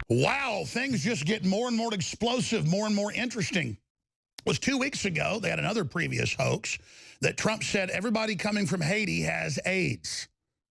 Wow, things just get more and more explosive, more and more interesting. It was 2 weeks ago, they had another previous hoax that Trump said everybody coming from Haiti has AIDS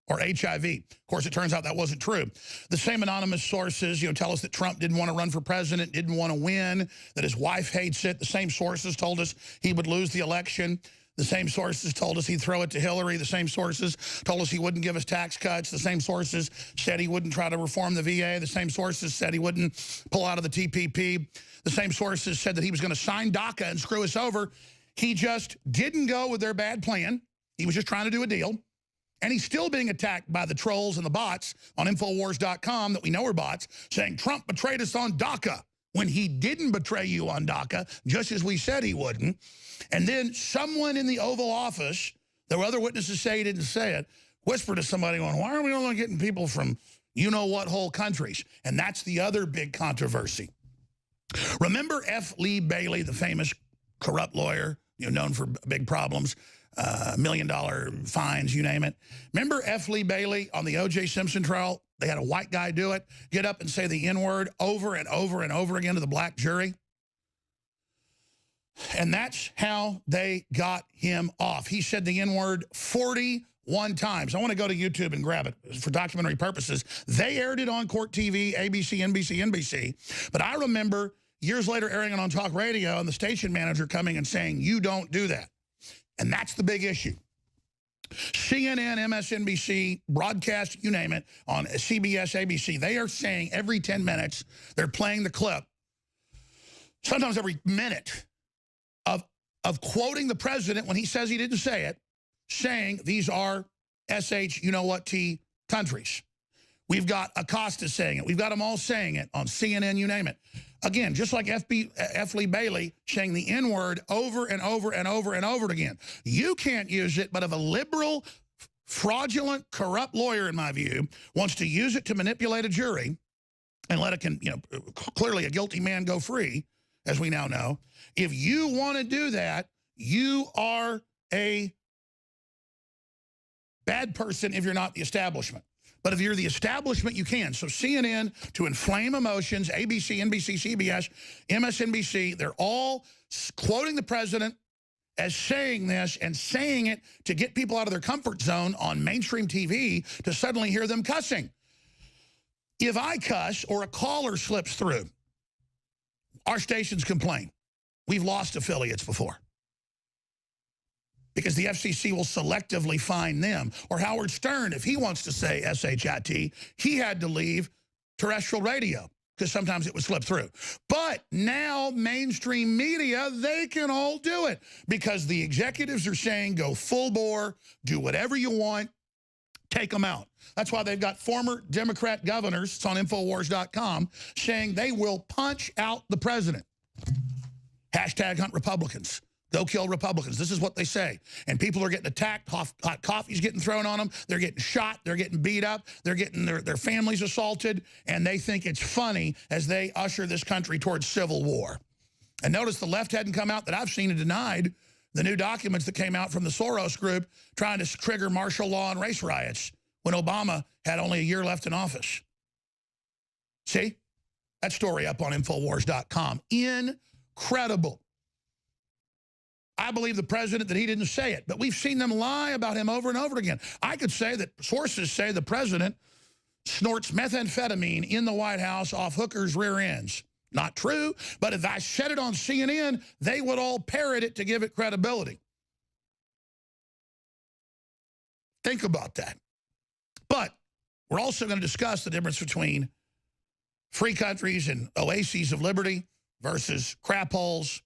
or HIV. Of course, it turns out that wasn't true. The same anonymous sources, tell us that Trump didn't want to run for president, didn't want to win, that his wife hates it. The same sources told us he would lose the election. The same sources told us he'd throw it to Hillary. The same sources told us he wouldn't give us tax cuts. The same sources said he wouldn't try to reform the VA. The same sources said he wouldn't pull out of the TPP. The same sources said that he was going to sign DACA and screw us over. He just didn't go with their bad plan. He was just trying to do a deal. And he's still being attacked by the trolls and the bots on Infowars.com that we know are bots, saying Trump betrayed us on DACA when he didn't betray you on DACA, just as we said he wouldn't. And then someone in the Oval Office, there were other witnesses say he didn't say it, whispered to somebody going, why are we only getting people from you-know-what whole countries? And that's the other big controversy. Remember F. Lee Bailey, the famous corrupt lawyer, known for big problems, $1 million fines, you name it. Remember F. Lee Bailey on the O.J. Simpson trial? They had a white guy do it, get up and say the N-word over and over and over again to the black jury. And that's how they got him off. He said the N-word 41 times. I want to go to YouTube and grab it for documentary purposes. They aired it on Court TV, ABC, NBC. But I remember years later airing it on talk radio and the station manager coming and saying, you don't do that. And that's the big issue. CNN, MSNBC, broadcast, you name it, on CBS, ABC, they are saying every 10 minutes, they're playing the clip, sometimes every minute, of quoting the president when he says he didn't say it, saying these are SH, you-know-what-T countries. We've got Acosta saying it. We've got them all saying it on CNN, you name it. Again, just like F. Lee Bailey saying the N-word over and over and over and over again. You can't use it, but if a liberal, fraudulent, corrupt lawyer, in my view, wants to use it to manipulate a jury and let clearly a guilty man go free, as we now know, if you want to do that, you are a bad person if you're not the establishment. But if you're the establishment, you can. So CNN, to inflame emotions, ABC, NBC, CBS, MSNBC, they're all quoting the president as saying this and saying it to get people out of their comfort zone on mainstream TV to suddenly hear them cussing. If I cuss or a caller slips through, our stations complain. We've lost affiliates before, because the FCC will selectively fine them. Or Howard Stern, if he wants to say SHIT, he had to leave terrestrial radio because sometimes it would slip through. But now mainstream media, they can all do it because the executives are saying go full bore, do whatever you want, take them out. That's why they've got former Democrat governors, it's on Infowars.com, saying they will punch out the president. Hashtag hunt Republicans. Go kill Republicans. This is what they say. And people are getting attacked. Hot coffee's getting thrown on them. They're getting shot. They're getting beat up. They're getting their families assaulted. And they think it's funny as they usher this country towards civil war. And notice the left hadn't come out that I've seen and denied the new documents that came out from the Soros group trying to trigger martial law and race riots when Obama had only a year left in office. See? That story up on Infowars.com. Incredible. I believe the president that he didn't say it, but we've seen them lie about him over and over again. I could say that sources say the president snorts methamphetamine in the White House off hookers' rear ends. Not true, but if I said it on CNN, they would all parrot it to give it credibility. Think about that. But we're also going to discuss the difference between free countries and oases of liberty versus crap holes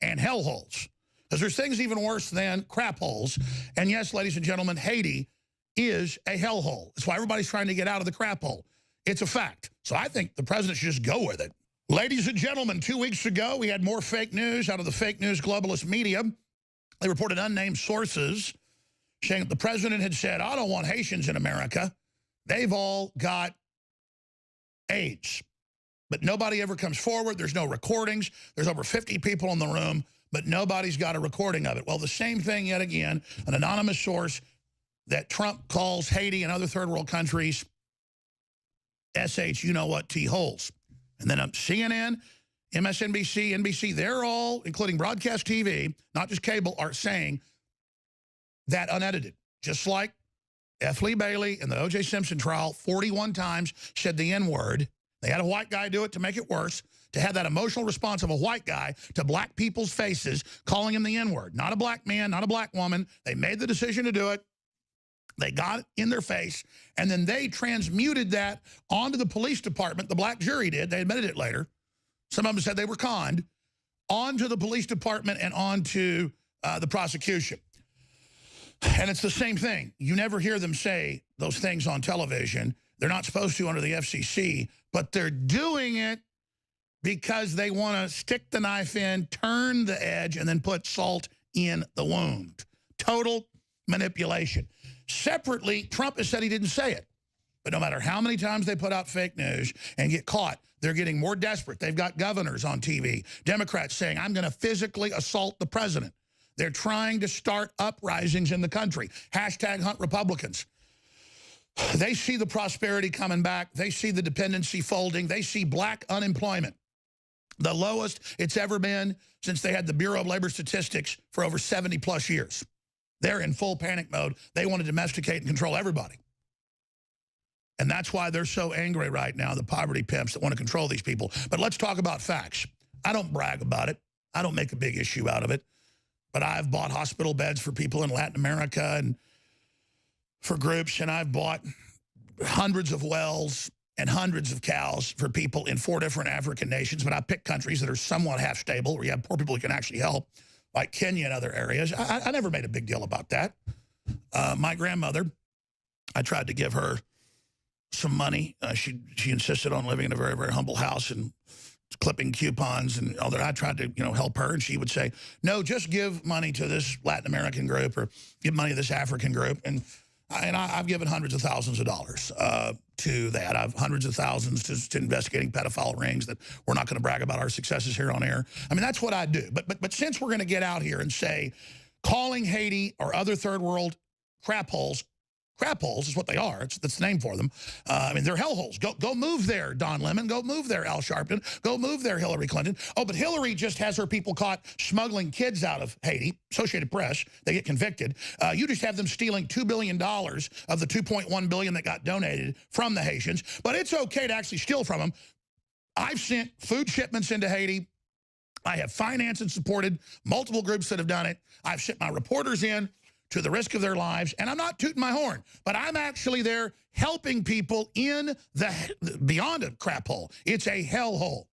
and hell holes. Because there's things even worse than crap holes. And yes, ladies and gentlemen, Haiti is a hellhole. That's why everybody's trying to get out of the crap hole. It's a fact. So I think the president should just go with it. Ladies and gentlemen, 2 weeks ago, we had more fake news out of the fake news globalist media. They reported unnamed sources saying that the president had said, I don't want Haitians in America. They've all got AIDS. But nobody ever comes forward. There's no recordings. There's over 50 people in the room, but nobody's got a recording of it. Well, the same thing yet again, an anonymous source that Trump calls Haiti and other third world countries, SH, you know what, T holes. And then CNN, MSNBC, NBC, they're all, including broadcast TV, not just cable, are saying that unedited. Just like F. Lee Bailey in the O.J. Simpson trial 41 times said the N-word. They had a white guy do it to make it worse, to have that emotional response of a white guy to black people's faces calling him the N-word. Not a black man, not a black woman. They made the decision to do it. They got it in their face, and then they transmuted that onto the police department. The black jury did. They admitted it later. Some of them said they were conned, onto the police department and onto the prosecution. And it's the same thing. You never hear them say those things on television. They're not supposed to under the FCC, but they're doing it because they want to stick the knife in, turn the edge, and then put salt in the wound. Total manipulation. Separately, Trump has said he didn't say it. But no matter how many times they put out fake news and get caught, they're getting more desperate. They've got governors on TV, Democrats saying, I'm going to physically assault the president. They're trying to start uprisings in the country. Hashtag hunt Republicans. They see the prosperity coming back. They see the dependency folding. They see black unemployment, the lowest it's ever been since they had the Bureau of Labor Statistics for over 70-plus years. They're in full panic mode. They want to domesticate and control everybody. And that's why they're so angry right now, the poverty pimps that want to control these people. But let's talk about facts. I don't brag about it. I don't make a big issue out of it. But I've bought hospital beds for people in Latin America and for groups, and I've bought hundreds of wells and hundreds of cows for people in 4 different African nations. But I pick countries that are somewhat half stable, where you have poor people who can actually help, like Kenya and other areas. I never made a big deal about that. My grandmother, I tried to give her some money. She insisted on living in a very, very humble house and clipping coupons and all that. I tried to, help her, and she would say, no, just give money to this Latin American group or give money to this African group. And I've given hundreds of thousands of dollars to that. I've hundreds of thousands to investigating pedophile rings that we're not going to brag about our successes here on air. I mean, that's what I do. But since we're going to get out here and say calling Haiti or other third world crap holes is what they are. That's the name for them. I mean, they're hellholes. Go move there, Don Lemon. Go move there, Al Sharpton. Go move there, Hillary Clinton. Oh, but Hillary just has her people caught smuggling kids out of Haiti. Associated Press, they get convicted. You just have them stealing $2 billion of the $2.1 billion that got donated from the Haitians. But it's okay to actually steal from them. I've sent food shipments into Haiti. I have financed and supported multiple groups that have done it. I've sent my reporters in to the risk of their lives, and I'm not tooting my horn, but I'm actually there helping people in the beyond a crap hole. It's a hell hole.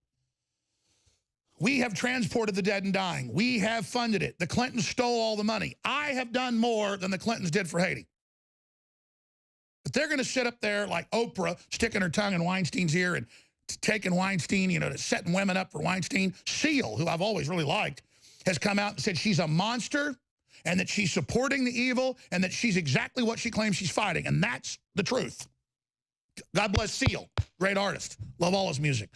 We have transported the dead and dying. We have funded it. The Clintons stole all the money. I have done more than the Clintons did for Haiti. But they're going to sit up there like Oprah, sticking her tongue in Weinstein's ear and taking Weinstein, setting women up for Weinstein. Seal, who I've always really liked, has come out and said she's a monster, and that she's supporting the evil, and that she's exactly what she claims she's fighting. And that's the truth. God bless Seal, great artist. Love all his music.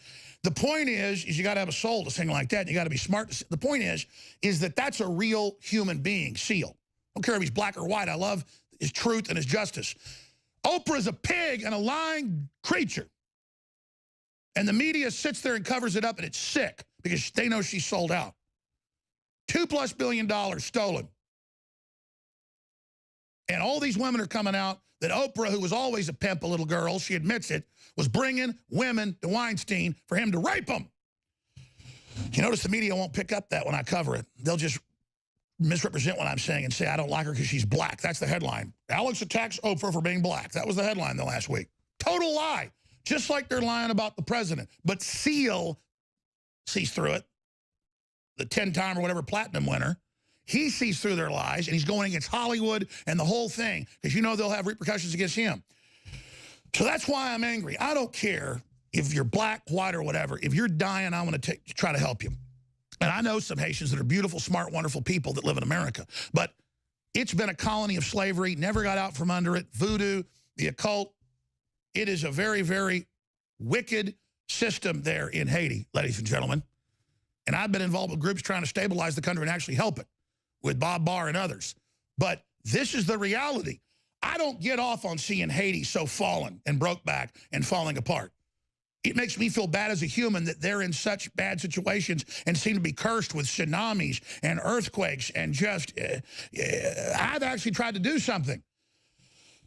The point is you got to have a soul to sing like that, and you got to be smart. The point is that that's a real human being, Seal. I don't care if he's black or white. I love his truth and his justice. Oprah's a pig and a lying creature. And the media sits there and covers it up, and it's sick because they know she's sold out. $2+ billion stolen. And all these women are coming out that Oprah, who was always a pimp, a little girl, she admits it, was bringing women to Weinstein for him to rape them. You notice the media won't pick up that when I cover it. They'll just misrepresent what I'm saying and say, I don't like her because she's black. That's the headline. Alex attacks Oprah for being black. That was the headline the last week. Total lie. Just like they're lying about the president. But Seal sees through it. The 10-time or whatever platinum winner. He sees through their lies, and he's going against Hollywood and the whole thing, because they'll have repercussions against him. So that's why I'm angry. I don't care if you're black, white, or whatever. If you're dying, I want to try to help you. And I know some Haitians that are beautiful, smart, wonderful people that live in America. But it's been a colony of slavery, never got out from under it. Voodoo, the occult. It is a very, very wicked system there in Haiti, ladies and gentlemen. And I've been involved with groups trying to stabilize the country and actually help it, with Bob Barr and others. But this is the reality. I don't get off on seeing Haiti so fallen and broke back and falling apart. It makes me feel bad as a human that they're in such bad situations and seem to be cursed with tsunamis and earthquakes and just, I've actually tried to do something.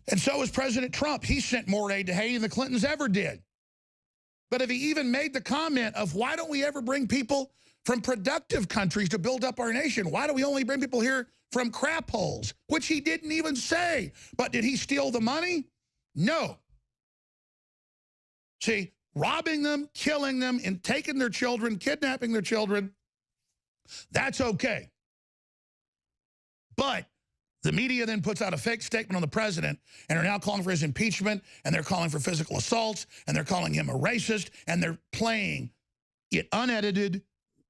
And so has President Trump. He sent more aid to Haiti than the Clintons ever did. But if he even made the comment of, why don't we ever bring people from productive countries to build up our nation? Why do we only bring people here from crap holes? Which he didn't even say. But did he steal the money? No. See, robbing them, killing them, and taking their children, kidnapping their children, that's okay. But the media then puts out a fake statement on the president and are now calling for his impeachment, and they're calling for physical assaults, and they're calling him a racist, and they're playing it unedited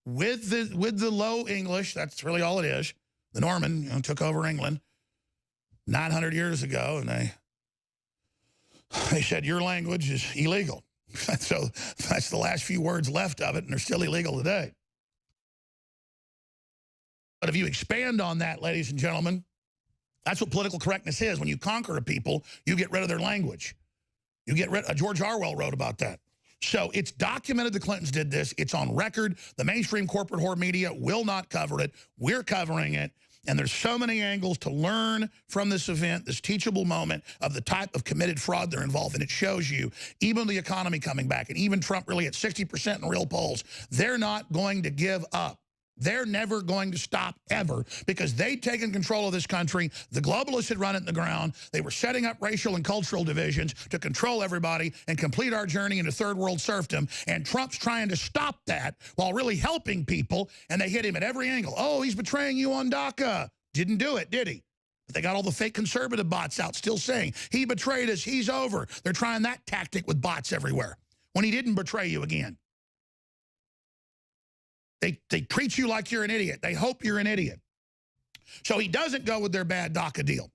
with the low English. That's really all it is. The Norman, took over England 900 years ago, and they said your language is illegal. So that's the last few words left of it, and they're still illegal today. But if you expand on that, ladies and gentlemen, that's what political correctness is. When you conquer a people, you get rid of their language. You get rid. George Orwell wrote about that. So it's documented the Clintons did this. It's on record. The mainstream corporate whore media will not cover it. We're covering it. And there's so many angles to learn from this event, this teachable moment of the type of committed fraud they're involved in. It shows you, even the economy coming back, and even Trump really at 60% in real polls, they're not going to give up. They're never going to stop ever, because they'd taken control of this country. The globalists had run it in the ground. They were setting up racial and cultural divisions to control everybody and complete our journey into third world serfdom. And Trump's trying to stop that while really helping people, and they hit him at every angle. Oh, he's betraying you on DACA. Didn't do it, did he? But they got all the fake conservative bots out still saying, he betrayed us, he's over. They're trying that tactic with bots everywhere when he didn't betray you again. They treat you like you're an idiot. They hope you're an idiot. So he doesn't go with their bad DACA deal.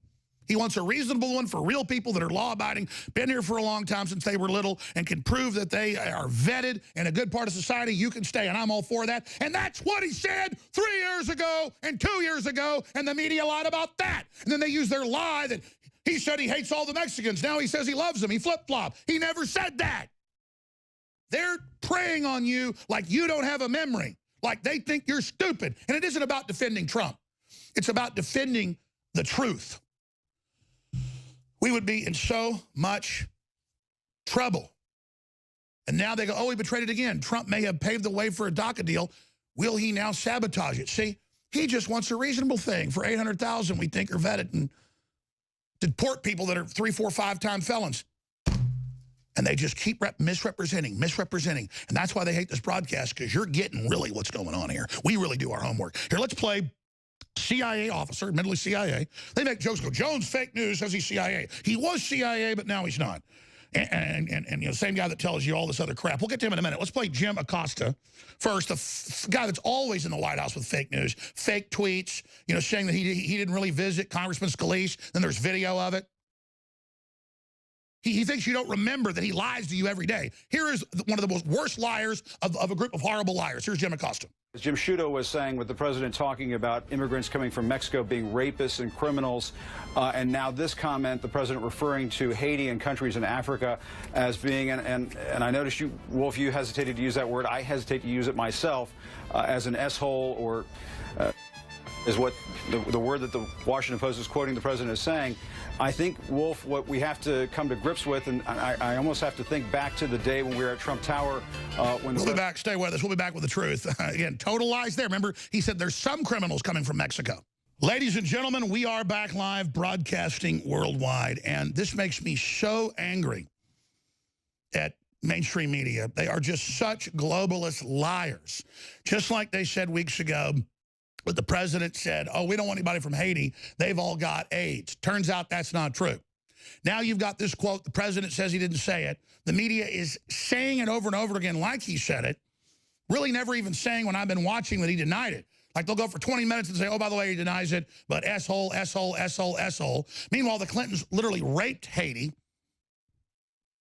He wants a reasonable one for real people that are law-abiding, been here for a long time since they were little, and can prove that they are vetted in a good part of society. You can stay, and I'm all for that. And that's what he said 3 years ago and 2 years ago, and the media lied about that. And then they use their lie that he said he hates all the Mexicans. Now he says he loves them. He flip-flopped. He never said that. They're preying on you like you don't have a memory, like they think you're stupid. And it isn't about defending Trump. It's about defending the truth. We would be in so much trouble. And now they go, oh, he betrayed it again. Trump may have paved the way for a DACA deal. Will he now sabotage it? See, he just wants a reasonable thing for 800,000 we think are vetted and deport people that are 3, 4, 5-time felons. And they just keep misrepresenting. And that's why they hate this broadcast, because you're getting really what's going on here. We really do our homework. Here, let's play CIA officer, admittedly CIA. They make jokes, go, Jones fake news, says he's CIA. He was CIA, but now he's not. And you know, same guy that tells you all this other crap. We'll get to him in a minute. Let's play Jim Acosta first, the guy that's always in the White House with fake news, fake tweets, you know, saying that he didn't really visit Congressman Scalise. Then there's video of it. He thinks you don't remember that he lies to you every day. Here is one of the most worst liars of a group of horrible liars. Here's Jim Acosta. As Jim Sciutto was saying, with the president talking about immigrants coming from Mexico being rapists and criminals, and now this comment, the president referring to Haiti and countries in Africa as being, and I noticed you, Wolf, you hesitated to use that word. I hesitate to use it myself, as an S-hole, or is what the word that the Washington Post is quoting the president as saying. I think, Wolf, what we have to come to grips with, and I almost have to think back to the day when we were at Trump Tower. When we'll be back. Stay with us. We'll be back with the truth. Again, total lies there. Remember, he said there's some criminals coming from Mexico. Ladies and gentlemen, we are back live broadcasting worldwide, and this makes me so angry at mainstream media. They are just such globalist liars. Just like they said weeks ago, but the president said, oh, we don't want anybody from Haiti. They've all got AIDS. Turns out that's not true. Now you've got this quote. The president says he didn't say it. The media is saying it over and over again like he said it, really never even saying when I've been watching that he denied it. Like they'll go for 20 minutes and say, oh, by the way, he denies it, but S-hole, S-hole, S-hole, S-hole. Meanwhile, the Clintons literally raped Haiti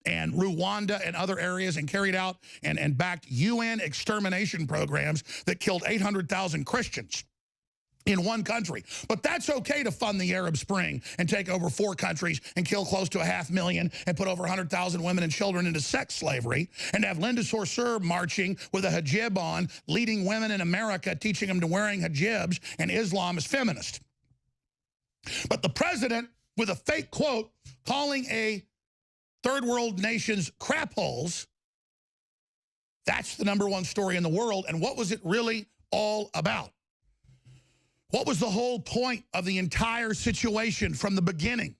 and Rwanda and other areas and carried out and backed UN extermination programs that killed 800,000 Christians. in one country. But that's okay to fund the Arab Spring and take over 4 countries and kill close to 500,000 and put over 100,000 women and children into sex slavery, and to have Linda Sarsour marching with a hijab on, leading women in America, teaching them to wearing hijabs, and Islam is feminist. But the president, with a fake quote, calling a third world nations crap holes, that's the #1 story in the world. And what was it really all about? What was the whole point of the entire situation from the beginning?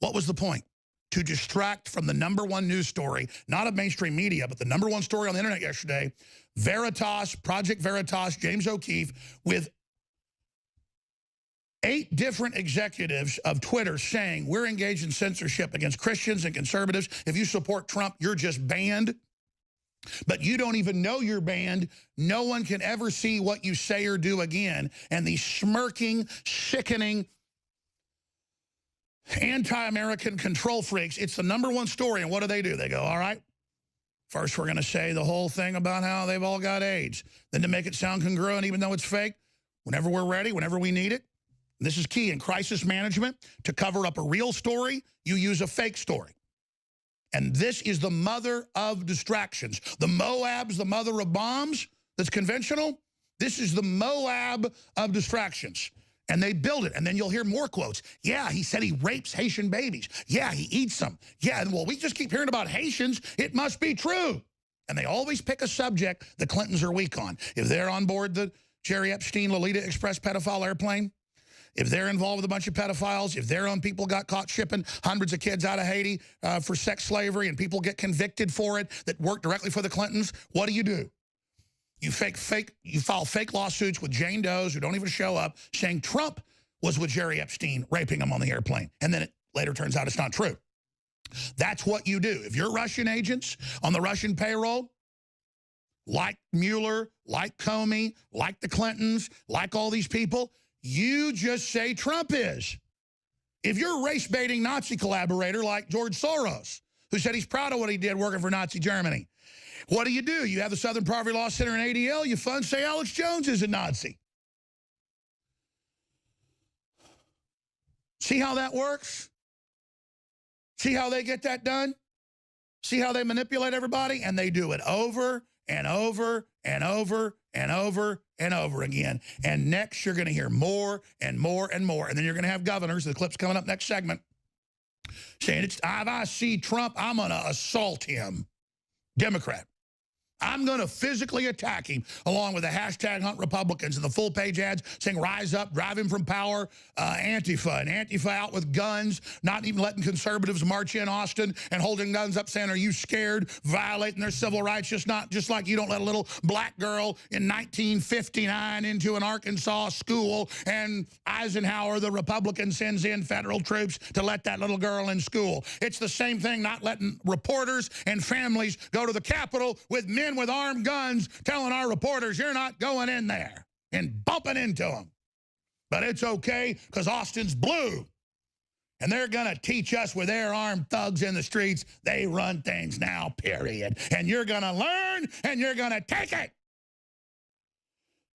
What was the point? To distract from the #1 news story, not of mainstream media, but the #1 story on the internet yesterday, Veritas, Project Veritas, James O'Keefe, with 8 different executives of Twitter saying we're engaged in censorship against Christians and conservatives. If you support Trump, you're just banned. But you don't even know you're banned. No one can ever see what you say or do again. And these smirking, sickening, anti-American control freaks, it's the #1 story. And what do? They go, all right, first we're going to say the whole thing about how they've all got AIDS. Then to make it sound congruent, even though it's fake, whenever we're ready, whenever we need it, and this is key in crisis management, to cover up a real story, you use a fake story. And this is the mother of distractions. The Moab's the mother of bombs that's conventional. This is the Moab of distractions. And they build it. And then you'll hear more quotes. Yeah, he said he rapes Haitian babies. Yeah, he eats them. Yeah, well, we just keep hearing about Haitians. It must be true. And they always pick a subject the Clintons are weak on. If they're on board the Jerry Epstein, Lolita Express pedophile airplane, if they're involved with a bunch of pedophiles, if their own people got caught shipping hundreds of kids out of Haiti for sex slavery and people get convicted for it that work directly for the Clintons, what do? You file fake lawsuits with Jane Does who don't even show up saying Trump was with Jerry Epstein raping him on the airplane. And then it later turns out it's not true. That's what you do. If you're Russian agents on the Russian payroll, like Mueller, like Comey, like the Clintons, like all these people, you just say Trump is. If you're a race-baiting Nazi collaborator like George Soros, who said he's proud of what he did working for Nazi Germany, what do? You have the Southern Poverty Law Center and ADL, you fund, say Alex Jones is a Nazi. See how that works? See how they get that done? See how they manipulate everybody? And they do it over and over and over and over and over again. And next, you're going to hear more and more and more. And then you're going to have governors, the clip's coming up next segment, saying, if I see Trump, I'm going to assault him. Democrat. I'm going to physically attack him, along with the hashtag Hunt Republicans and the full-page ads saying rise up, drive him from power, Antifa. And Antifa out with guns, not even letting conservatives march in Austin and holding guns up saying, are you scared, violating their civil rights, just like you don't let a little black girl in 1959 into an Arkansas school, and Eisenhower, the Republican, sends in federal troops to let that little girl in school. It's the same thing, not letting reporters and families go to the Capitol with men with armed guns telling our reporters you're not going in there and bumping into them. But it's okay because Austin's blue. And they're going to teach us with their armed thugs in the streets. They run things now, period. And you're going to learn and you're going to take it.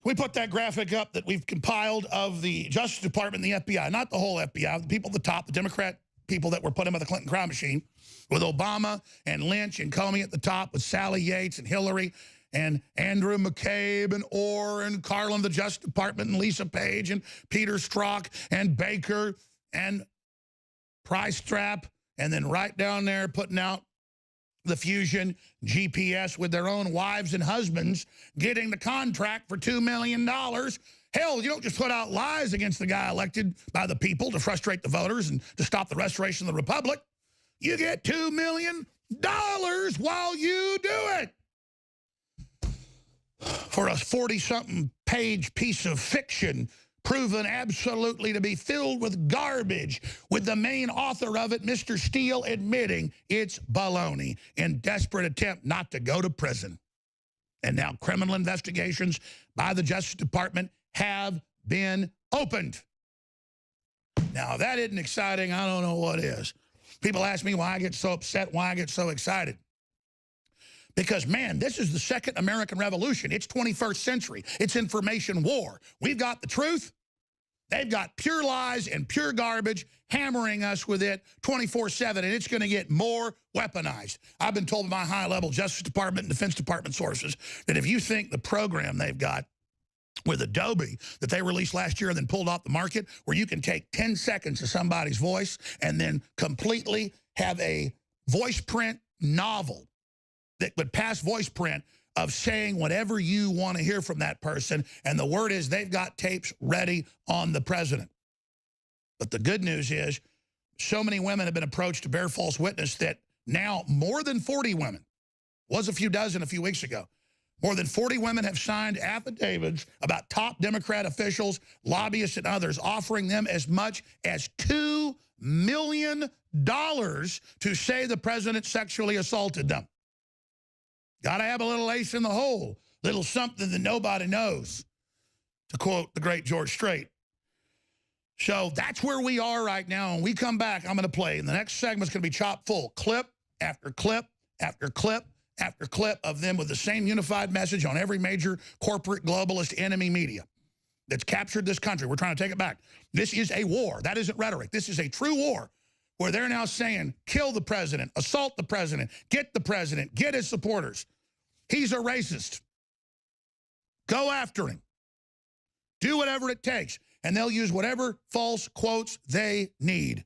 We put that graphic up that we've compiled of the Justice Department and the FBI, not the whole FBI, the people at the top, the Democrat people that were put in by the Clinton crime machine, with Obama and Lynch and Comey at the top, with Sally Yates and Hillary and Andrew McCabe and Orr and Carlin, the Justice Department, and Lisa Page and Peter Strzok and Baker and Price Strap, and then right down there putting out the Fusion GPS with their own wives and husbands getting the contract for $2 million. Hell, you don't just put out lies against the guy elected by the people to frustrate the voters and to stop the restoration of the republic. You get $2 million while you do it. For a 40-something page piece of fiction proven absolutely to be filled with garbage, with the main author of it, Mr. Steele, admitting it's baloney in desperate attempt not to go to prison. And now criminal investigations by the Justice Department have been opened. Now, if that isn't exciting, I don't know what is. People ask me why I get so upset, why I get so excited. Because, man, this is the second American Revolution. It's 21st century. It's information war. We've got the truth. They've got pure lies and pure garbage hammering us with it 24/7, and it's going to get more weaponized. I've been told by my high-level Justice Department and Defense Department sources that if you think the program they've got with Adobe that they released last year and then pulled off the market, where you can take 10 seconds of somebody's voice and then completely have a voice print novel that would pass voice print of saying whatever you want to hear from that person, and the word is they've got tapes ready on the president. But the good news is so many women have been approached to bear false witness that now more than 40 women, was a few dozen a few weeks ago, more than 40 women have signed affidavits about top Democrat officials, lobbyists, and others offering them as much as $2 million to say the president sexually assaulted them. Got to have a little ace in the hole, little something that nobody knows, to quote the great George Strait. So that's where we are right now. When we come back, I'm going to play. And the next segment's going to be chock full. Clip after clip after clip after clip of them with the same unified message on every major corporate globalist enemy media that's captured this country. We're trying to take it back. This is a war. That isn't rhetoric. This is a true war where they're now saying, kill the president, assault the president, get his supporters. He's a racist. Go after him. Do whatever it takes. And they'll use whatever false quotes they need,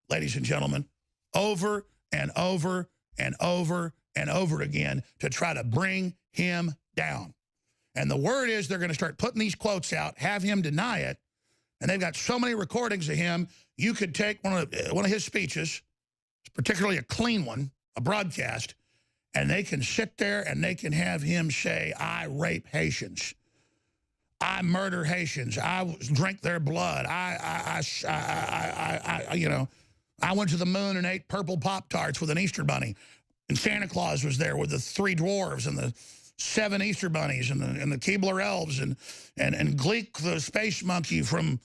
ladies and gentlemen, over and over and over and over again to try to bring him down. And the word is they're going to start putting these quotes out, have him deny it, and they've got so many recordings of him. You could take one of his speeches, particularly a clean one, a broadcast, and they can sit there and they can have him say, I rape Haitians. I murder Haitians. I drink their blood. You know, I went to the moon and ate purple Pop-Tarts with an Easter bunny. And Santa Claus was there with the 3 dwarves and the 7 Easter bunnies and the Keebler elves and Gleek the space monkey from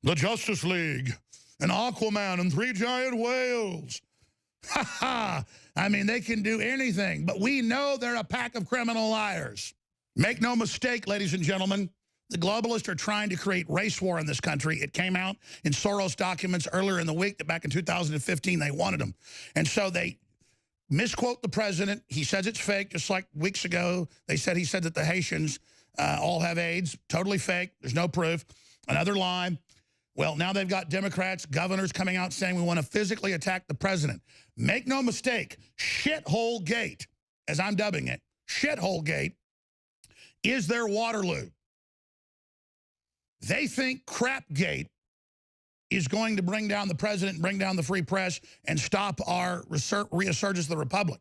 the Justice League and Aquaman and 3 giant whales. Ha ha! I mean, they can do anything, but we know they're a pack of criminal liars. Make no mistake, ladies and gentlemen, the globalists are trying to create race war in this country. It came out in Soros documents earlier in the week that back in 2015 they wanted them. And so they misquote the president. He says it's fake, just like weeks ago he said that the Haitians all have AIDS. Totally fake. There's no proof. Another lie. Well, now they've got Democrats, governors coming out saying we want to physically attack the president. Make no mistake, shithole gate, as I'm dubbing it, shithole gate is their Waterloo. They think Crapgate is going to bring down the president, bring down the free press, and stop our resurgence of the republic.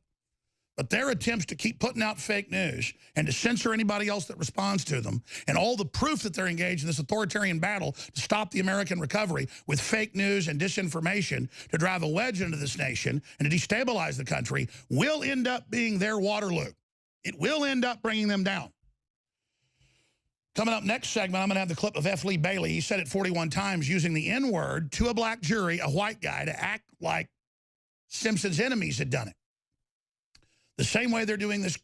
But their attempts to keep putting out fake news and to censor anybody else that responds to them, and all the proof that they're engaged in this authoritarian battle to stop the American recovery with fake news and disinformation to drive a wedge into this nation and to destabilize the country, will end up being their Waterloo. It will end up bringing them down. Coming up next segment, I'm going to have the clip of F. Lee Bailey. He said it 41 times using the N-word to a black jury, a white guy, to act like Simpson's enemies had done it. The same way they're doing this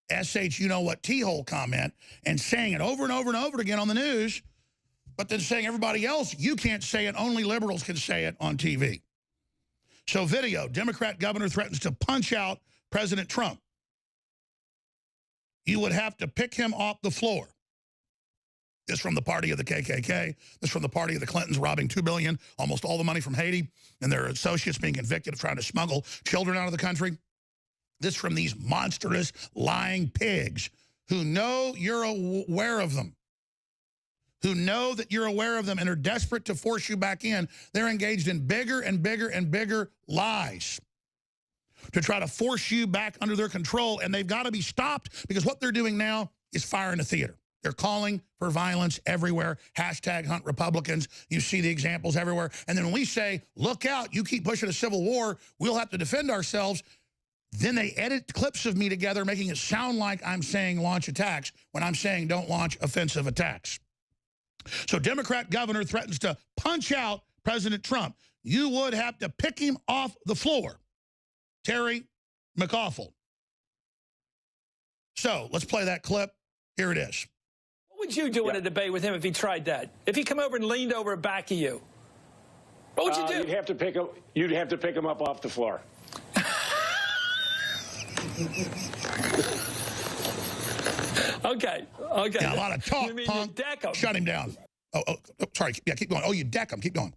SH you-know-what T-hole comment and saying it over and over and over again on the news, but then saying everybody else, you can't say it, only liberals can say it on TV. So video, Democrat governor threatens to punch out President Trump. You would have to pick him off the floor. This from the party of the KKK. This from the party of the Clintons robbing $2 billion, almost all the money from Haiti, and their associates being convicted of trying to smuggle children out of the country. This from these monstrous, lying pigs who know you're aware of them, who know that you're aware of them and are desperate to force you back in. They're engaged in bigger and bigger and bigger lies to try to force you back under their control, and they've got to be stopped because what they're doing now is fire in the theater. They're calling for violence everywhere. Hashtag hunt Republicans. You see the examples everywhere. And then when we say, look out, you keep pushing a civil war, we'll have to defend ourselves. Then they edit clips of me together, making it sound like I'm saying launch attacks when I'm saying don't launch offensive attacks. So Democrat governor threatens to punch out President Trump. You would have to pick him off the floor. Terry McAuliffe. So let's play that clip. Here it is. What would you do in a debate with him if he tried that? If he come over and leaned over and back of you, what would you do? You'd have to pick him. You'd have to pick him up off the floor. Okay. Yeah, a lot of talk, You mean punk. you deck him? Shut him down. Oh, sorry. Yeah, keep going. Oh, you deck him. Keep going.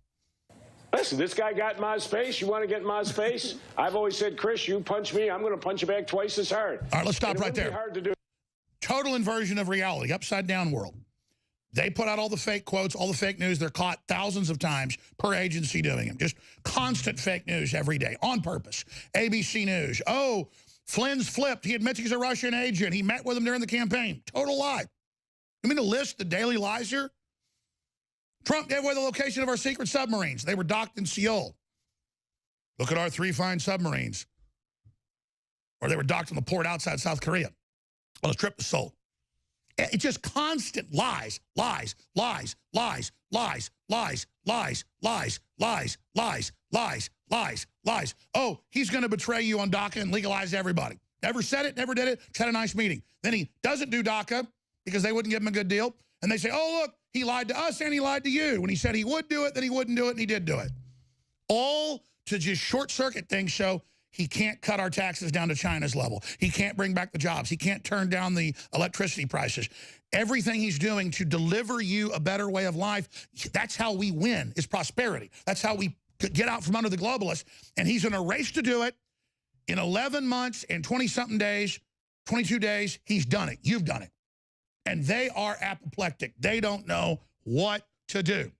Listen, this guy got in my space. You want to get in my space? I've always said, Chris, you punch me, I'm going to punch you back twice as hard. All right, let's stop And it right wouldn't be there. hard to do. Total inversion of reality, upside down world. They put out all the fake quotes, all the fake news. They're caught thousands of times per agency doing it. Just constant fake news every day on purpose. ABC News. Oh, Flynn's flipped. He admits he's a Russian agent. He met with him during the campaign. Total lie. You mean to list the daily lies here? Trump gave away the location of our secret submarines. They were docked in Seoul. Look at our 3 fine submarines. Or they were docked in the port outside South Korea on a trip to Seoul. It's just constant lies, lies, lies, lies, lies, lies, lies, lies, lies, lies, lies, lies, lies. Oh, he's going to betray you on DACA and legalize everybody. Never said it, never did it, just had a nice meeting. Then he doesn't do DACA because they wouldn't give him a good deal. And they say, oh, look, he lied to us and he lied to you. When he said he would do it, then he wouldn't do it, and he did do it. All to just short-circuit things show he can't cut our taxes down to China's level. He can't bring back the jobs. He can't turn down the electricity prices. Everything he's doing to deliver you a better way of life, that's how we win, is prosperity. That's how we get out from under the globalists. And he's in a race to do it. In 11 months and 20-something days, 22 days, he's done it. You've done it. And they are apoplectic. They don't know what to do.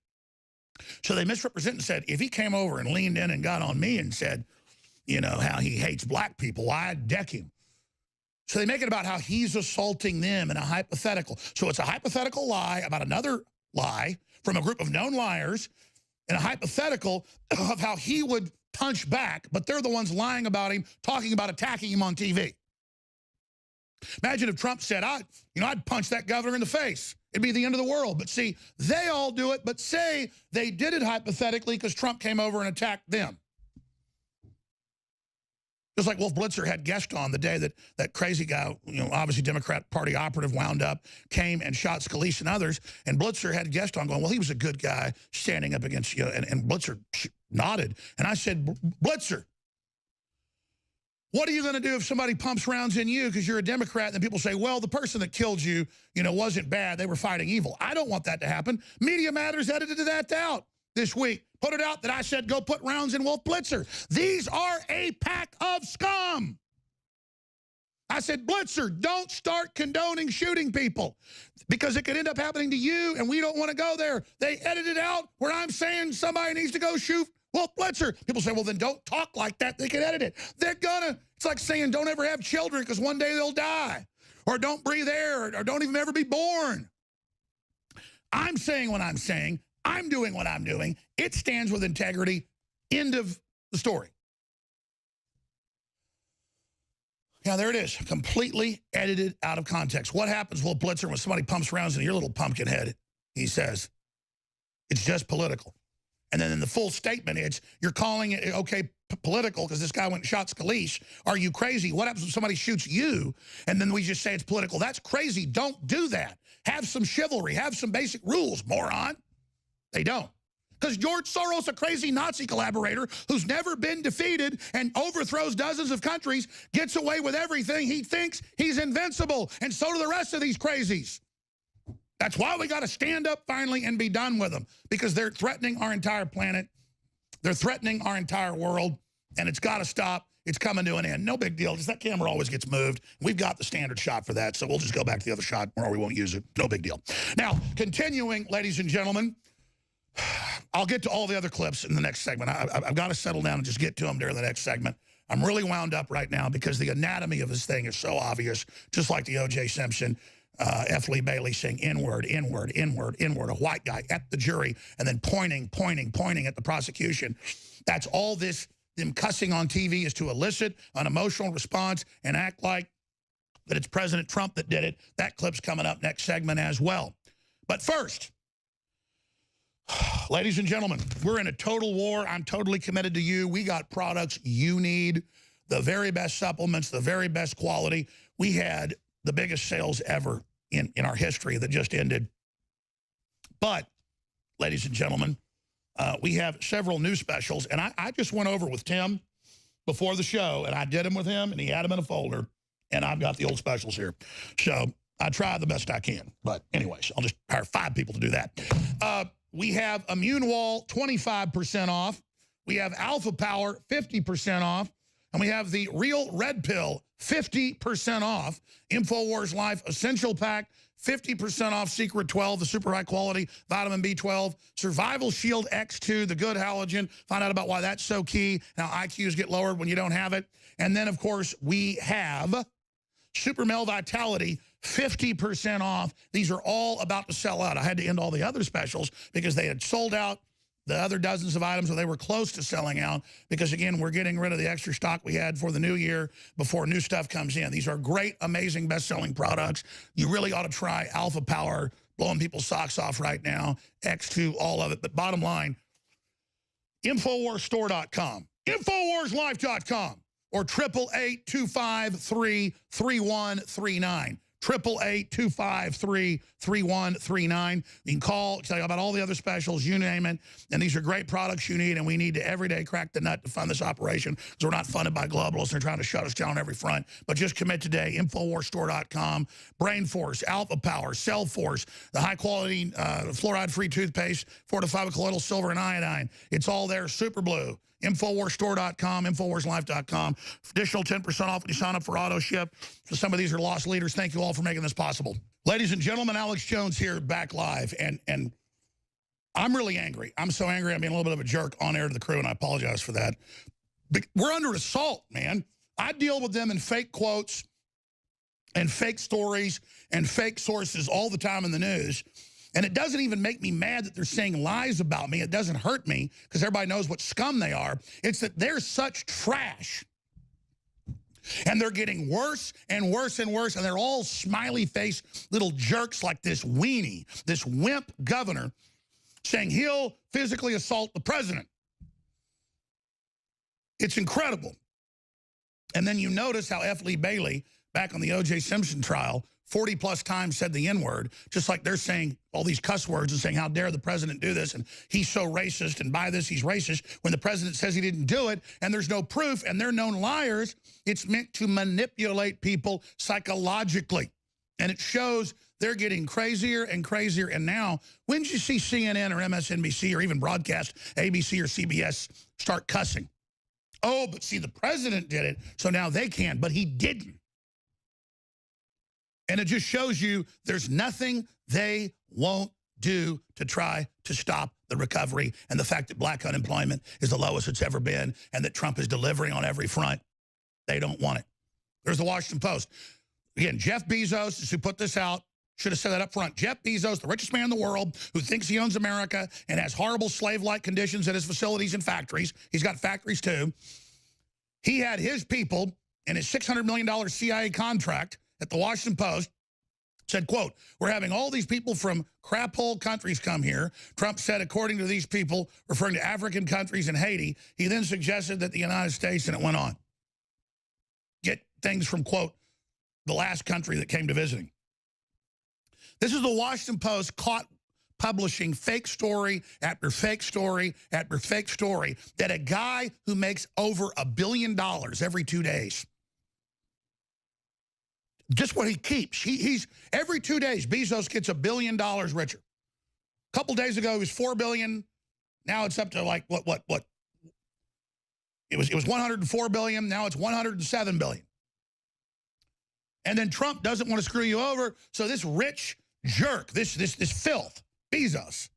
So they misrepresent and said, if he came over and leaned in and got on me and said, you know, how he hates black people, I'd deck him. So they make it about how he's assaulting them in a hypothetical. So it's a hypothetical lie about another lie from a group of known liars and a hypothetical of how he would punch back, but they're the ones lying about him, talking about attacking him on TV. Imagine if Trump said, I'd punch that governor in the face. It'd be the end of the world. But see, they all do it, but say they did it hypothetically because Trump came over and attacked them. Just like Wolf Blitzer had guest on the day that that crazy guy, you know, obviously Democrat Party operative wound up, came and shot Scalise and others, and Blitzer had guest on going, well, he was a good guy standing up against you, and Blitzer nodded. And I said, Blitzer, what are you going to do if somebody pumps rounds in you because you're a Democrat and then people say, well, the person that killed you, you know, wasn't bad. They were fighting evil. I don't want that to happen. Media Matters edited that out this week. Put it out that I said go put rounds in Wolf Blitzer. These are a pack of scum. I said, Blitzer, don't start condoning shooting people because it could end up happening to you and we don't want to go there. They edited out where I'm saying somebody needs to go shoot Wolf Blitzer. People say, well, then don't talk like that. They can edit it. They're gonna. It's like saying don't ever have children because one day they'll die. Or don't breathe air. Or don't even ever be born. I'm saying what I'm saying. I'm doing what I'm doing. It stands with integrity. End of the story. Yeah, there it is. Completely edited out of context. What happens, Wolf Blitzer, when somebody pumps rounds in your little pumpkin head? He says, it's just political. And then in the full statement, it's, you're calling it, okay, political because this guy went and shot Scalise. Are you crazy? What happens if somebody shoots you? And then we just say it's political. That's crazy. Don't do that. Have some chivalry. Have some basic rules, moron. They don't. Because George Soros, a crazy Nazi collaborator who's never been defeated and overthrows dozens of countries, gets away with everything. He thinks he's invincible. And so do the rest of these crazies. That's why we got to stand up finally and be done with them, because they're threatening our entire planet. They're threatening our entire world, and it's got to stop. It's coming to an end. No big deal. Just that camera always gets moved. We've got the standard shot for that, so we'll just go back to the other shot, or we won't use it. No big deal. Now, continuing, ladies and gentlemen, I'll get to all the other clips in the next segment. I've got to settle down and just get to them during the next segment. I'm really wound up right now because the anatomy of this thing is so obvious, just like the O.J. Simpson. F. Lee Bailey saying N-word, N-word, N-word, N-word, a white guy at the jury, and then pointing at the prosecution. That's all this, them cussing on TV is to elicit an emotional response and act like that it's President Trump that did it. That clip's coming up next segment as well. But first, ladies and gentlemen, we're in a total war. I'm totally committed to you. We got products you need, the very best supplements, the very best quality. We had the biggest sales ever in our history that just ended. But, ladies and gentlemen, we have several new specials. And I just went over with Tim before the show, and I did them with him, and he had them in a folder. And I've got the old specials here. So I try the best I can. But anyways, I'll just hire 5 people to do that. We have Immune Wall, 25% off. We have Alpha Power, 50% off. And we have the Real Red Pill, 50% off. InfoWars Life Essential Pack, 50% off. Secret 12, the super high quality vitamin B12. Survival Shield X2, the good halogen. Find out about why that's so key, how IQs get lowered when you don't have it. And then, of course, we have Super Male Vitality, 50% off. These are all about to sell out. I had to end all the other specials because they had sold out the other dozens of items, or they were close to selling out because, again, we're getting rid of the extra stock we had for the new year before new stuff comes in. These are great, amazing, best-selling products. You really ought to try Alpha Power, blowing people's socks off right now, X2, all of it. But bottom line, InfoWarsStore.com, InfoWarsLife.com, or 888-253-3139. 888-253-3139. You can call, tell you about all the other specials, you name it. And these are great products you need, and we need to every day crack the nut to fund this operation because we're not funded by globalists. They're trying to shut us down on every front. But just commit today, InfoWarsStore.com, Brain Force, Alpha Power, Cell Force, the high-quality fluoride-free toothpaste, fortified colloidal silver and iodine. It's all there, Super Blue. InfoWarsStore.com, InfoWarsLife.com. Additional 10% off when you sign up for auto ship. So some of these are lost leaders. Thank you all for making this possible. Ladies and gentlemen, Alex Jones here, back live. And I'm really angry. I'm so angry I'm being a little bit of a jerk on air to the crew, and I apologize for that. But we're under assault, man. I deal with them in fake quotes and fake stories and fake sources all the time in the news. And it doesn't even make me mad that they're saying lies about me. It doesn't hurt me because everybody knows what scum they are. It's that they're such trash. And they're getting worse and worse and worse. And they're all smiley face little jerks like this weenie, this wimp governor saying he'll physically assault the president. It's incredible. And then you notice how F. Lee Bailey, back on the O.J. Simpson trial, 40-plus times said the N-word, just like they're saying all these cuss words and saying, how dare the president do this, and he's so racist, and by this he's racist, when the president says he didn't do it, and there's no proof, and they're known liars. It's meant to manipulate people psychologically. And it shows they're getting crazier and crazier. And now, when did you see CNN or MSNBC or even broadcast ABC or CBS start cussing? Oh, but see, the president did it, so now they can, but he didn't. And it just shows you there's nothing they won't do to try to stop the recovery and the fact that black unemployment is the lowest it's ever been and that Trump is delivering on every front. They don't want it. There's the Washington Post. Again, Jeff Bezos is who put this out. Should have said that up front. Jeff Bezos, the richest man in the world, who thinks he owns America and has horrible slave-like conditions at his facilities and factories. He's got factories too. He had his people in his $600 million CIA contract at the Washington Post, said, quote, we're having all these people from crap-hole countries come here. Trump said, according to these people, referring to African countries and Haiti, he then suggested that the United States, and it went on. Get things from, quote, the last country that came to visiting. This is the Washington Post caught publishing fake story after fake story after fake story that a guy who makes over $1 billion every 2 days, just what he keeps. He's every 2 days, Bezos gets $1 billion richer. A couple days ago, it was $4 billion. Now it's up to like what? It was $104 billion. Now it's $107 billion. And then Trump doesn't want to screw you over. So this rich jerk, this filth, Bezos,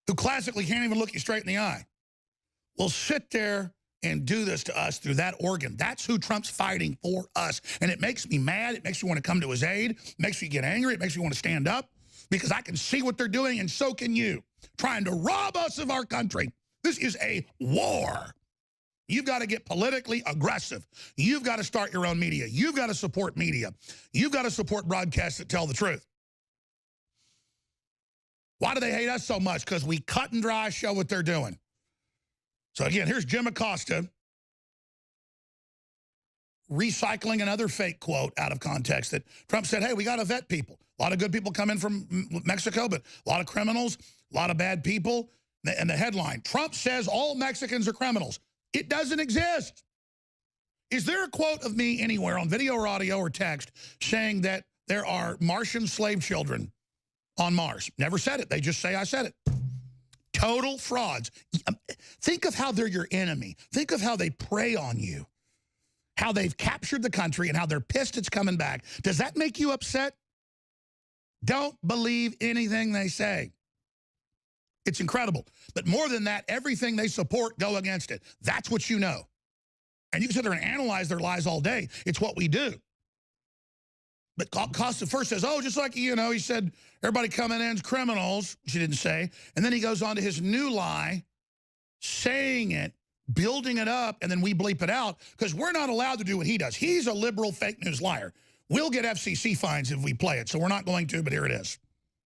who classically can't even look you straight in the eye, will sit there and do this to us through that organ. That's who Trump's fighting for, us. And it makes me mad. It makes me want to come to his aid. It makes me get angry. It makes me want to stand up because I can see what they're doing, and so can you, trying to rob us of our country. This is a war. You've got to get politically aggressive. You've got to start your own media. You've got to support media. You've got to support broadcasts that tell the truth. Why do they hate us so much? Because we cut and dry show what they're doing. So again, here's Jim Acosta recycling another fake quote out of context that Trump said, hey, we got to vet people. A lot of good people come in from Mexico, but a lot of criminals, a lot of bad people. And the headline, Trump says all Mexicans are criminals. It doesn't exist. Is there a quote of me anywhere on video or audio or text saying that there are Martian slave children on Mars? Never said it. They just say I said it. Total frauds. Think of how they're your enemy. Think of how they prey on you. How they've captured the country and how they're pissed it's coming back. Does that make you upset? Don't believe anything they say. It's incredible. But more than that, everything they support, go against it. That's what you know. And you can sit there and analyze their lies all day. It's what we do. But Costa first says, oh, just like, you know, he said, everybody coming in's criminals, which he didn't say. And then he goes on to his new lie, saying it, building it up, and then we bleep it out because we're not allowed to do what he does. He's a liberal fake news liar. We'll get FCC fines if we play it, so we're not going to, but here it is.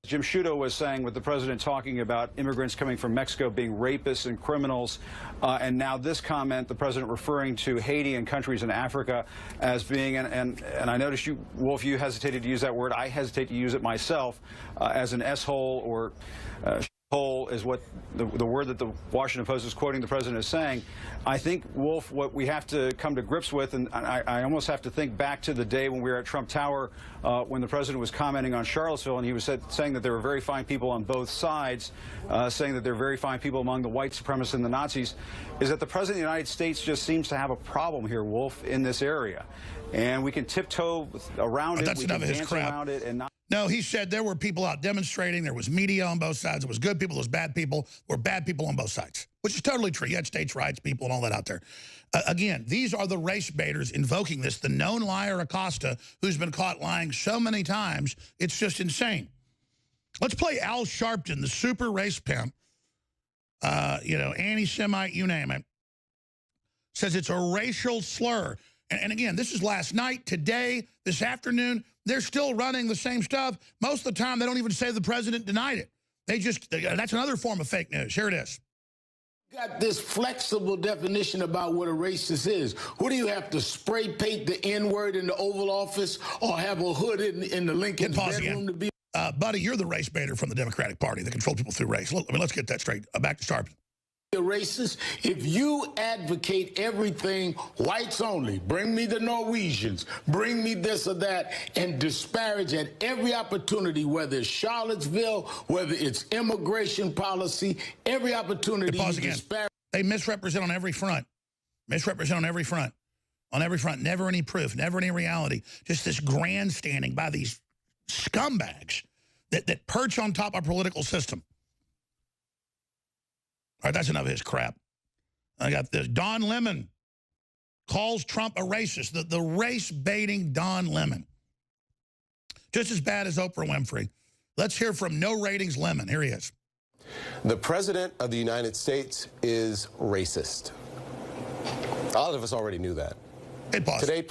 Jim Sciutto was saying with the president talking about immigrants coming from Mexico being rapists and criminals, and now this comment, the president referring to Haiti and countries in Africa as being, and I noticed you, Wolf, you hesitated to use that word. I hesitate to use it myself as an S-hole or hole is what the word that the Washington Post is quoting the president is saying. I think, Wolf, what we have to come to grips with, and I almost have to think back to the day when we were at Trump Tower when the president was commenting on Charlottesville, and he was saying that there were very fine people on both sides, saying that there are very fine people among the white supremacists and the Nazis, is that the president of the United States just seems to have a problem here, Wolf, in this area. And we can tiptoe around it, we can dance around it, and not... No, he said there were people out demonstrating. There was media on both sides. It was good people. There was bad people. There were bad people on both sides, which is totally true. You had states' rights people and all that out there. Again, these are the race baiters invoking this. The known liar Acosta, who's been caught lying so many times, it's just insane. Let's play Al Sharpton, the super race pimp, you know, anti-Semite, you name it, says it's a racial slur. And again, this is last night, today, this afternoon. They're still running the same stuff. Most of the time, they don't even say the president denied it. That's another form of fake news. Here it is. Got this flexible definition about what a racist is. Who do you have to spray paint the N-word in the Oval Office or have a hood in the Lincoln bedroom to be? Buddy, you're the race baiter from the Democratic Party that control people through race. Let's get that straight. Back to Sharpton. A racist, if you advocate everything whites only, bring me the Norwegians, bring me this or that, and disparage at every opportunity, whether it's Charlottesville, whether it's immigration policy, every opportunity you disparage. They misrepresent on every front. Misrepresent on every front. On every front. Never any proof, never any reality. Just this grandstanding by these scumbags that perch on top of our political system. All right, that's enough of his crap. I got this. Don Lemon calls Trump a racist. The race-baiting Don Lemon. Just as bad as Oprah Winfrey. Let's hear from No Ratings Lemon. Here he is. The President of the United States is racist. A lot of us already knew that. Hey, pause. Today,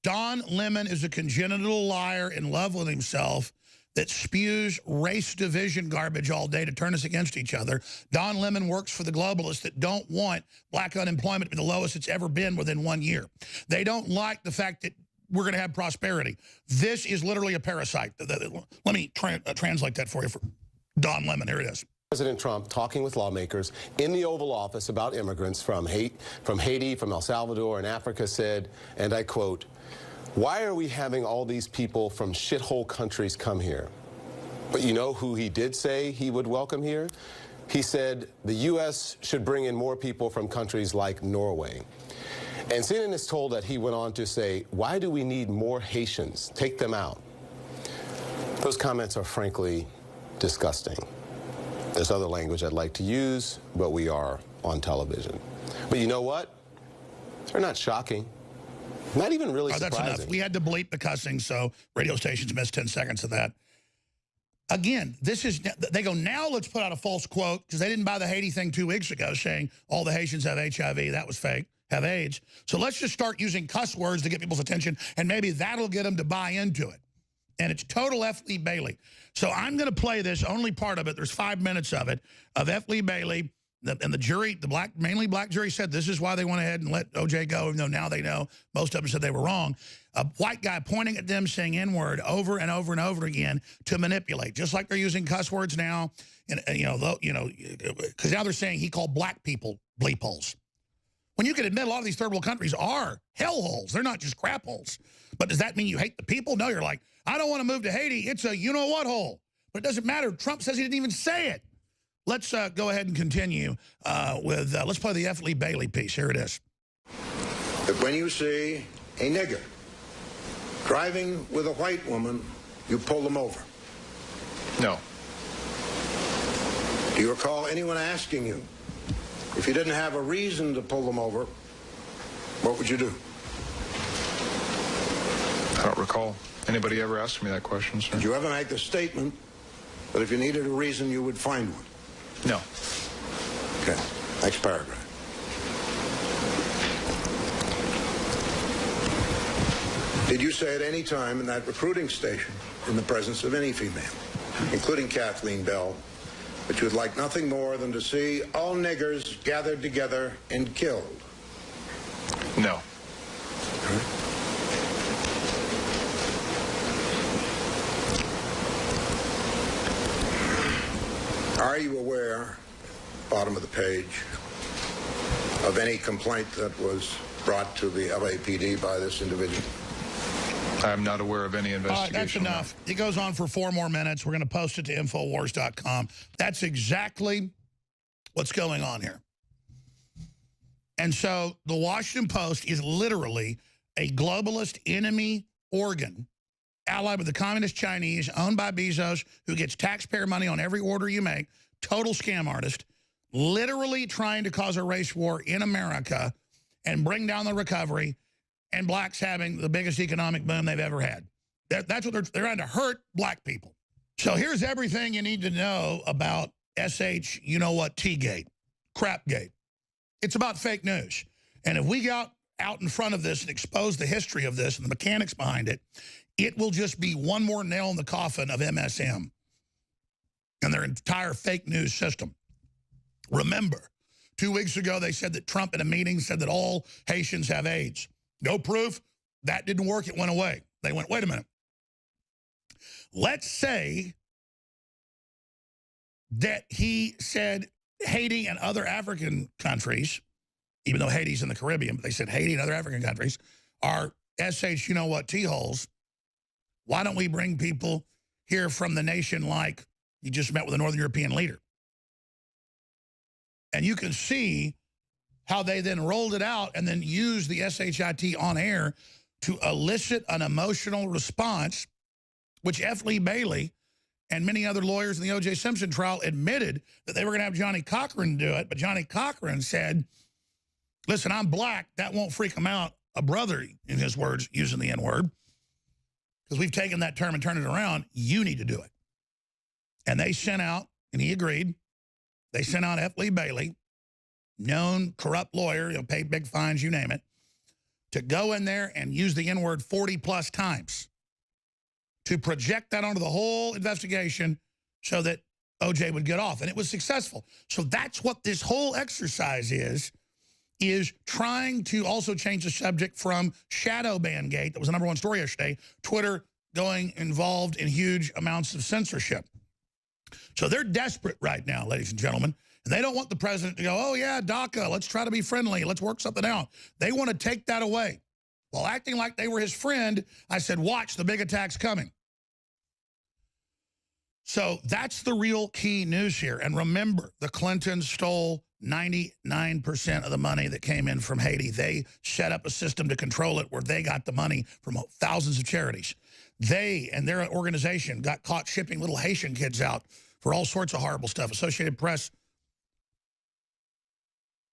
Don Lemon is a congenital liar in love with himself that spews race division garbage all day to turn us against each other. Don Lemon works for the globalists that don't want black unemployment to be the lowest it's ever been within 1 year. They don't like the fact that we're going to have prosperity. This is literally a parasite. Let me translate that for you for Don Lemon. Here it is. President Trump talking with lawmakers in the Oval Office about immigrants from Haiti, from El Salvador, and Africa said, and I quote, "Why are we having all these people from shithole countries come here?" But you know who he did say he would welcome here? He said the U.S. should bring in more people from countries like Norway. And CNN is told that he went on to say, "Why do we need more Haitians? Take them out." Those comments are frankly disgusting. There's other language I'd like to use, but we are on television. But you know what? They're not shocking. Not even really surprising. That's enough. We had to bleep the cussing, so radio stations missed 10 seconds of that. Again, this is, they go, now let's put out a false quote, because they didn't buy the Haiti thing 2 weeks ago, saying all the Haitians have HIV. That was fake. Have AIDS. So let's just start using cuss words to get people's attention, and maybe that'll get them to buy into it. And it's total F. Lee Bailey. So I'm going to play this, only part of it. There's 5 minutes of it, of F. Lee Bailey And the jury, mainly black jury said this is why they went ahead and let O.J. go, even though now they know most of them said they were wrong. A white guy pointing at them saying N-word over and over and over again to manipulate, just like they're using cuss words now. And because now they're saying he called black people bleep holes. When you can admit a lot of these third world countries are hell holes. They're not just crap holes. But does that mean you hate the people? No, you're like, I don't want to move to Haiti. It's a you-know-what hole. But it doesn't matter. Trump says he didn't even say it. Let's go ahead and continue with, let's play the F. Lee Bailey piece. Here it is. That when you see a nigger driving with a white woman, you pull them over? No. Do you recall anyone asking you, if you didn't have a reason to pull them over, what would you do? I don't recall anybody ever asking me that question, sir. Did you ever make the statement that if you needed a reason, you would find one? No. Okay. Next paragraph. Did you say at any time in that recruiting station, in the presence of any female, including Kathleen Bell, that you would like nothing more than to see all niggers gathered together and killed? No. Are you aware, bottom of the page, of any complaint that was brought to the LAPD by this individual? I'm not aware of any investigation. That's enough. It goes on for 4 more minutes. We're going to post it to Infowars.com. That's exactly what's going on here. And so the Washington Post is literally a globalist enemy organ allied with the communist Chinese, owned by Bezos, who gets taxpayer money on every order you make, total scam artist, literally trying to cause a race war in America and bring down the recovery, and blacks having the biggest economic boom they've ever had. That's what they're trying to hurt black people. So here's everything you need to know about SH, you-know-what-T-gate, crapgate. It's about fake news. And if we got out in front of this and expose the history of this and the mechanics behind it, it will just be one more nail in the coffin of MSM and their entire fake news system. Remember, 2 weeks ago, they said that Trump in a meeting said that all Haitians have AIDS. No proof. That didn't work. It went away. They went, wait a minute. Let's say that he said Haiti and other African countries, even though Haiti's in the Caribbean, but they said Haiti and other African countries are SH you-know-what-T-holes. Why don't we bring people here from the nation like you just met with a Northern European leader? And you can see how they then rolled it out and then used the SHIT on air to elicit an emotional response, which F. Lee Bailey and many other lawyers in the O.J. Simpson trial admitted that they were going to have Johnny Cochran do it. But Johnny Cochran said, listen, I'm black. That won't freak him out. A brother, in his words, using the N-word. Because we've taken that term and turned it around. You need to do it. And they sent out, and he agreed, they sent out F. Lee Bailey, known corrupt lawyer, paid big fines, you name it, to go in there and use the N-word 40+ times to project that onto the whole investigation so that O.J. would get off. And it was successful. So that's what this whole exercise is trying to also change the subject from shadow ban gate, that was the #1 story yesterday, Twitter going involved in huge amounts of censorship. So they're desperate right now, ladies and gentlemen. And they don't want the president to go, oh, yeah, DACA, let's try to be friendly. Let's work something out. They want to take that away. While acting like they were his friend, I said, watch, the big attack's coming. So that's the real key news here. And remember, the Clintons stole 99% of the money that came in from Haiti. They set up a system to control it where they got the money from thousands of charities. They and their organization got caught shipping little Haitian kids out for all sorts of horrible stuff. Associated Press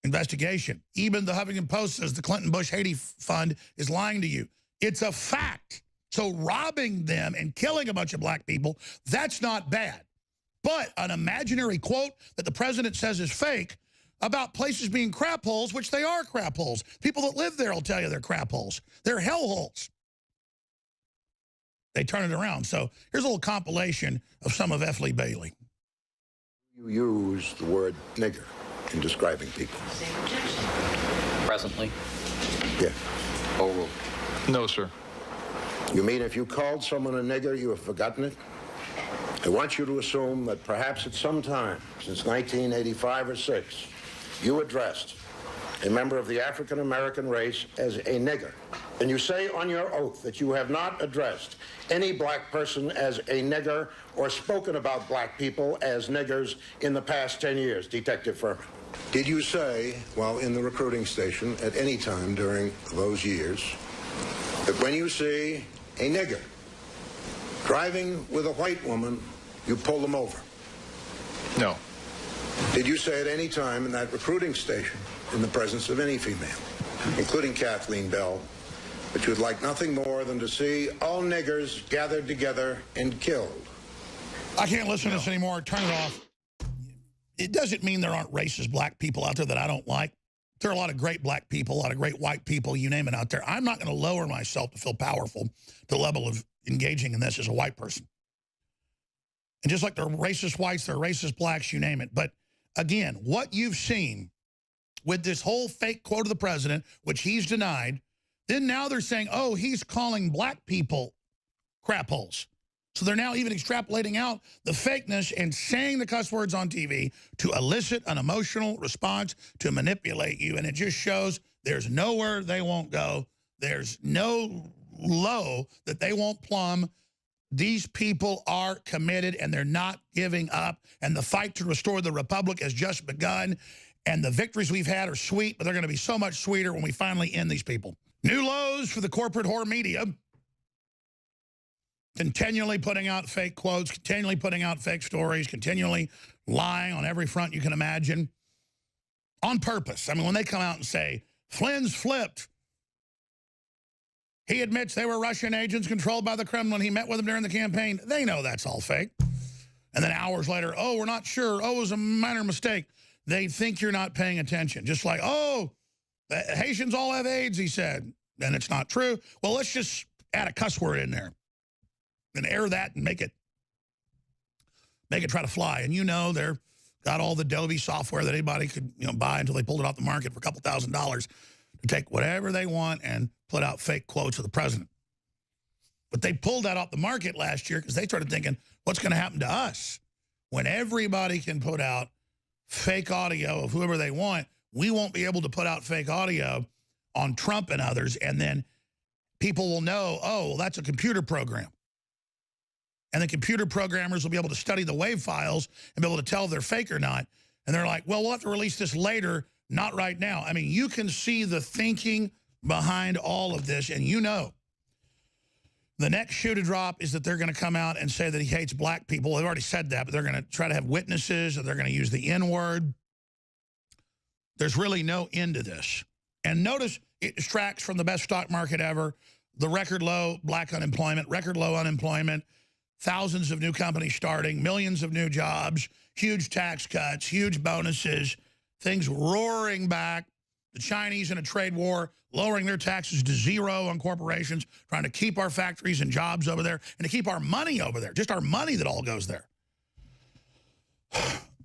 investigation. Even the Huffington Post says the Clinton-Bush Haiti Fund is lying to you. It's a fact. So robbing them and killing a bunch of black people, that's not bad. But an imaginary quote that the president says is fake about places being crap holes, which they are crap holes. People that live there will tell you they're crap holes. They're hell holes. They turn it around. So here's a little compilation of some of F. Lee Bailey. You use the word nigger. in describing people? Presently. Yes. Overruled. No, sir. You mean if you called someone a nigger, you have forgotten it? I want you to assume that perhaps at some time, since 1985 or 6, you addressed a member of the African-American race as a nigger. And you say on your oath that you have not addressed any black person as a nigger or spoken about black people as niggers in the past 10 years, Detective Furman. Did you say, while in the recruiting station at any time during those years, that when you see a nigger driving with a white woman, you pull them over? No. Did you say at any time in that recruiting station, in the presence of any female, including Kathleen Bell, that you would like nothing more than to see all niggers gathered together and killed? I can't listen to this anymore. Turn it off. It doesn't mean there aren't racist black people out there that I don't like. There are a lot of great black people, a lot of great white people, you name it, out there. I'm not going to lower myself to feel powerful to the level of engaging in this as a white person. And just like there are racist whites, there are racist blacks, you name it. But again, what you've seen with this whole fake quote of the president, which he's denied, then now they're saying, oh, he's calling black people crap holes. So they're now even extrapolating out the fakeness and saying the cuss words on TV to elicit an emotional response to manipulate you. And it just shows there's nowhere they won't go. There's no low that they won't plumb. These people are committed and they're not giving up. And the fight to restore the republic has just begun. And the victories we've had are sweet, but they're going to be so much sweeter when we finally end these people. New lows for the corporate whore media. Continually putting out fake quotes, continually putting out fake stories, continually lying on every front you can imagine. On purpose. I mean, when they come out and say, Flynn's flipped. He admits they were Russian agents controlled by the Kremlin. He met with them during the campaign. They know that's all fake. And then hours later, oh, we're not sure. Oh, it was a minor mistake. They think you're not paying attention. Just like, oh, the Haitians all have AIDS, he said. And it's not true. Well, let's just add a cuss word in there and air that and make it try to fly. And you know they're got all the Adobe software that anybody could buy until they pulled it off the market for a couple $1,000s to take whatever they want and put out fake quotes of the president. But they pulled that off the market last year because they started thinking, what's going to happen to us? When everybody can put out fake audio of whoever they want, we won't be able to put out fake audio on Trump and others, and then people will know, oh, well, that's a computer program. And the computer programmers will be able to study the WAV files and be able to tell if they're fake or not. And they're like, well, we'll have to release this later, not right now. I mean, you can see the thinking behind all of this, and you know. The next shoe to drop is that they're going to come out and say that he hates black people. They've already said that, but they're going to try to have witnesses, or they're going to use the N-word. There's really no end to this. And notice it distracts from the best stock market ever, the record low black unemployment, record low unemployment, thousands of new companies starting, millions of new jobs, huge tax cuts, huge bonuses, things roaring back. The Chinese in a trade war, lowering their taxes to zero on corporations, trying to keep our factories and jobs over there, and to keep our money over there, just our money that all goes there.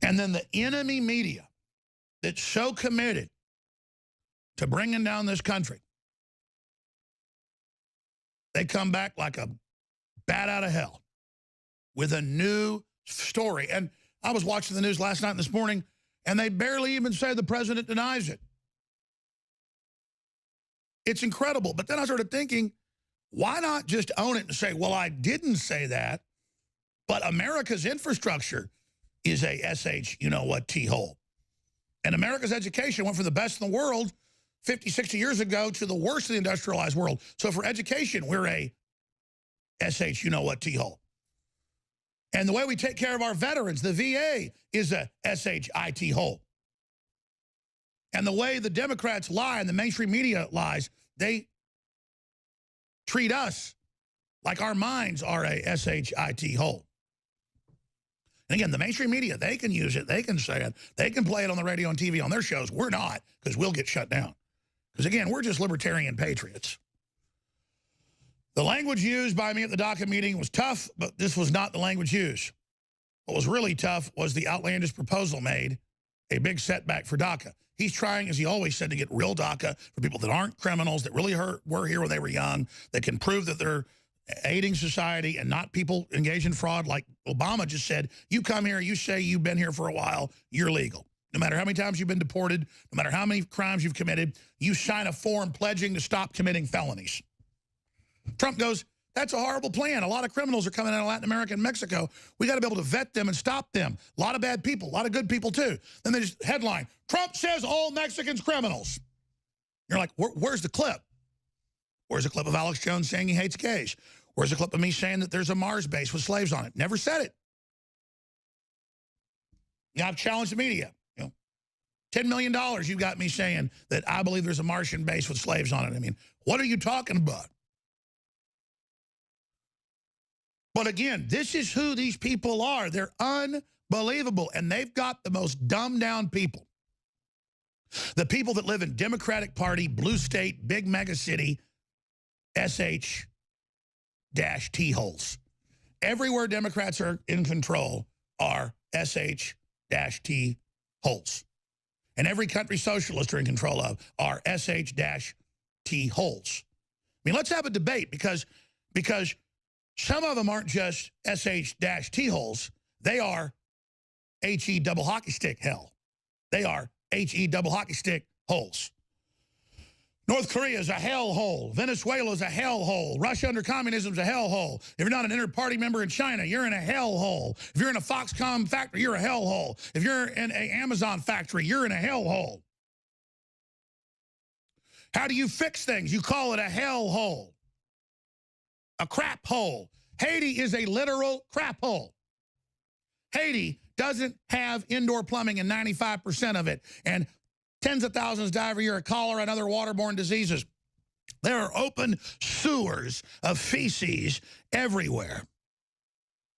And then the enemy media that's so committed to bringing down this country, they come back like a bat out of hell with a new story. And I was watching the news last night and this morning, and they barely even say the president denies it. It's incredible. But then I started thinking, why not just own it and say, well, I didn't say that, but America's infrastructure is a T-hole. And America's education went from the best in the world 50, 60 years ago to the worst of the industrialized world. So for education, we're a T-hole. And the way we take care of our veterans, the VA is a SHIT hole. And the way the Democrats lie and the mainstream media lies, they treat us like our minds are a SHIT hole. And again, the mainstream media, they can use it, they can say it, they can play it on the radio and TV on their shows. We're not, because we'll get shut down. Because again, we're just libertarian patriots. The language used by me at the DACA meeting was tough, but this was not the language used. What was really tough was the outlandish proposal made a big setback for DACA. He's trying, as he always said, to get real DACA for people that aren't criminals, that really were here when they were young, that can prove that they're aiding society and not people engaged in fraud. Like Obama just said, you come here, you say you've been here for a while, you're legal. No matter how many times you've been deported, no matter how many crimes you've committed, you sign a form pledging to stop committing felonies. Trump goes, that's a horrible plan. A lot of criminals are coming out of Latin America and Mexico. We got to be able to vet them and stop them. A lot of bad people, a lot of good people too. Then they just headline, Trump says all Mexicans criminals. You're like, where's the clip? Where's the clip of Alex Jones saying he hates gays? Where's the clip of me saying that there's a Mars base with slaves on it? Never said it. Yeah, I've challenged the media. You know, $10 million you got me saying that I believe there's a Martian base with slaves on it. I mean, what are you talking about? But again, this is who these people are. They're unbelievable, and they've got the most dumbed-down people. The people that live in Democratic Party, blue state, big mega city, SH-T holes. Everywhere Democrats are in control are SH-T holes. And every country socialists are in control of are SH-T holes. I mean, let's have a debate because some of them aren't just SH-T holes. They are HE double hockey stick hell. They are HE double hockey stick holes. North Korea is a hell hole. Venezuela is a hell hole. Russia under communism is a hell hole. If you're not an inter-party member in China, you're in a hell hole. If you're in a Foxconn factory, you're a hell hole. If you're in an Amazon factory, you're in a hell hole. How do you fix things? You call it a hell hole. A crap hole. Haiti is a literal crap hole. Haiti doesn't have indoor plumbing in 95% of it. And tens of thousands die every year of cholera and other waterborne diseases. There are open sewers of feces everywhere.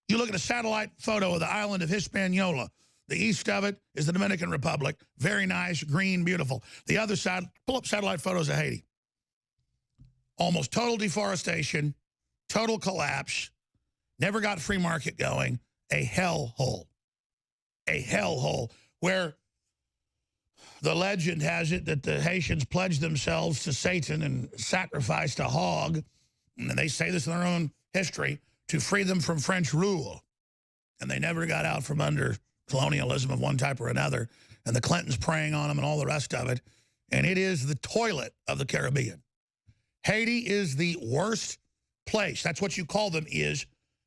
You look at a satellite photo of the island of Hispaniola. The east of it is the Dominican Republic. Very nice, green, beautiful. The other side, pull up satellite photos of Haiti. Almost total deforestation, total collapse, never got free market going, a hell hole. A hell hole where the legend has it that the Haitians pledged themselves to Satan and sacrificed a hog, and they say this in their own history, to free them from French rule. And they never got out from under colonialism of one type or another, and the Clintons preying on them and all the rest of it. And it is the toilet of the Caribbean. Haiti is the worst place. That's what you call them is,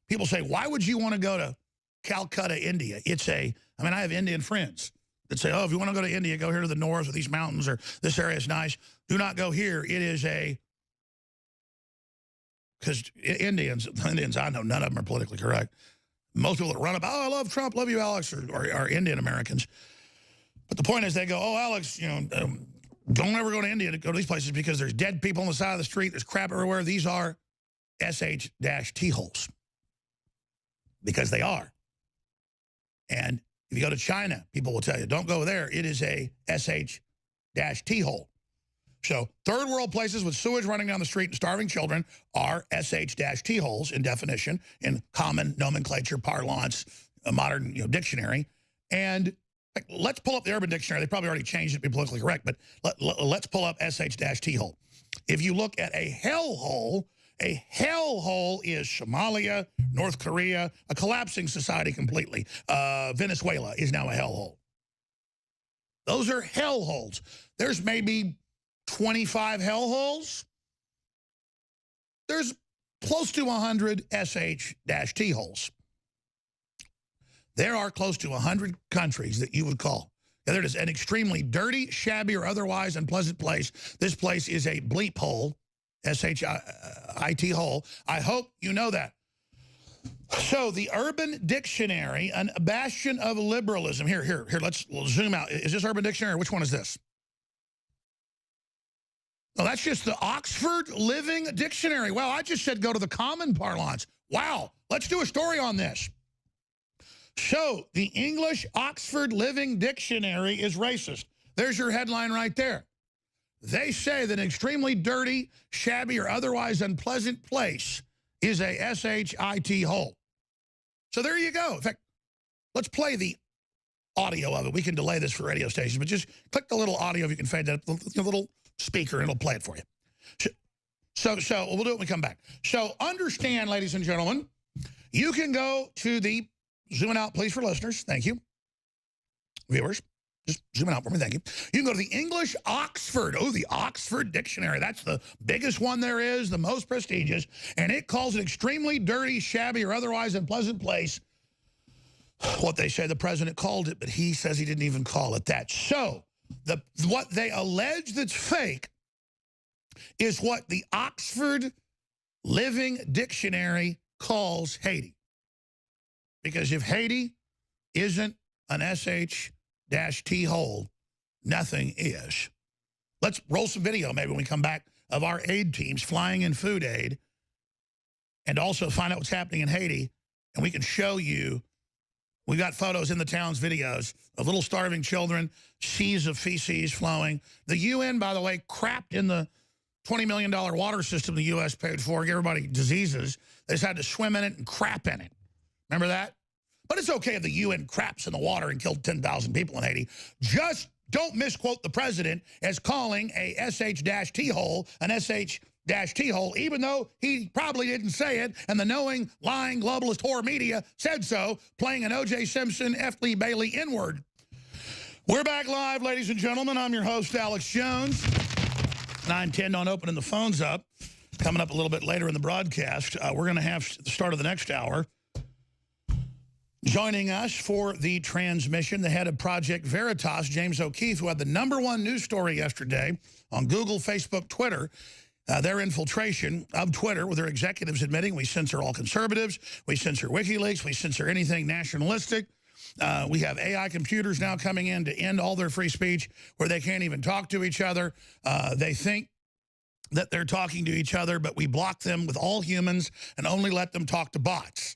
people say, why would you want to go to Calcutta, India? I mean, I have Indian friends that say, oh, if you want to go to India, go here to the north or these mountains or this area is nice. Do not go here. It is because Indians, I know none of them are politically correct. Most people that run up, oh, I love Trump, love you, Alex, are Indian Americans. But the point is they go, oh, Alex, you know, don't ever go to India to go to these places because there's dead people on the side of the street. There's crap everywhere. These are SH-T holes because they are. And if you go to China, people will tell you, don't go there. It is a SH-T hole. So third world places with sewage running down the street and starving children are SH-T holes in definition, in common nomenclature, parlance, a modern dictionary. And let's pull up the Urban Dictionary. They probably already changed it to be politically correct, but let's pull up SH-T hole. If you look at a hell hole is Somalia, North Korea, a collapsing society completely. Venezuela is now a hellhole. Those are hellholes. There's maybe 25 hellholes. There's close to 100 SH-T holes. There are close to 100 countries that you would call. It is an extremely dirty, shabby, or otherwise unpleasant place. This place is a bleep hole. SHIT hole. I hope you know that. So the Urban Dictionary, a bastion of liberalism. Here, let's zoom out. Is this Urban Dictionary or which one is this? Oh, that's just the Oxford Living Dictionary. Well, I just said go to the common parlance. Wow, let's do a story on this. So the English Oxford Living Dictionary is racist. There's your headline right there. They say that an extremely dirty, shabby, or otherwise unpleasant place is a SHIT hole. So there you go. In fact, let's play the audio of it. We can delay this for radio stations, but just click the little audio if you can fade that, the little speaker, and it'll play it for you. So we'll do it when we come back. So understand, ladies and gentlemen, you can go to the, zooming out, please, for listeners. Thank you. Viewers, just zoom out for me. Thank you. You can go to the English Oxford. Oh, the Oxford Dictionary. That's the biggest one there is, the most prestigious. And it calls it extremely dirty, shabby, or otherwise unpleasant place. What they say the president called it, but he says he didn't even call it that. So what they allege that's fake is what the Oxford Living Dictionary calls Haiti. Because if Haiti isn't an SH-T hole, nothing is. Let's roll some video maybe when we come back of our aid teams flying in food aid and also find out what's happening in Haiti. And we can show you, we got photos in the towns, videos of little starving children, seas of feces flowing. The UN, by the way, crapped in the $20 million water system the U.S. paid for, give everybody diseases. They just had to swim in it and crap in it. Remember that? But it's okay if the UN craps in the water and killed 10,000 people in Haiti. Just don't misquote the president as calling a SH-T hole an SH-T hole, even though he probably didn't say it, and the knowing, lying, globalist whore media said so, playing an O.J. Simpson, F. Lee Bailey N-word. We're back live, ladies and gentlemen. I'm your host, Alex Jones. And I intend on opening the phones up. Coming up a little bit later in the broadcast, we're going to have the start of the next hour. Joining us for the transmission, the head of Project Veritas, James O'Keefe, who had the #1 news story yesterday on Google, Facebook, Twitter, their infiltration of Twitter, with their executives admitting we censor all conservatives, we censor WikiLeaks, we censor anything nationalistic. We have AI computers now coming in to end all their free speech where they can't even talk to each other. They think that they're talking to each other, but we block them with all humans and only let them talk to bots.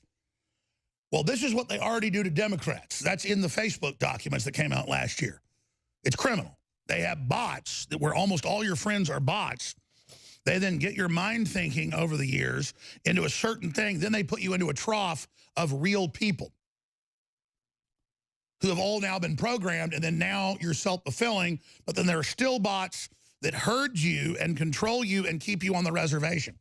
Well, this is what they already do to Democrats. That's in the Facebook documents that came out last year. It's criminal. They have bots that where almost all your friends are bots. They then get your mind thinking over the years into a certain thing. Then they put you into a trough of real people who have all now been programmed, and then now you're self-fulfilling, but then there are still bots that herd you and control you and keep you on the reservation.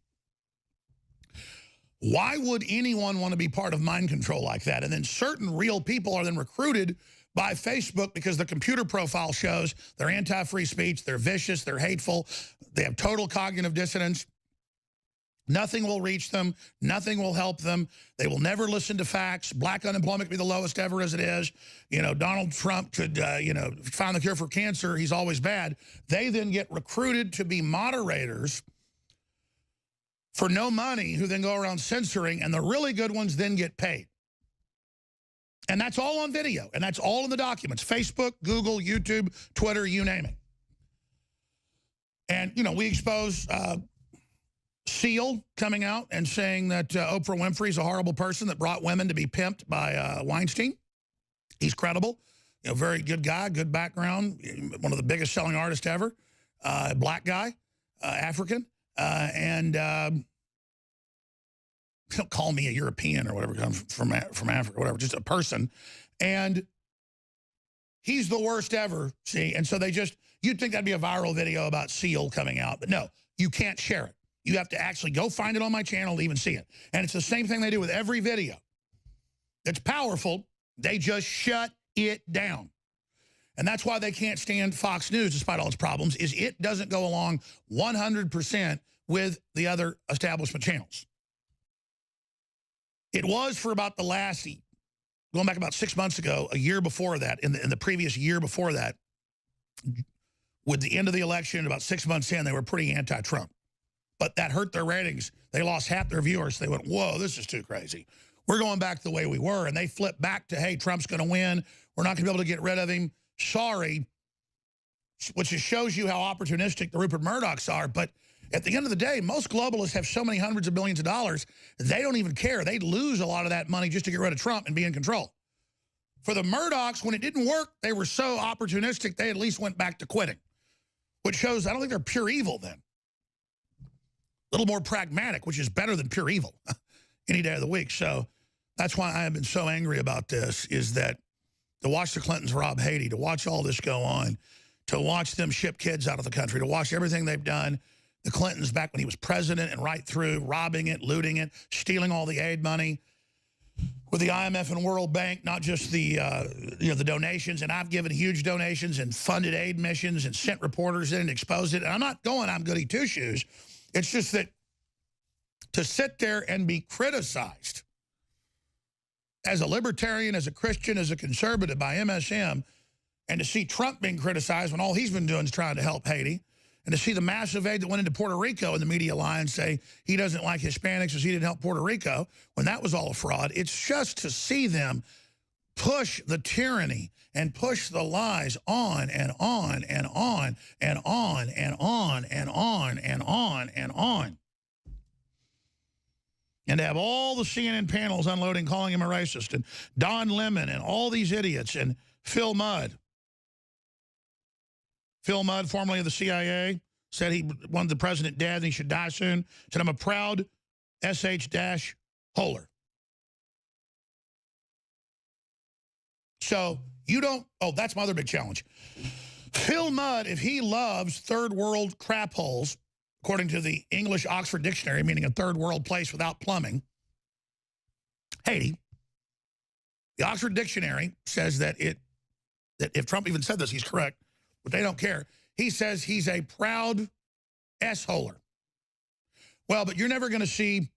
Why would anyone want to be part of mind control like that? And then certain real people are then recruited by Facebook because the computer profile shows they're anti-free speech, they're vicious, they're hateful, they have total cognitive dissonance. Nothing will reach them. Nothing will help them. They will never listen to facts. Black unemployment could be the lowest ever as it is. You know, Donald Trump could, find the cure for cancer. He's always bad. They then get recruited to be moderators for no money, who then go around censoring, and the really good ones then get paid. And that's all on video, and that's all in the documents. Facebook, Google, YouTube, Twitter, you name it. And, you know, we expose Seal coming out and saying that Oprah Winfrey's a horrible person that brought women to be pimped by Weinstein. He's credible. You know, very good guy, good background, one of the biggest selling artists ever, black guy, African. Don't call me a European or whatever, comes from Africa, whatever, just a person. And he's the worst ever, see? And so you'd think that'd be a viral video about Seal coming out, but no, you can't share it. You have to actually go find it on my channel to even see it. And it's the same thing they do with every video. It's powerful. They just shut it down. And that's why they can't stand Fox News, despite all its problems, is it doesn't go along 100% with the other establishment channels. It was for about the last, going back about 6 months ago, a year before that, in the previous year before that, with the end of the election, about 6 months in, they were pretty anti-Trump. But that hurt their ratings. They lost half their viewers. They went, whoa, this is too crazy. We're going back the way we were. And they flipped back to, hey, Trump's going to win. We're not going to be able to get rid of him. Sorry. Which just shows you how opportunistic the Rupert Murdochs are. But at the end of the day, most globalists have so many hundreds of billions of dollars, they don't even care. They'd lose a lot of that money just to get rid of Trump and be in control. For the Murdochs, when it didn't work, they were so opportunistic, they at least went back to quitting. Which shows, I don't think they're pure evil then. A little more pragmatic, which is better than pure evil any day of the week. So that's why I have been so angry about this, is that to watch the Clintons rob Haiti, to watch all this go on, to watch them ship kids out of the country, to watch everything they've done. The Clintons back when he was president and right through, robbing it, looting it, stealing all the aid money with the IMF and World Bank, not just the the donations. And I've given huge donations and funded aid missions and sent reporters in and exposed it. And I'm not going, I'm goody two-shoes. It's just that to sit there and be criticized as a libertarian, as a Christian, as a conservative by MSM, and to see Trump being criticized when all he's been doing is trying to help Haiti, and to see the massive aid that went into Puerto Rico in the media line say he doesn't like Hispanics because he didn't help Puerto Rico when that was all a fraud. It's just to see them push the tyranny and push the lies on and on and on and on and on and on and on and on. And to have all the CNN panels unloading, calling him a racist, and Don Lemon and all these idiots, and Phil Mudd. Phil Mudd, formerly of the CIA, said he wanted the president dead and he should die soon. Said, I'm a proud SH-holer. So you don't, oh, that's my other big challenge. Phil Mudd, if he loves third world crap holes, according to the English Oxford Dictionary, meaning a third world place without plumbing, Haiti, the Oxford Dictionary says that if Trump even said this, he's correct, but they don't care. He says he's a proud S-holer. Well, but you're never going to see,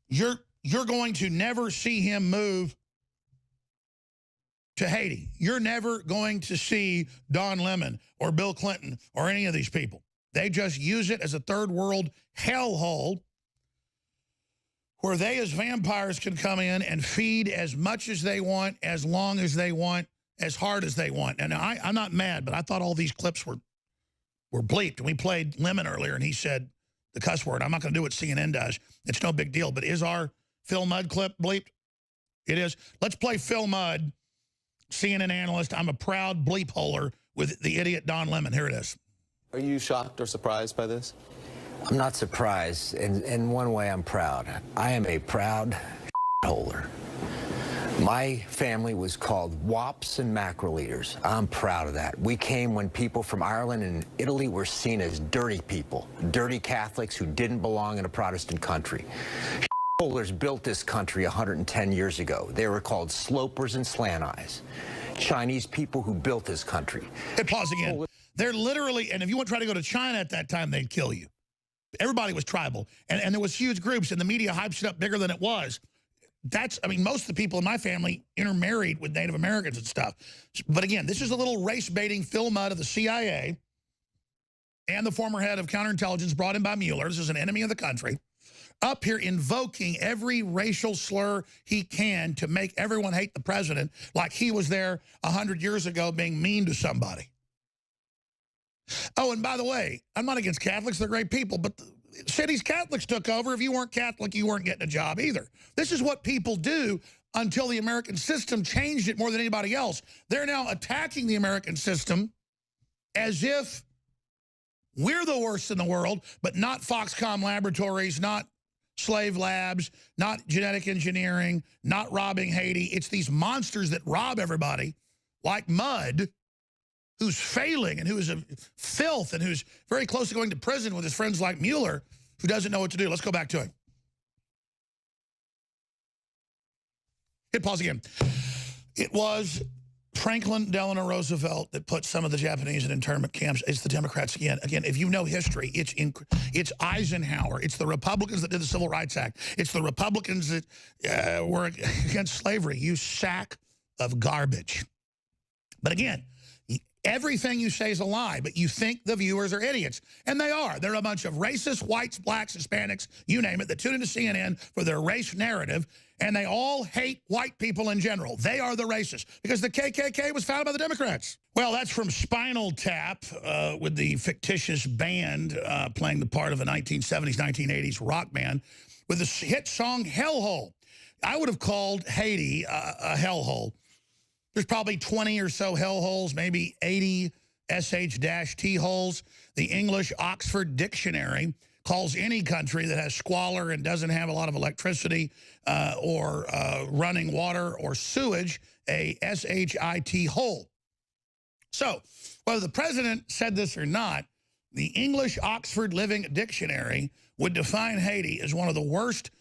you're going to never see him move to Haiti. You're never going to see Don Lemon or Bill Clinton or any of these people. They just use it as a third world hellhole where they as vampires can come in and feed as much as they want, as long as they want, as hard as they want. And I'm not mad, but I thought all these clips were bleeped. And we played Lemon earlier, and he said the cuss word. I'm not going to do what CNN does. It's no big deal. But is our Phil Mudd clip bleeped? It is. Let's play Phil Mudd, CNN analyst. I'm a proud bleep holer with the idiot Don Lemon. Here it is. Are you shocked or surprised by this? I'm not surprised. In one way, I'm proud. I am a proud holer. My family was called wops and mackerel eaters. I'm proud of that. We came when people from Ireland and Italy were seen as dirty people, dirty Catholics who didn't belong in a Protestant country. Holers built this country 110 years ago. They were called slopers and slant eyes. Chinese people who built this country. Hit pause again. They're literally, and if you want to try to go to China at that time, they'd kill you. Everybody was tribal, and there was huge groups, and the media hypes it up bigger than it was. That's, I mean, most of the people in my family intermarried with Native Americans and stuff. But again, this is a little race-baiting Phil Mudd of the CIA and the former head of counterintelligence brought in by Mueller. This is an enemy of the country. Up here invoking every racial slur he can to make everyone hate the president like he was there 100 years ago being mean to somebody. Oh, and by the way, I'm not against Catholics. They're great people, but the cities Catholics took over. If you weren't Catholic, you weren't getting a job either. This is what people do until the American system changed it more than anybody else. They're now attacking the American system as if we're the worst in the world, but not Foxconn Laboratories, not slave labs, not genetic engineering, not robbing Haiti. It's these monsters that rob everybody, like Mudd, who's failing and who is a filth and who's very close to going to prison with his friends like Mueller, who doesn't know what to do. Let's go back to him. Hit pause again. It was Franklin Delano Roosevelt that put some of the Japanese in internment camps. It's the Democrats again. Again, if you know history, it's Eisenhower. It's the Republicans that did the Civil Rights Act. It's the Republicans that were against slavery. You sack of garbage. But again, everything you say is a lie, but you think the viewers are idiots. And they are. They're a bunch of racists, whites, blacks, Hispanics, you name it, that tune into CNN for their race narrative, and they all hate white people in general. They are the racists, because the KKK was founded by the Democrats. Well, that's from Spinal Tap with the fictitious band playing the part of a 1970s, 1980s rock band with the hit song Hellhole. I would have called Haiti a hellhole. There's probably 20 or so hellholes, maybe 80 SH-T holes. The English Oxford Dictionary calls any country that has squalor and doesn't have a lot of electricity or running water or sewage a S-H-I-T hole. So whether the president said this or not, the English Oxford Living Dictionary would define Haiti as one of the worst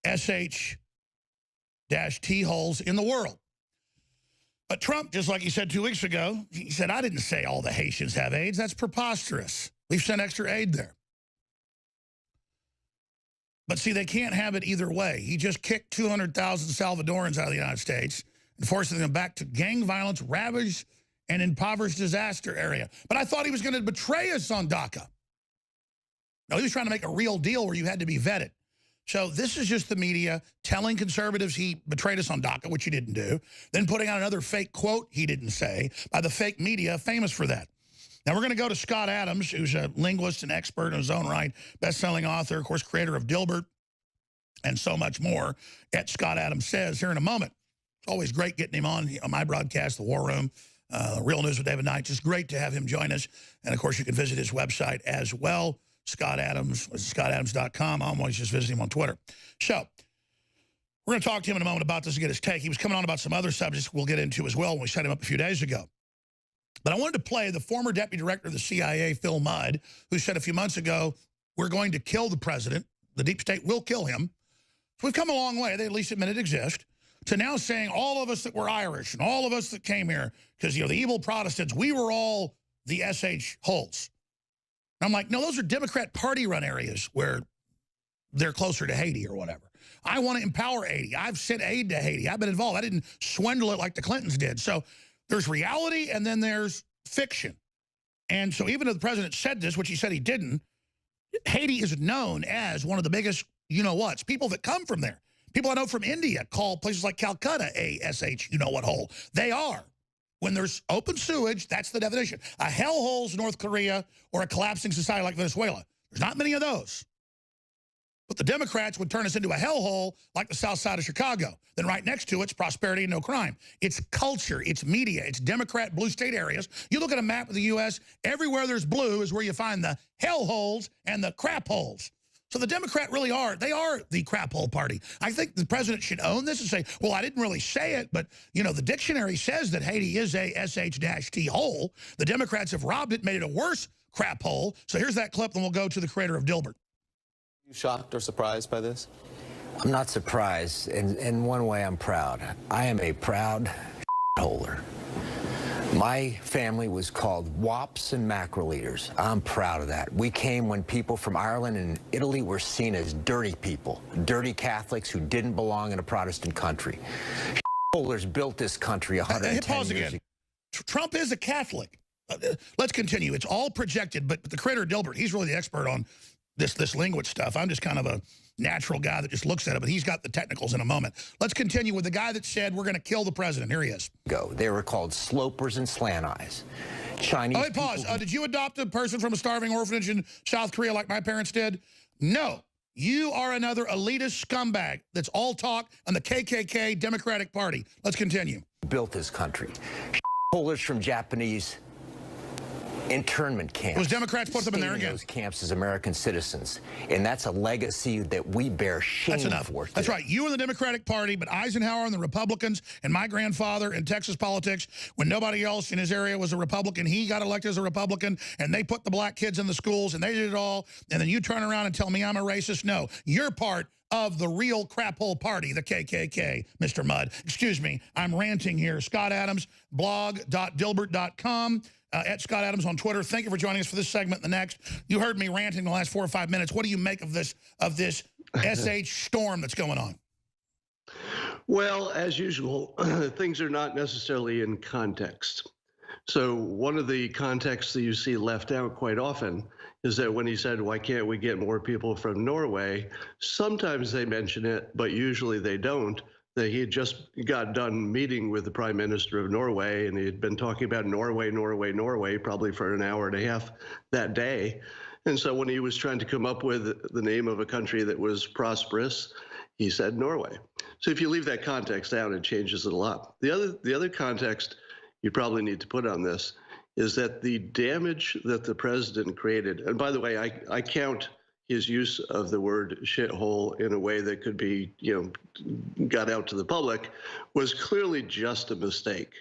S-H-T holes in the world. But Trump, just like he said 2 weeks ago, he said, I didn't say all the Haitians have AIDS. That's preposterous. We've sent extra aid there. But see, they can't have it either way. He just kicked 200,000 Salvadorans out of the United States and forcing them back to gang violence, ravaged and impoverished disaster area. But I thought he was going to betray us on DACA. No, he was trying to make a real deal where you had to be vetted. So this is just the media telling conservatives he betrayed us on DACA, which he didn't do, then putting out another fake quote he didn't say by the fake media famous for that. Now we're going to go to Scott Adams, who's a linguist and expert in his own right, best-selling author, of course, creator of Dilbert and so much more at Scott Adams Says here in a moment. It's always great getting him on my broadcast, The War Room, Real News with David Knight. Just great to have him join us. And, of course, you can visit his website as well. Scott Adams, scottadams.com. I'm always just visiting him on Twitter. So we're going to talk to him in a moment about this and get his take. He was coming on about some other subjects we'll get into as well when we set him up a few days ago. But I wanted to play the former deputy director of the CIA, Phil Mudd, who said a few months ago, we're going to kill the president. The deep state will kill him. So we've come a long way. They at least admit it exists. To now saying all of us that were Irish and all of us that came here, because, you know, the evil Protestants, we were all the SH holes. I'm like, no, those are Democrat party-run areas where they're closer to Haiti or whatever. I want to empower Haiti. I've sent aid to Haiti. I've been involved. I didn't swindle it like the Clintons did. So there's reality and then there's fiction. And so even though the president said this, which he said he didn't, Haiti is known as one of the biggest you-know-whats. People that come from there. People I know from India call places like Calcutta a SH you-know-what hole. They are. When there's open sewage, that's the definition. A hellhole's North Korea or a collapsing society like Venezuela. There's not many of those. But the Democrats would turn us into a hellhole like the south side of Chicago. Then right next to it's prosperity and no crime. It's culture, it's media, it's Democrat blue state areas. You look at a map of the U.S., everywhere there's blue is where you find the hellholes and the crap holes. So the Democrat really they are the crap hole party. I think the president should own this and say, well, I didn't really say it, but, you know, the dictionary says that Haiti is a SH-T hole. The Democrats have robbed it, made it a worse crap hole. So here's that clip, and we'll go to the creator of Dilbert. You shocked or surprised by this? I'm not surprised. In one way, I'm proud. I am a proud holer. My family was called wops and mackerel eaters. I'm proud of that. We came when people from Ireland and Italy were seen as dirty people, dirty Catholics who didn't belong in a Protestant country. Holers built this country 110 years ago. Trump is a Catholic. Let's continue. It's all projected, but the creator Dilbert, he's really the expert on this language stuff. I'm just kind of a natural guy that just looks at it, but he's got the technicals in a moment. Let's continue with the guy that said we're going to kill the president. Here he is. They were called slopers and slant eyes. Chinese. Oh, wait, pause. Did you adopt a person from a starving orphanage in South Korea like my parents did? No. You are another elitist scumbag that's all talk on the KKK Democratic Party. Let's continue. Built this country. Holers from Japanese internment camps. Those Democrats put them in there again. Those camps as American citizens. And that's a legacy that we bear shame That's enough. for. That's right. You and the Democratic Party, but Eisenhower and the Republicans and my grandfather in Texas politics, when nobody else in his area was a Republican, he got elected as a Republican, and they put the black kids in the schools, and they did it all, and then you turn around and tell me I'm a racist? No. You're part of the real crap hole party, the KKK, Mr. Mudd. Excuse me, I'm ranting here. Scott Adams, blog.dilbert.com. At Scott Adams on Twitter. Thank you for joining us for this segment and the next. You heard me ranting the last 4 or 5 minutes. What do you make of this SH storm that's going on? Well, as usual, things are not necessarily in context. So one of the contexts that you see left out quite often is that when he said, why can't we get more people from Norway? Sometimes they mention it, but usually they don't. That he had just got done meeting with the Prime Minister of Norway, and he had been talking about Norway, probably for an hour and a half that day. And so when he was trying to come up with the name of a country that was prosperous, he said Norway. So if you leave that context out, it changes it a lot. The other context you probably need to put on this is that the damage that the president created, and by the way, I count his use of the word shithole in a way that could be, got out to the public was clearly just a mistake.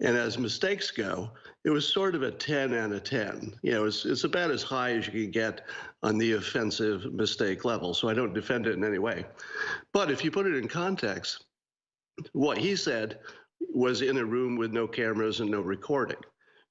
And as mistakes go, it was sort of a 10 out of 10. It's about as high as you can get on the offensive mistake level. So I don't defend it in any way. But if you put it in context, what he said was in a room with no cameras and no recording.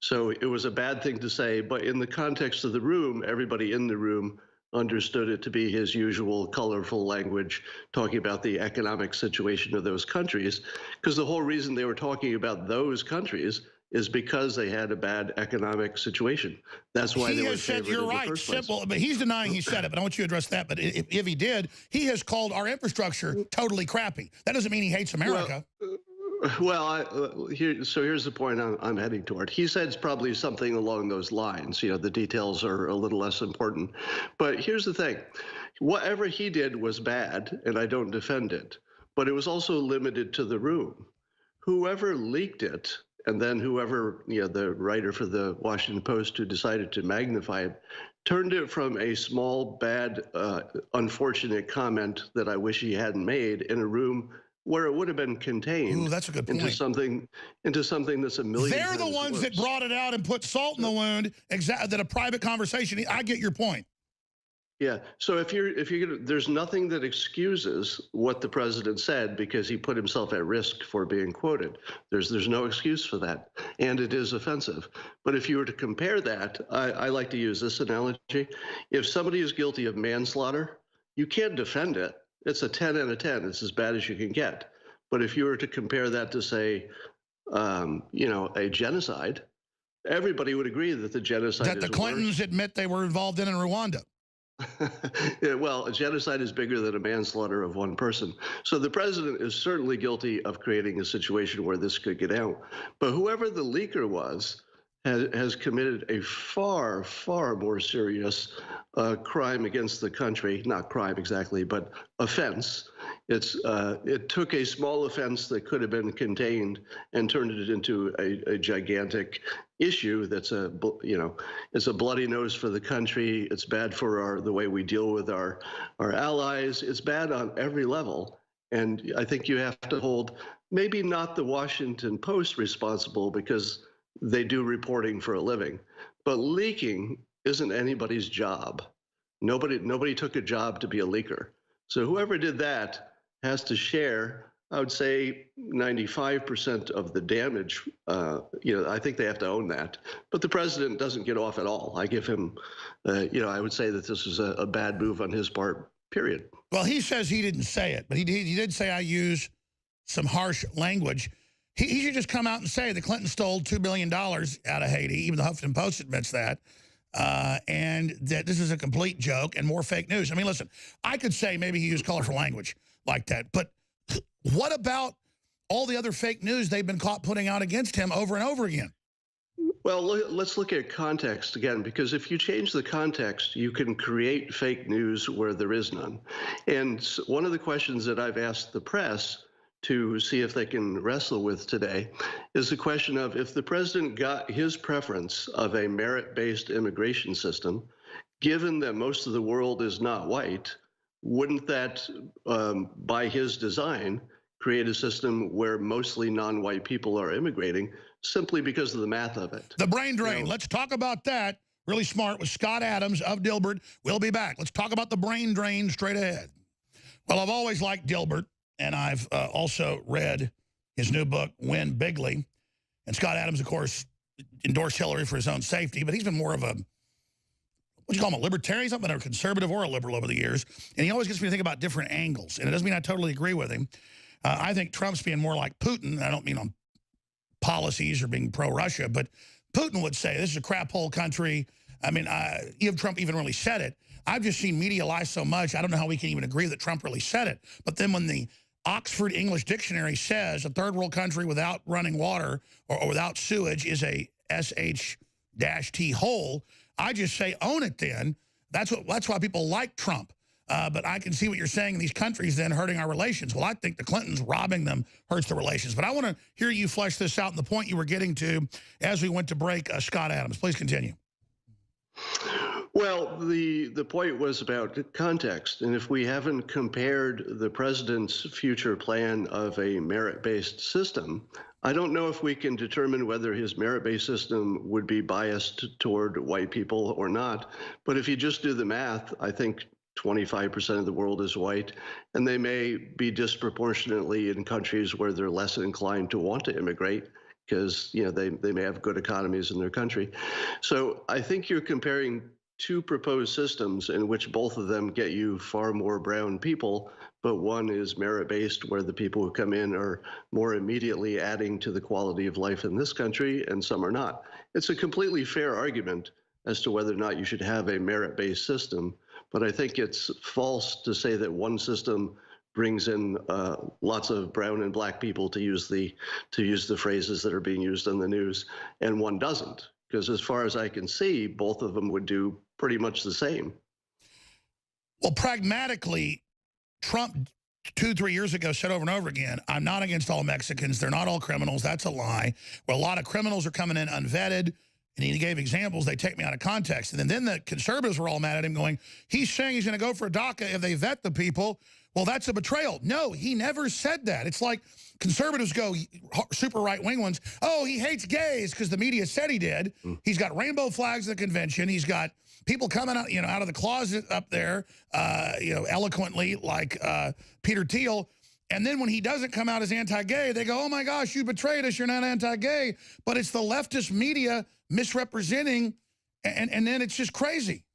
So it was a bad thing to say, but in the context of the room, everybody in the room understood it to be his usual colorful language, talking about the economic situation of those countries, because the whole reason they were talking about those countries is because they had a bad economic situation. That's why they were favored in the first place. Simple, but he's denying he said it, but I want you to address that. But if he did, he has called our infrastructure totally crappy. That doesn't mean he hates America. Here's the point I'm heading toward. He said probably something along those lines. The details are a little less important. But here's the thing. Whatever he did was bad, and I don't defend it. But it was also limited to the room. Whoever leaked it, and then whoever, the writer for the Washington Post who decided to magnify it, turned it from a small, bad, unfortunate comment that I wish he hadn't made in a room where it would have been contained. Ooh, that's a good point. Into something that's a million They're the ones worse. that brought it out and put salt in the wound, that a private conversation. I get your point. Yeah. So if you're there's nothing that excuses what the president said because he put himself at risk for being quoted. There's no excuse for that, and it is offensive. But if you were to compare that, I like to use this analogy. If somebody is guilty of manslaughter, you can't defend it. It's a 10 out of 10. It's as bad as you can get. But if you were to compare that to, say, a genocide, everybody would agree that the genocide is worse. That the Clintons admit they were involved in Rwanda. Yeah, well, a genocide is bigger than a manslaughter of one person. So the president is certainly guilty of creating a situation where this could get out. But whoever the leaker was has committed a far, far more serious crime against the country. Not crime exactly, but offense. It took a small offense that could have been contained and turned it into a gigantic issue that's it's a bloody nose for the country. It's bad for the way we deal with our allies. It's bad on every level. And I think you have to hold maybe not the Washington Post responsible because they do reporting for a living, but leaking isn't anybody's job. Nobody took a job to be a leaker. So whoever did that has to share, I would say 95% of the damage. I think they have to own that. But the president doesn't get off at all. I give him, I would say that this is a bad move on his part, period. Well, he says he didn't say it, but he did say I use some harsh language. He should just come out and say the Clintons stole $2 billion out of Haiti, even the Huffington Post admits that, and that this is a complete joke and more fake news. I mean, listen, I could say maybe he used colorful language like that, but what about all the other fake news they've been caught putting out against him over and over again? Well, let's look at context again, because if you change the context, you can create fake news where there is none. And one of the questions that I've asked the press to see if they can wrestle with today is the question of, if the president got his preference of a merit-based immigration system, given that most of the world is not white, wouldn't that, by his design, create a system where mostly non-white people are immigrating simply because of the math of it? The brain drain. Let's talk about that. Really smart with Scott Adams of Dilbert. We'll be back. Let's talk about the brain drain straight ahead. Well, I've always liked Dilbert. And I've also read his new book, Win Bigly. And Scott Adams, of course, endorsed Hillary for his own safety, but he's been more of a, what do you call him, a libertarian? He's not been a conservative or a liberal over the years. And he always gets me to think about different angles. And it doesn't mean I totally agree with him. I think Trump's being more like Putin. I don't mean on policies or being pro-Russia, but Putin would say, this is a crap hole country. I mean, even Trump even really said it. I've just seen media lie so much, I don't know how we can even agree that Trump really said it. But then when the Oxford English Dictionary says a third world country without running water or without sewage is a SH-T hole, I just say own it then. That's why people like Trump. But I can see what you're saying, these countries then hurting our relations. Well, I think the Clintons robbing them hurts the relations. But I want to hear you flesh this out and the point you were getting to as we went to break, Scott Adams. Please continue. Well, the point was about context. And if we haven't compared the president's future plan of a merit-based system, I don't know if we can determine whether his merit-based system would be biased toward white people or not. But if you just do the math, I think 25% of the world is white, and they may be disproportionately in countries where they're less inclined to want to immigrate because they may have good economies in their country. So I think you're comparing two proposed systems in which both of them get you far more brown people, but one is merit-based, where the people who come in are more immediately adding to the quality of life in this country, and some are not. It's a completely fair argument as to whether or not you should have a merit-based system, but I think it's false to say that one system brings in lots of brown and black people, to use the phrases that are being used in the news, and one doesn't. Because as far as I can see, both of them would do pretty much the same. Well, pragmatically, Trump 2-3 years ago said over and over again, I'm not against all Mexicans. They're not all criminals. That's a lie. Well, a lot of criminals are coming in unvetted. And he gave examples. They take me out of context. And then the conservatives were all mad at him going, he's saying he's going to go for DACA if they vet the people. Well, that's a betrayal. No, he never said that. It's like conservatives go, super right-wing ones, oh, he hates gays because the media said he did. He's got rainbow flags at the convention. He's got people coming out, out of the closet up there, eloquently, like Peter Thiel. And then when he doesn't come out as anti-gay, they go, oh, my gosh, you betrayed us. You're not anti-gay. But it's the leftist media misrepresenting, and then it's just crazy.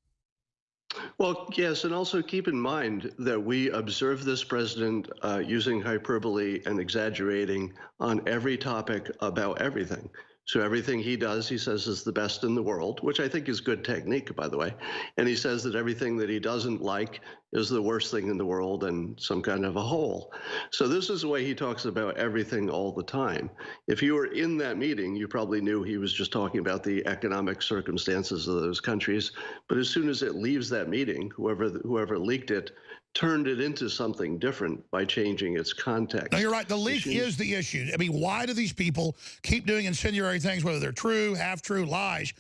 Well, yes, and also keep in mind that we observe this president using hyperbole and exaggerating on every topic about everything. So everything he does, he says, is the best in the world, which I think is good technique, by the way. And he says that everything that he doesn't like is the worst thing in the world and some kind of a hole. So this is the way he talks about everything all the time. If you were in that meeting, you probably knew he was just talking about the economic circumstances of those countries. But as soon as it leaves that meeting, whoever leaked it turned it into something different by changing its context. No, you're right. The leak is the issue. I mean, why do these people keep doing incendiary things, whether they're true, half-true, lies?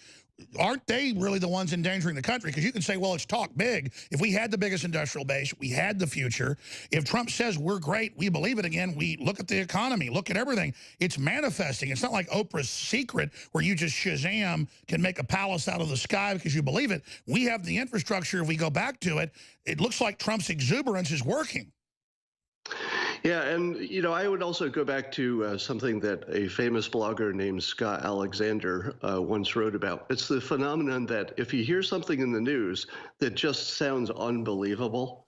Aren't they really the ones endangering the country? Because you can say, well, it's talk big. If we had the biggest industrial base, we had the future. If Trump says we're great, we believe it again. We look at the economy, look at everything. It's manifesting. It's not like Oprah's Secret where you just Shazam can make a palace out of the sky because you believe it. We have the infrastructure. If we go back to it, it looks like Trump's exuberance is working. Yeah, and I would also go back to something that a famous blogger named Scott Alexander once wrote about. It's the phenomenon that if you hear something in the news that just sounds unbelievable,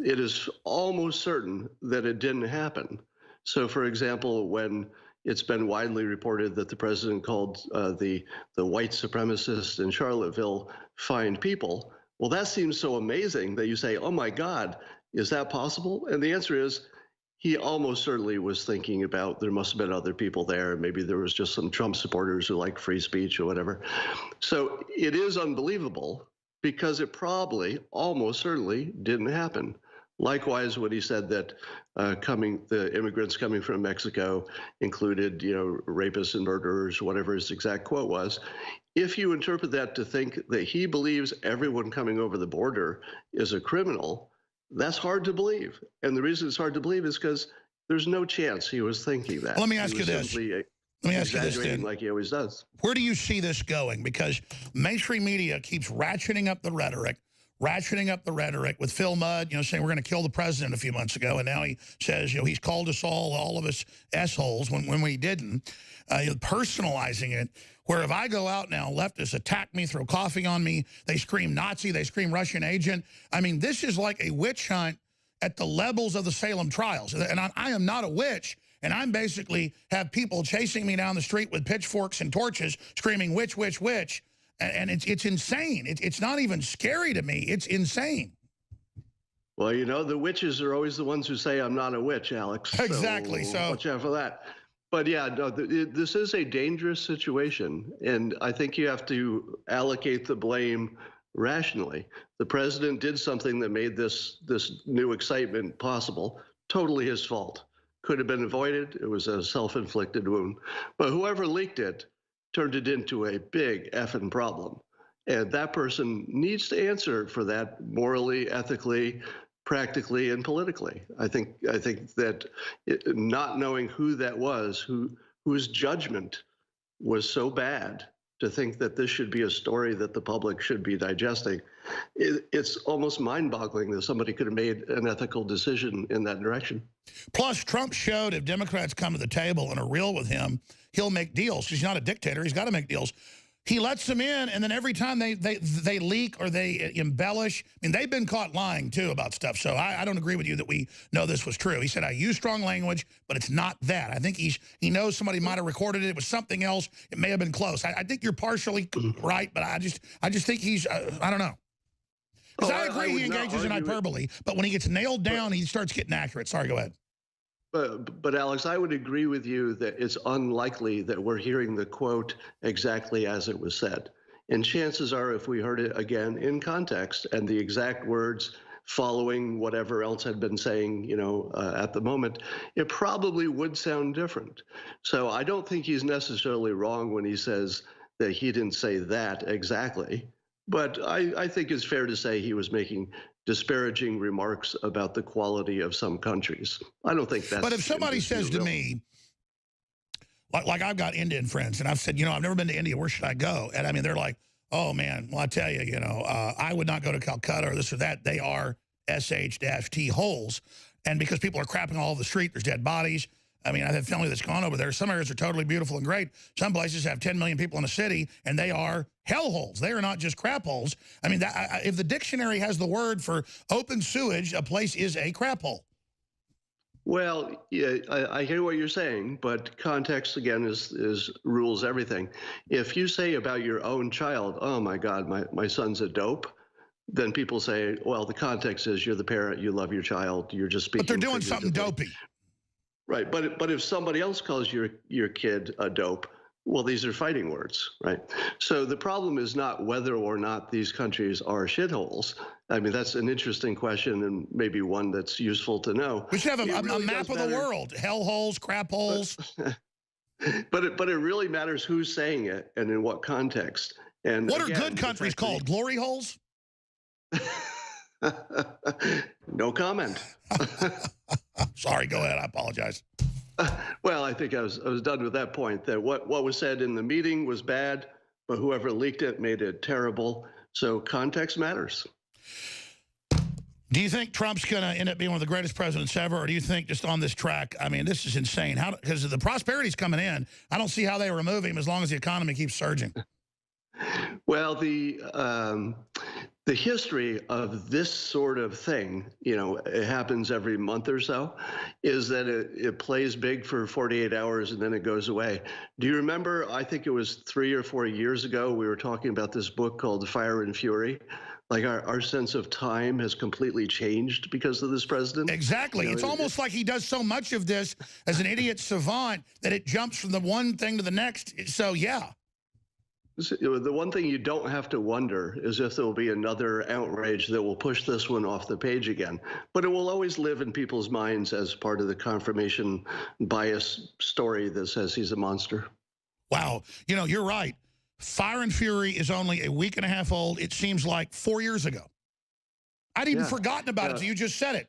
it is almost certain that it didn't happen. So, for example, when it's been widely reported that the president called the white supremacists in Charlottesville fine people, well, that seems so amazing that you say, oh my God, is that possible? And the answer is, he almost certainly was thinking about there must have been other people there. Maybe there was just some Trump supporters who like free speech or whatever. So it is unbelievable because it probably almost certainly didn't happen. Likewise, when he said that the immigrants coming from Mexico included, rapists and murderers, whatever his exact quote was, if you interpret that to think that he believes everyone coming over the border is a criminal, that's hard to believe. And the reason it's hard to believe is because there's no chance he was thinking that. Well, let me ask you this. Let me ask you this, Dan. Like he always does. Where do you see this going? Because mainstream media keeps ratcheting up the rhetoric with Phil Mudd, saying we're going to kill the president a few months ago. And now he says, he's called us all of us S-holes when we didn't. Personalizing it, where if I go out now, leftists attack me, throw coffee on me, they scream Nazi, they scream Russian agent. I mean, this is like a witch hunt at the levels of the Salem trials. And I am not a witch, and I'm basically have people chasing me down the street with pitchforks and torches screaming witch, witch, witch. And it's insane. It's not even scary to me. It's insane. Well, the witches are always the ones who say, I'm not a witch, Alex. Exactly. So watch out for that. But yeah, no, this is a dangerous situation. And I think you have to allocate the blame rationally. The president did something that made this new excitement possible. Totally his fault. Could have been avoided. It was a self-inflicted wound. But whoever leaked it turned it into a big effing problem. And that person needs to answer for that morally, ethically, practically, and politically. I think that not knowing who that was, whose judgment was so bad to think that this should be a story that the public should be digesting, it's almost mind-boggling that somebody could have made an ethical decision in that direction. Plus, Trump showed if Democrats come to the table and are real with him, he'll make deals. He's not a dictator. He's got to make deals. He lets them in, and then every time they leak or they embellish, I mean, they've been caught lying, too, about stuff. So I don't agree with you that we know this was true. He said, I use strong language, but it's not that. I think he knows somebody might have recorded it. It was something else. It may have been close. I think you're partially right, but I just think he's, I don't know. Because I agree he engages in hyperbole, but when he gets nailed down, he starts getting accurate. Sorry, go ahead. But Alex, I would agree with you that it's unlikely that we're hearing the quote exactly as it was said. And chances are, if we heard it again in context and the exact words following whatever else had been saying, at the moment, it probably would sound different. So I don't think he's necessarily wrong when he says that he didn't say that exactly. But I think it's fair to say he was making disparaging remarks about the quality of some countries. I don't think that's... But if somebody says to me, like I've got Indian friends, and I've said, I've never been to India, where should I go? And I mean, they're like, oh, man, well, I tell you, I would not go to Calcutta or this or that. They are SH-T holes. And because people are crapping all over the street, there's dead bodies. I mean, I have family that's gone over there. Some areas are totally beautiful and great. Some places have 10 million people in a city, and they are hellholes. They are not just crap holes. I mean, if the dictionary has the word for open sewage, a place is a crap hole. Well, yeah, I hear what you're saying, but context, again, is rules everything. If you say about your own child, oh, my God, my son's a dope, then people say, well, the context is you're the parent, you love your child, you're just speaking. But they're doing something dopey. Right, but if somebody else calls your kid a dope, well, these are fighting words, right? So the problem is not whether or not these countries are shitholes. I mean, that's an interesting question and maybe one that's useful to know. We should have a map of the world, hellholes, crap holes. But it really matters who's saying it and in what context. And what are good countries called? Glory holes? No comment. Sorry, go ahead. I apologize. Well, I think I was done with that point, that what was said in the meeting was bad, but whoever leaked it made it terrible. So context matters. Do you think Trump's going to end up being one of the greatest presidents ever, or do you think just on this track, I mean, this is insane. Because the prosperity's coming in. I don't see how they remove him as long as the economy keeps surging. Well, the history of this sort of thing, it happens every month or so, is that it plays big for 48 hours and then it goes away. Do you remember, I think it was 3 or 4 years ago, we were talking about this book called Fire and Fury. Like our sense of time has completely changed because of this president. Exactly. It's almost like he does so much of this as an idiot savant that it jumps from the one thing to the next. So, yeah. The one thing you don't have to wonder is if there will be another outrage that will push this one off the page again. But it will always live in people's minds as part of the confirmation bias story that says he's a monster. Wow. You're right. Fire and Fury is only a week and a half old. It seems like 4 years ago. I'd even forgotten about it, so you just said it.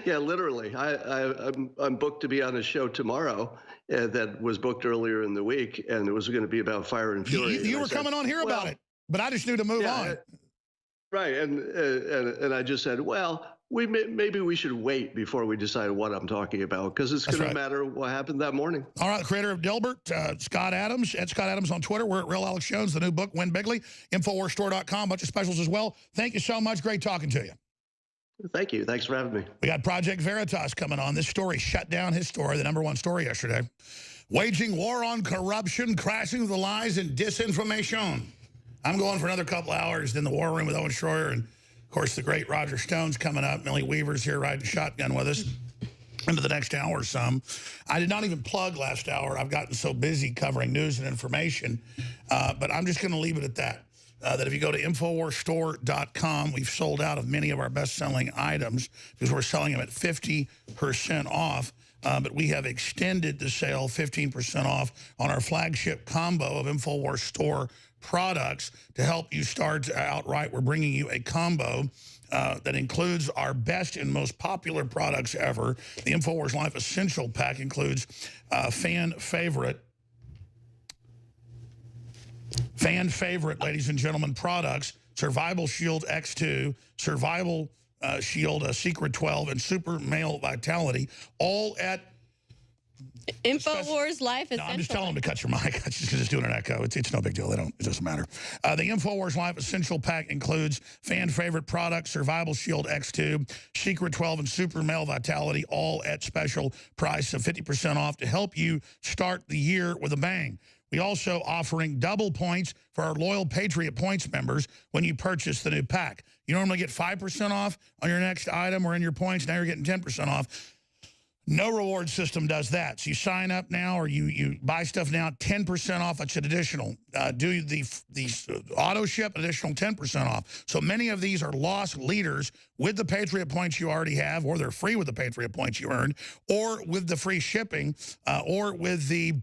Yeah, literally. I'm booked to be on a show tomorrow that was booked earlier in the week, and it was going to be about Fire and Fury. You were coming on here about it, but I just knew to move on. Right, and I just said, well, maybe we should wait before we decide what I'm talking about, because it's going to matter what happened that morning. All right, the creator of Dilbert, Scott Adams, at Scott Adams on Twitter. We're at Real Alex Jones, the new book, Win Bigly, InfoWarsStore.com, bunch of specials as well. Thank you so much. Great talking to you. Thank you. Thanks for having me. We got Project Veritas coming on. This story shut down his story, the #1 story yesterday. Waging war on corruption, crashing the lies and disinformation. I'm going for another couple hours in the war room with Owen Schroyer, and, of course, the great Roger Stone's coming up. Millie Weaver's here riding shotgun with us into the next hour or some. I did not even plug last hour. I've gotten so busy covering news and information, but I'm just going to leave it at that. That if you go to InfoWarsStore.com, we've sold out of many of our best-selling items because we're selling them at 50% off. but we have extended the sale 15% off on our flagship combo of InfoWars Store products to help you start out right. We're bringing you a combo that includes our best and most popular products ever. The InfoWars Life Essential Pack includes fan favorite, ladies and gentlemen, products: Survival Shield X2, Survival Shield Secret 12, and Super Male Vitality, all at InfoWars Life Essential. No, I'm just telling them to cut your mic. Just because it's doing an echo. It's no big deal. It doesn't matter. The InfoWars Life Essential Pack includes fan favorite products: Survival Shield X2, Secret 12, and Super Male Vitality, all at special price of 50% off to help you start the year with a bang. We also offering double points for our loyal Patriot Points members when you purchase the new pack. You normally get 5% off on your next item or in your points. Now you're getting 10% off. No reward system does that. So you sign up now or you buy stuff now, 10% off. It's an additional. Do the auto ship, additional 10% off. So many of these are loss leaders with the Patriot Points you already have, or they're free with the Patriot Points you earned, or with the free shipping, or with the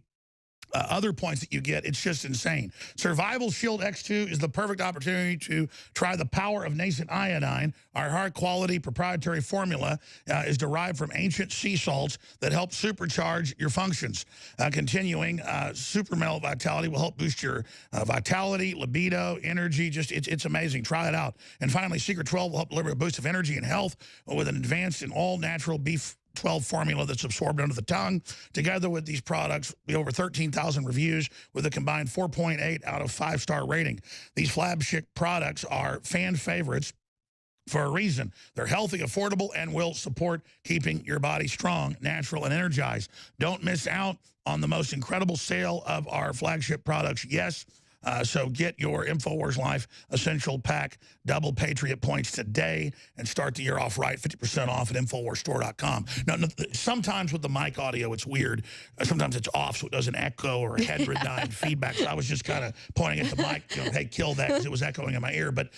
other points that you get. It's just insane. Survival Shield X2 is the perfect opportunity to try the power of nascent iodine. Our high-quality proprietary formula is derived from ancient sea salts that help supercharge your functions. Continuing, Super Male Vitality will help boost your vitality, libido, energy. It's amazing. Try it out. And finally, Secret 12 will help deliver a boost of energy and health with an advanced and all-natural beef 12 formula that's absorbed under the tongue. Together with these products, we have over 13,000 reviews with a combined 4.8 out of 5-star rating. These flagship products are fan favorites for a reason. They're healthy, affordable, and will support keeping your body strong, natural, and energized. Don't miss out on the most incredible sale of our flagship products. Yes, so get your InfoWars Life Essential Pack, double Patriot Points today, and start the year off right, 50% off at InfoWarsStore.com. Now, sometimes with the mic audio, it's weird. Sometimes it's off, so it doesn't echo or heterodyne feedback. So I was just kind of pointing at the mic, hey, kill that, because it was echoing in my ear. But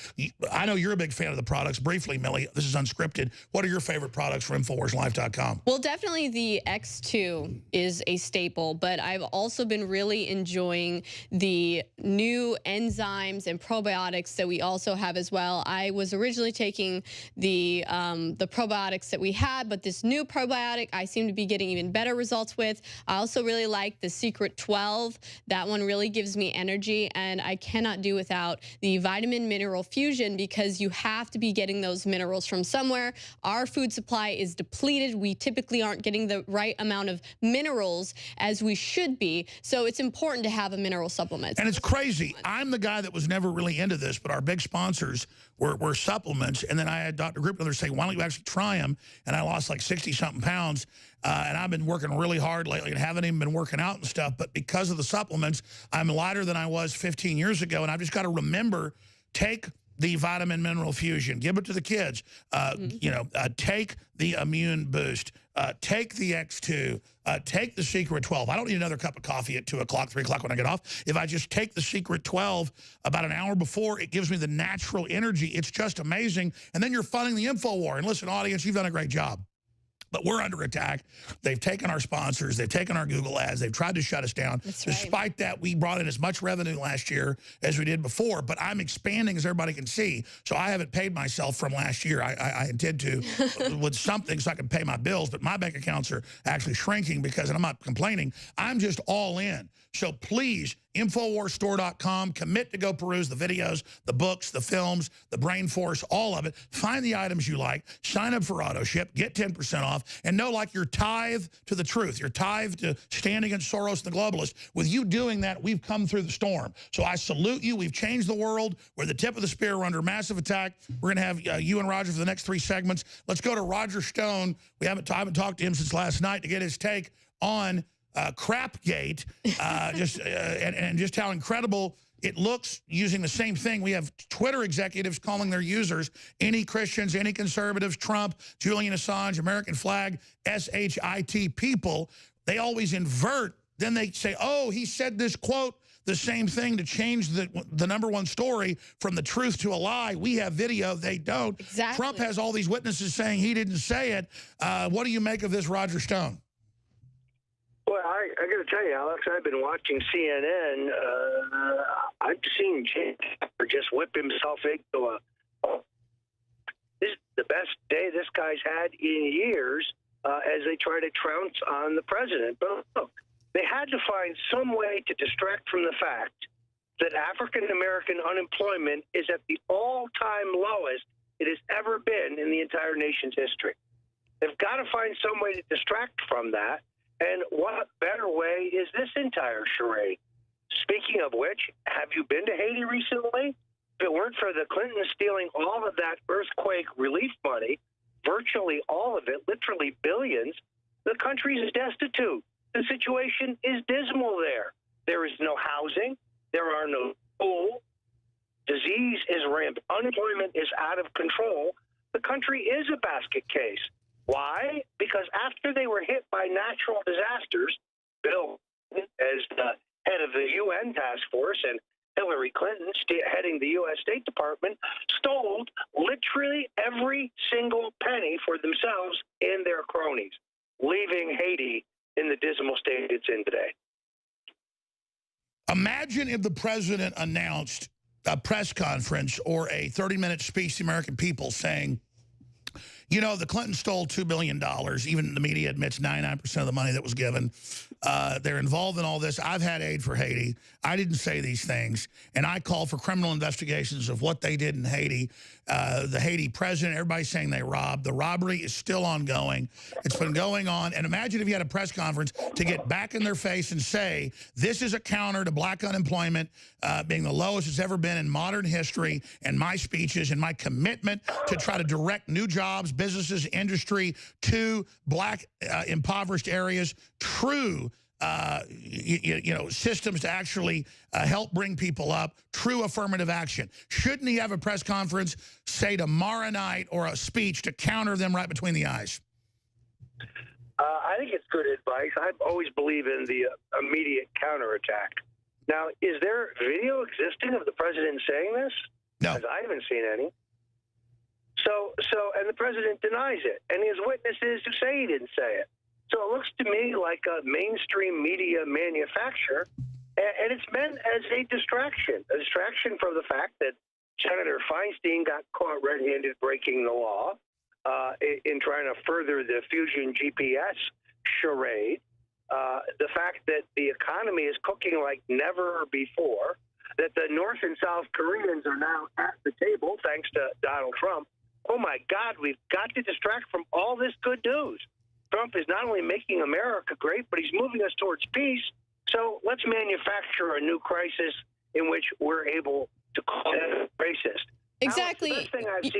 I know you're a big fan of the products. Briefly, Millie, this is unscripted. What are your favorite products from InfoWarsLife.com? Well, definitely the X2 is a staple, but I've also been really enjoying the new enzymes and probiotics that we also have as well. I was originally taking the probiotics that we had, but this new probiotic I seem to be getting even better results with. I also really like the Secret 12. That one really gives me energy, and I cannot do without the vitamin mineral fusion, because you have to be getting those minerals from somewhere. Our food supply is depleted. We typically aren't getting the right amount of minerals as we should be, so it's important to have a mineral supplement. And it's crazy. I'm the guy that was never really into this, but our big sponsors were supplements. And then I had Dr. Group say, why don't you actually try them? And I lost like 60-something pounds. And I've been working really hard lately and haven't even been working out and stuff. But because of the supplements, I'm lighter than I was 15 years ago. And I've just got to remember, take the vitamin mineral fusion, give it to the kids, take the immune boost, take the X2, take the Secret 12. I don't need another cup of coffee at 2 o'clock, 3 o'clock when I get off. If I just take the Secret 12 about an hour before, it gives me the natural energy. It's just amazing. And then you're funding the InfoWar. And listen, audience, you've done a great job. But we're under attack. They've taken our sponsors. They've taken our Google ads. They've tried to shut us down. That's right. Despite that, we brought in as much revenue last year as we did before. But I'm expanding, as everybody can see. So I haven't paid myself from last year. I intend to with something so I can pay my bills. But my bank accounts are actually shrinking because, and I'm not complaining, I'm just all in. So please, InfoWarsStore.com, commit to go peruse the videos, the books, the films, the brain force, all of it. Find the items you like, sign up for auto ship, get 10% off, and know like you're tithe to the truth. You're tithe to stand against Soros and the globalists. With you doing that, we've come through the storm. So I salute you. We've changed the world. We're the tip of the spear. We're under massive attack. We're going to have you and Roger for the next 3 segments. Let's go to Roger Stone. I haven't talked to him since last night to get his take on Crapgate, and just how incredible it looks using the same thing. We have Twitter executives calling their users any Christians, any conservatives, Trump, Julian Assange, American flag, SHIT people. They always invert. Then they say, oh, he said this quote, the same thing, to change the #1 story from the truth to a lie. We have video. They don't. Exactly. Trump has all these witnesses saying he didn't say it. What do you make of this, Roger Stone? I got to tell you, Alex, I've been watching CNN. I've seen Jim just whip himself into a. This is the best day this guy's had in years as they try to trounce on the president. But look, they had to find some way to distract from the fact that African-American unemployment is at the all-time lowest it has ever been in the entire nation's history. They've got to find some way to distract from that. And what better way is this entire charade? Speaking of which, have you been to Haiti recently? If it weren't for the Clintons stealing all of that earthquake relief money, virtually all of it, literally billions, the country is destitute. The situation is dismal there. There is no housing. There are no schools. Disease is rampant. Unemployment is out of control. The country is a basket case. Why? Because after they were hit by natural disasters, Bill, as the head of the UN task force, and Hillary Clinton, heading the U.S. State Department, stole literally every single penny for themselves and their cronies, leaving Haiti in the dismal state it's in today. Imagine if the president announced a press conference or a 30-minute speech to the American people saying, you know, the Clintons stole $2 billion. Even the media admits 99% of the money that was given. They're involved in all this. I've had aid for Haiti. I didn't say these things. And I call for criminal investigations of what they did in Haiti. The Haiti president, everybody's saying they robbed. The robbery is still ongoing. It's been going on. And imagine if you had a press conference to get back in their face and say, this is a counter to black unemployment being the lowest it's ever been in modern history, and my speeches and my commitment to try to direct new jobs, businesses, industry to black impoverished areas, true systems to actually help bring people up, true affirmative action. Shouldn't he have a press conference, say tomorrow night, or a speech to counter them right between the eyes? I think it's good advice. I always believe in the immediate counterattack. Now, is there video existing of the president saying this? No. Because I haven't seen any. And the president denies it, and he has witnesses who say he didn't say it. So it looks to me like a mainstream media manufacture, and it's meant as a distraction from the fact that Senator Feinstein got caught red-handed breaking the law in trying to further the Fusion GPS charade. The fact that the economy is cooking like never before, that the North and South Koreans are now at the table thanks to Donald Trump. Oh, my God, we've got to distract from all this good news. Trump is not only making America great, but he's moving us towards peace. So let's manufacture a new crisis in which we're able to call it racist. Exactly.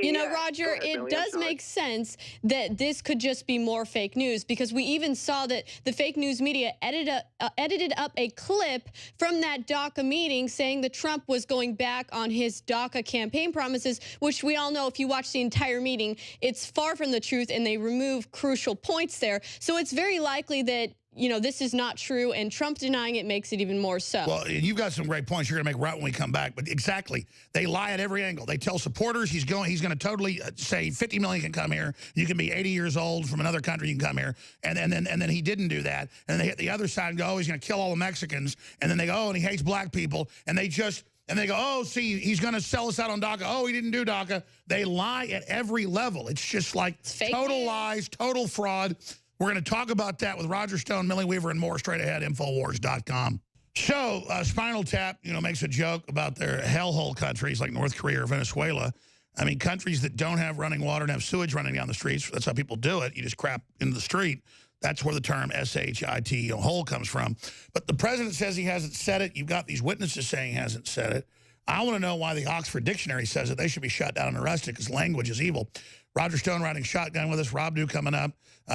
You know, Roger, it does make sense that this could just be more fake news, because we even saw that the fake news media edited up a clip from that DACA meeting saying that Trump was going back on his DACA campaign promises, which we all know if you watch the entire meeting, it's far from the truth, and they remove crucial points there. So it's very likely that, you know, this is not true, and Trump denying it makes it even more so. Well, you've got some great points you're going to make right when we come back, but exactly. They lie at every angle. They tell supporters he's going to totally say 50 million can come here. You can be 80 years old from another country, you can come here. And then he didn't do that. And they hit the other side and go, oh, he's going to kill all the Mexicans. And then they go, oh, and he hates black people. And they go, oh, see, he's going to sell us out on DACA. Oh, he didn't do DACA. They lie at every level. It's just like total lies, total fraud. We're going to talk about that with Roger Stone, Millie Weaver, and more straight ahead, Infowars.com. So, Spinal Tap, makes a joke about their hellhole countries like North Korea or Venezuela. I mean, countries that don't have running water and have sewage running down the streets. That's how people do it. You just crap into the street. That's where the term S-H-I-T, hole, comes from. But the president says he hasn't said it. You've got these witnesses saying he hasn't said it. I want to know why the Oxford Dictionary says that they should be shut down and arrested because language is evil. Roger Stone riding shotgun with us. Rob Dew coming up.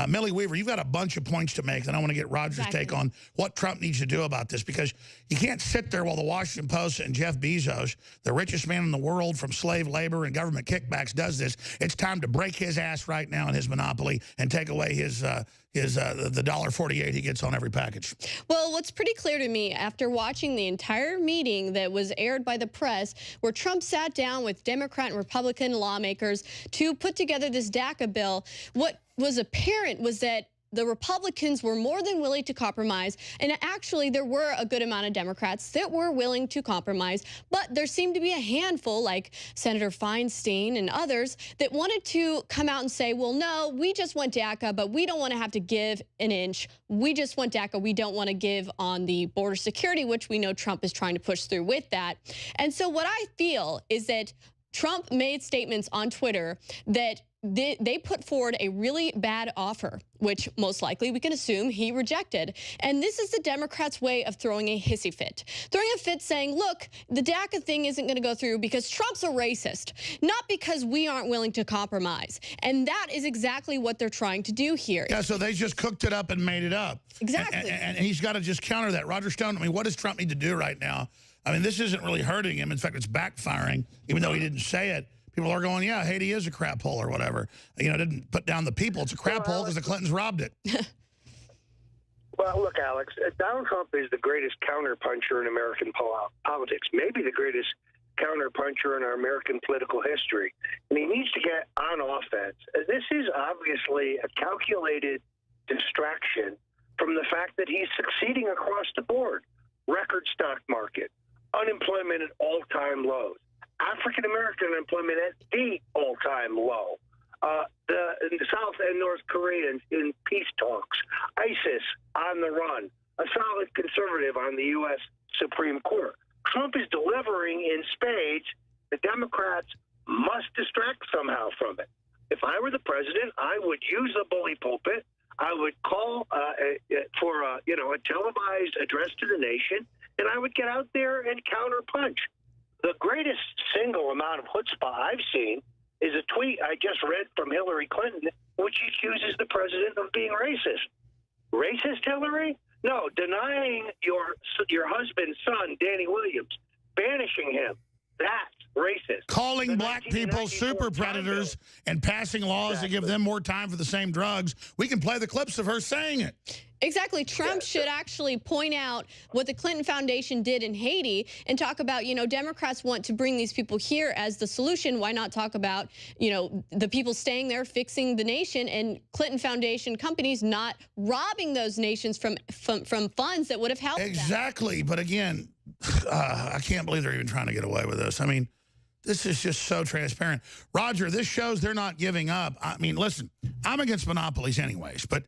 Millie Weaver, you've got a bunch of points to make, and I want to get Roger's take on what Trump needs to do about this, because you can't sit there while the Washington Post and Jeff Bezos, the richest man in the world from slave labor and government kickbacks, does this. It's time to break his ass right now in his monopoly and take away his the $1.48 he gets on every package. Well, what's pretty clear to me after watching the entire meeting that was aired by the press, where Trump sat down with Democrat and Republican lawmakers to put together this DACA bill, what was apparent was that the Republicans were more than willing to compromise. And actually, there were a good amount of Democrats that were willing to compromise. But there seemed to be a handful, like Senator Feinstein and others, that wanted to come out and say, well, no, we just want DACA, but we don't want to have to give an inch. We just want DACA. We don't want to give on the border security, which we know Trump is trying to push through with that. And so what I feel is that Trump made statements on Twitter that they put forward a really bad offer, which most likely we can assume he rejected. And this is the Democrats' way of throwing a hissy fit. Throwing a fit saying, look, the DACA thing isn't going to go through because Trump's a racist, not because we aren't willing to compromise. And that is exactly what they're trying to do here. Yeah, so they just cooked it up and made it up. Exactly. And he's got to just counter that. Roger Stone, I mean, what does Trump need to do right now? I mean, this isn't really hurting him. In fact, it's backfiring, even though he didn't say it. People are going, yeah, Haiti is a crap hole or whatever. You know, didn't put down the people. It's a crap hole because the Clintons robbed it. Well, look, Alex, Donald Trump is the greatest counterpuncher in American politics, maybe the greatest counterpuncher in our American political history. And he needs to get on offense. This is obviously a calculated distraction from the fact that he's succeeding across the board. Record stock market, unemployment at all-time lows. African-American unemployment at the all-time low. The South and North Koreans in peace talks. ISIS on the run. A solid conservative on the U.S. Supreme Court. Trump is delivering in spades. The Democrats must distract somehow from it. If I were the president, I would use the bully pulpit. I would call for a televised address to the nation, and I would get out there and counterpunch. The greatest single amount of chutzpah I've seen is a tweet I just read from Hillary Clinton, which accuses the president of being racist. Racist, Hillary? No, denying your husband's son, Danny Williams, banishing him. That's racist. Calling black people super predators and passing laws to give them more time for the same drugs. We can play the clips of her saying it. Exactly. Trump should actually point out what the Clinton Foundation did in Haiti and talk about, Democrats want to bring these people here as the solution. Why not talk about, the people staying there, fixing the nation, and Clinton Foundation companies not robbing those nations from funds that would have helped them. Exactly. But again, I can't believe they're even trying to get away with this. I mean, this is just so transparent. Roger, this shows they're not giving up. I mean, listen, I'm against monopolies anyways, but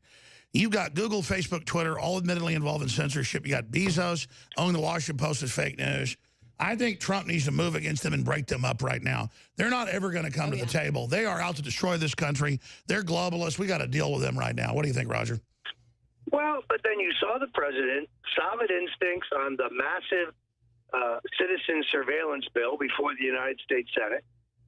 you've got Google, Facebook, Twitter, all admittedly involved in censorship. You got Bezos owning the Washington Post as fake news. I think Trump needs to move against them and break them up right now. They're not ever going to come to the table. They are out to destroy this country. They're globalists. We got to deal with them right now. What do you think, Roger? Well, but then you saw the president, solid instincts on the massive citizen surveillance bill before the United States Senate,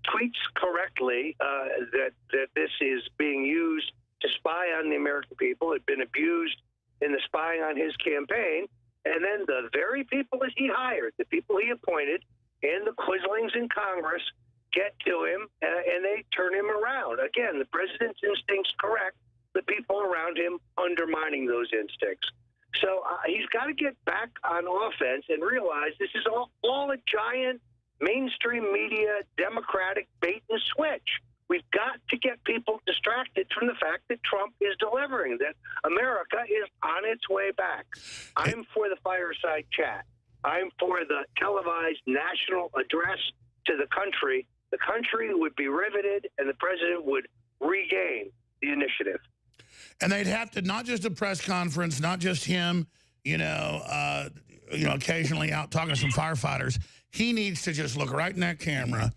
tweets correctly that this is being used to spy on the American people, had been abused in the spying on his campaign, and then the very people that he hired, the people he appointed, and the quislings in Congress get to him, and they turn him around. Again, the president's instincts correct, the people around him undermining those instincts. So he's got to get back on offense and realize this is all a giant mainstream media Democratic bait and switch. We've got to get people distracted from the fact that Trump is delivering, that America is on its way back. I'm for the fireside chat. I'm for the televised national address to the country. The country would be riveted, and the president would regain the initiative. And they'd have to, not just a press conference, not just him, occasionally out talking to some firefighters. He needs to just look right in that camera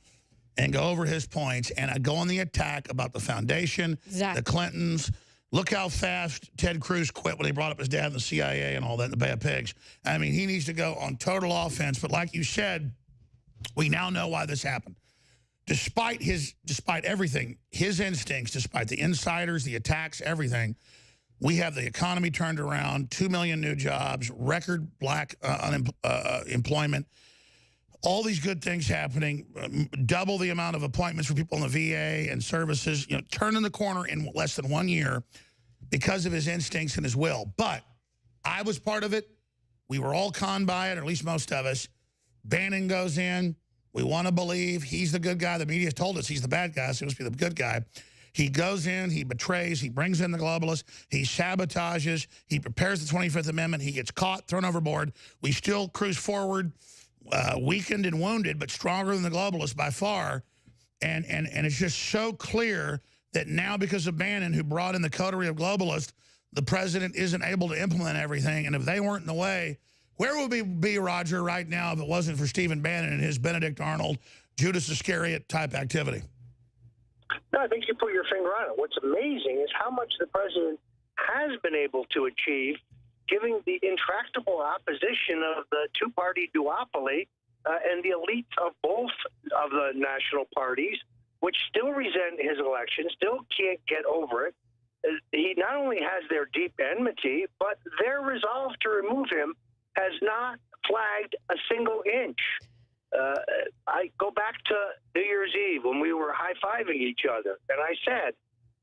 and go over his points and go on the attack about the foundation, the Clintons. Look how fast Ted Cruz quit when he brought up his dad in the CIA and all that in the Bay of Pigs. I mean, he needs to go on total offense. But like you said, we now know why this happened. Despite everything, his instincts, despite the insiders, the attacks, everything, we have the economy turned around, 2 million new jobs, record black employment, all these good things happening, double the amount of appointments for people in the VA and services, turning the corner in less than 1 year because of his instincts and his will. But I was part of it. We were all conned by it, or at least most of us. Bannon goes in. We want to believe he's the good guy. The media told us he's the bad guy, so he must be the good guy. He goes in, he betrays, he brings in the globalists, he sabotages, he prepares the 25th Amendment, he gets caught, thrown overboard. We still cruise forward, weakened and wounded, but stronger than the globalists by far. And it's just so clear that now, because of Bannon, who brought in the coterie of globalists, the president isn't able to implement everything. And if they weren't in the way, where would we be, Roger, right now if it wasn't for Stephen Bannon and his Benedict Arnold, Judas Iscariot type activity? No, I think you put your finger on it. What's amazing is how much the president has been able to achieve, given the intractable opposition of the two-party duopoly and the elites of both of the national parties, which still resent his election, still can't get over it. He not only has their deep enmity, but their resolve to remove him has not flagged a single inch. I go back to New Year's Eve when we were high-fiving each other, and I said,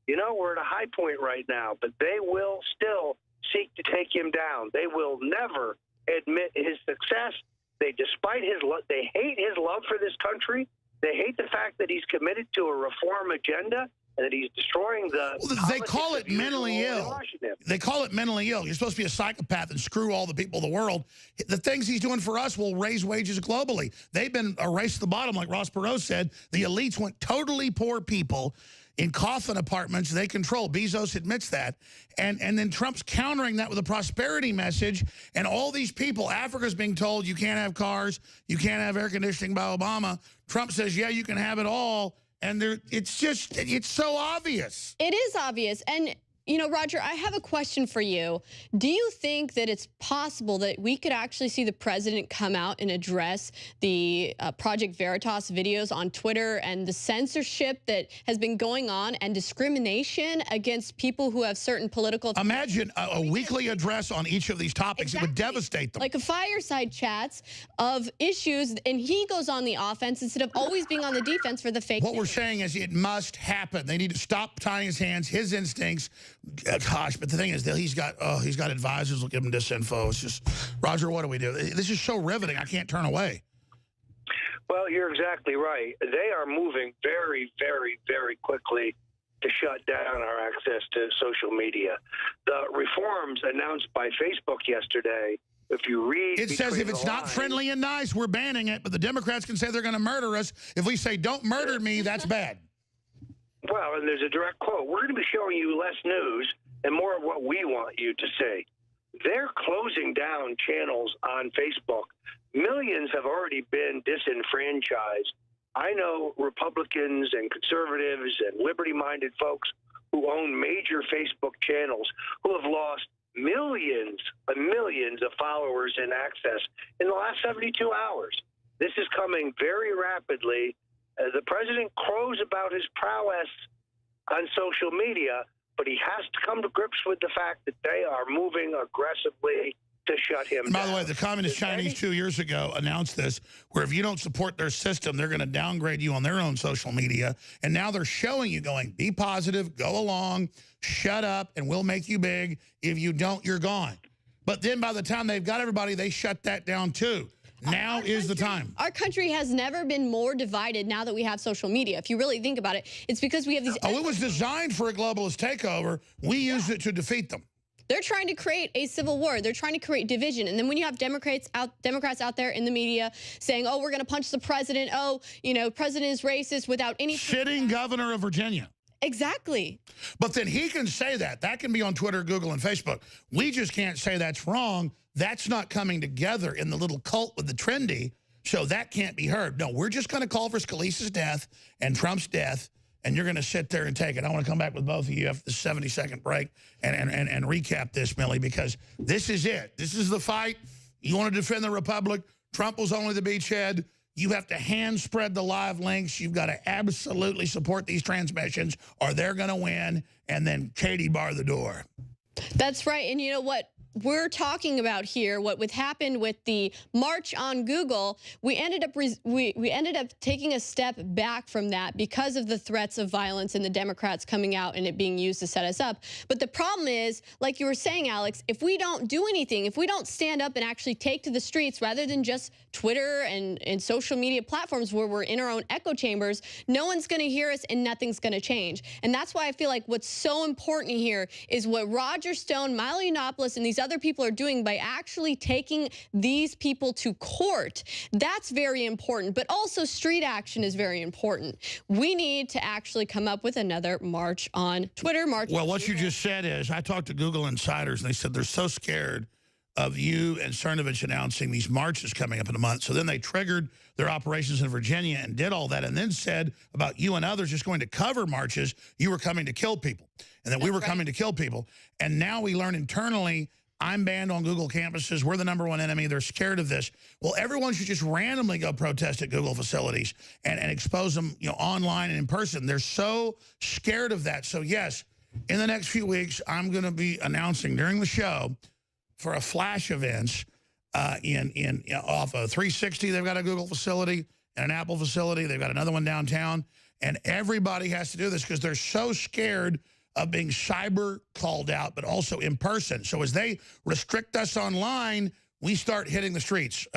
you know, we're at a high point right now, but they will still seek to take him down. They will never admit his success. Despite his they hate his love for this country. They hate the fact that he's committed to a reform agenda and that he's destroying the... Well, they call it mentally ill. They call it mentally ill. You're supposed to be a psychopath and screw all the people of the world. The things he's doing for us will raise wages globally. They've been a race to the bottom, like Ross Perot said. The elites want totally poor people in coffin apartments they control. Bezos admits that. And then Trump's countering that with a prosperity message. And all these people, Africa's being told you can't have cars, you can't have air conditioning by Obama. Trump says, yeah, you can have it all. And it's so obvious. It is obvious. And, you know, Roger, I have a question for you. Do you think that it's possible that we could actually see the president come out and address the Project Veritas videos on Twitter and the censorship that has been going on and discrimination against people who have certain political... Imagine a weekly address on each of these topics. Exactly. It would devastate them. Like a fireside chats of issues, and he goes on the offense instead of always being on the defense for the fake news. What we're saying is it must happen. They need to stop tying his hands, his instincts. Gosh, but the thing is that he's got advisors who'll give him disinfo. It's just, Roger, what do we do? This is so riveting. I can't turn away. Well, you're exactly right. They are moving very, very, very quickly to shut down our access to social media. The reforms announced by Facebook yesterday, if you read... It says if it's not friendly and nice, we're banning it, but the Democrats can say they're going to murder us. If we say, don't murder me, that's bad. Well, and there's a direct quote. We're going to be showing you less news and more of what we want you to see. They're closing down channels on Facebook. Millions have already been disenfranchised. I know Republicans and conservatives and liberty-minded folks who own major Facebook channels who have lost millions and millions of followers and access in the last 72 hours. This is coming very rapidly. The president crows about his prowess on social media, but he has to come to grips with the fact that they are moving aggressively to shut him down. By the way, the Communist Chinese 2 years ago announced this, where if you don't support their system, they're going to downgrade you on their own social media. And now they're showing you going, be positive, go along, shut up, and we'll make you big. If you don't, you're gone. But then by the time they've got everybody, they shut that down too. Now is the time. Our country has never been more divided now that we have social media. If you really think about it, it's because we have these... Oh, it was designed for a globalist takeover. We used it to defeat them. They're trying to create a civil war. They're trying to create division. And then when you have Democrats out there in the media saying, oh, we're going to punch the president. Oh, you know, president is racist without any... Sitting governor of Virginia. Exactly. But then he can say that. That can be on Twitter, Google, and Facebook. We just can't say that's wrong. That's not coming together in the little cult with the trendy, so that can't be heard. No, we're just going to call for Scalise's death and Trump's death, and you're going to sit there and take it. I want to come back with both of you after the 70-second break and recap this, Millie, because this is it. This is the fight. You want to defend the Republic. Trump was only the beachhead. You have to hand spread the live links. You've got to absolutely support these transmissions, or they're going to win, and then Katie bar the door. That's right. And you know what? we're talking about here, what happened with the march on Google, we ended up we ended up taking a step back from that because of the threats of violence and the Democrats coming out and it being used to set us up. But the problem is, like you were saying, Alex, if we don't do anything, if we don't stand up and actually take to the streets rather than just Twitter and social media platforms where we're in our own echo chambers, no one's going to hear us and nothing's going to change. And that's why I feel like what's so important here is what Roger Stone, Milo Yiannopoulos, and these other people are doing by actually taking these people to court. That's very important. But also street action is very important. We need to actually come up with another march on Twitter. Well, what you just said is, I talked to Google insiders, and they said they're so scared of you and Cernovich announcing these marches coming up in a month. So then they triggered their operations in Virginia and did all that, and then said about you and others just going to cover marches, you were coming to kill people, and that we were coming to kill people. And now we learn internally, I'm banned on Google campuses. We're the #1 enemy. They're scared of this. Well, everyone should just randomly go protest at Google facilities and expose them, you know, online and in person. They're so scared of that. So yes, in the next few weeks, I'm going to be announcing during the show for a flash events off of 360. They've got a Google facility and an Apple facility. They've got another one downtown. And everybody has to do this because they're so scared of being cyber called out, but also in person. So as they restrict us online, we start hitting the streets.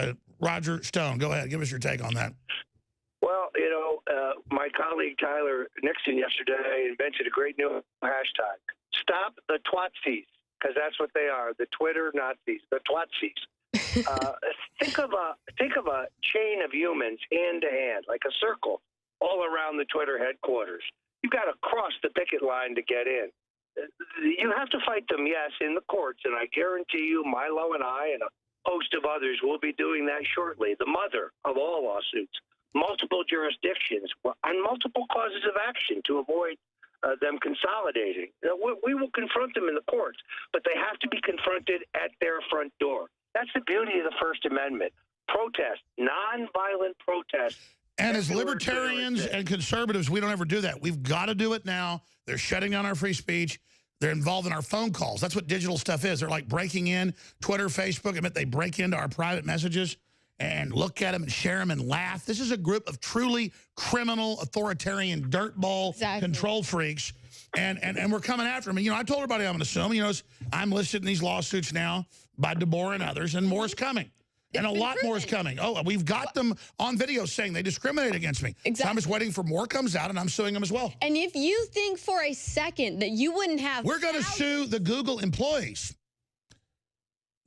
Roger Stone, go ahead. Give us your take on that. Well, you know, my colleague Tyler Nixon yesterday invented a great new hashtag. Stop the twatsies, because that's what they are, the Twitter Nazis, the twatsies. Think of a chain of humans hand to hand, like a circle, all around the Twitter headquarters. You've got to cross the picket line to get in. You have to fight them, yes, in the courts, and I guarantee you Milo and I and a host of others will be doing that shortly. The mother of all lawsuits, multiple jurisdictions, and multiple causes of action to avoid them consolidating. We will confront them in the courts, but they have to be confronted at their front door. That's the beauty of the First Amendment. Protest, nonviolent protest. And as libertarians and conservatives, we don't ever do that. We've got to do it now. They're shutting down our free speech. They're involved in our phone calls. That's what digital stuff is. They're like breaking in Twitter, Facebook. I mean, they break into our private messages and look at them and share them and laugh. This is a group of truly criminal, authoritarian, dirtball control freaks. And we're coming after them. And, you know, I told everybody I'm going to sue them. You know, I'm listed in these lawsuits now by DeBoer and others, and more is coming. And a lot more is coming. Oh, we've got them on video saying they discriminate against me. Exactly. So I'm just waiting for more comes out, and I'm suing them as well. And if you think for a second that you wouldn't have... We're going to sue the Google employees.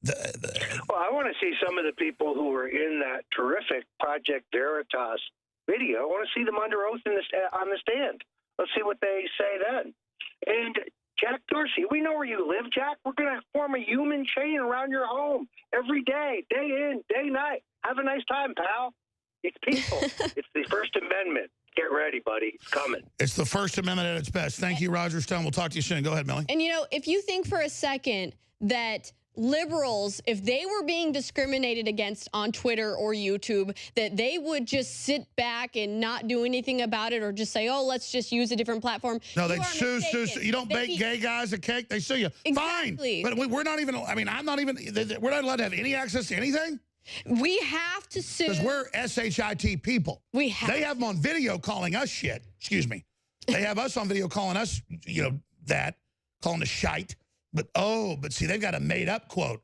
Well, I want to see some of the people who were in that terrific Project Veritas video. I want to see them under oath on the stand. Let's see what they say then. And Jack Dorsey, we know where you live, Jack. We're going to form a human chain around your home every day, day in, day night. Have a nice time, pal. It's peaceful. It's the First Amendment. Get ready, buddy. It's coming. It's the First Amendment at its best. Thank you, Roger Stone. We'll talk to you soon. Go ahead, Millie. And, you know, if you think for a second that liberals, if they were being discriminated against on Twitter or YouTube, that they would just sit back and not do anything about it or just say, oh, let's just use a different platform. No, they sue. You don't bake gay guys a cake, they sue you. Exactly. Fine. But we're not even, I mean, we're not allowed to have any access to anything? We have to sue. Because we're SHIT people. They have them on video calling us shit. Excuse me. They have us on video calling us, you know, calling us shite. But see, they've got a made-up quote.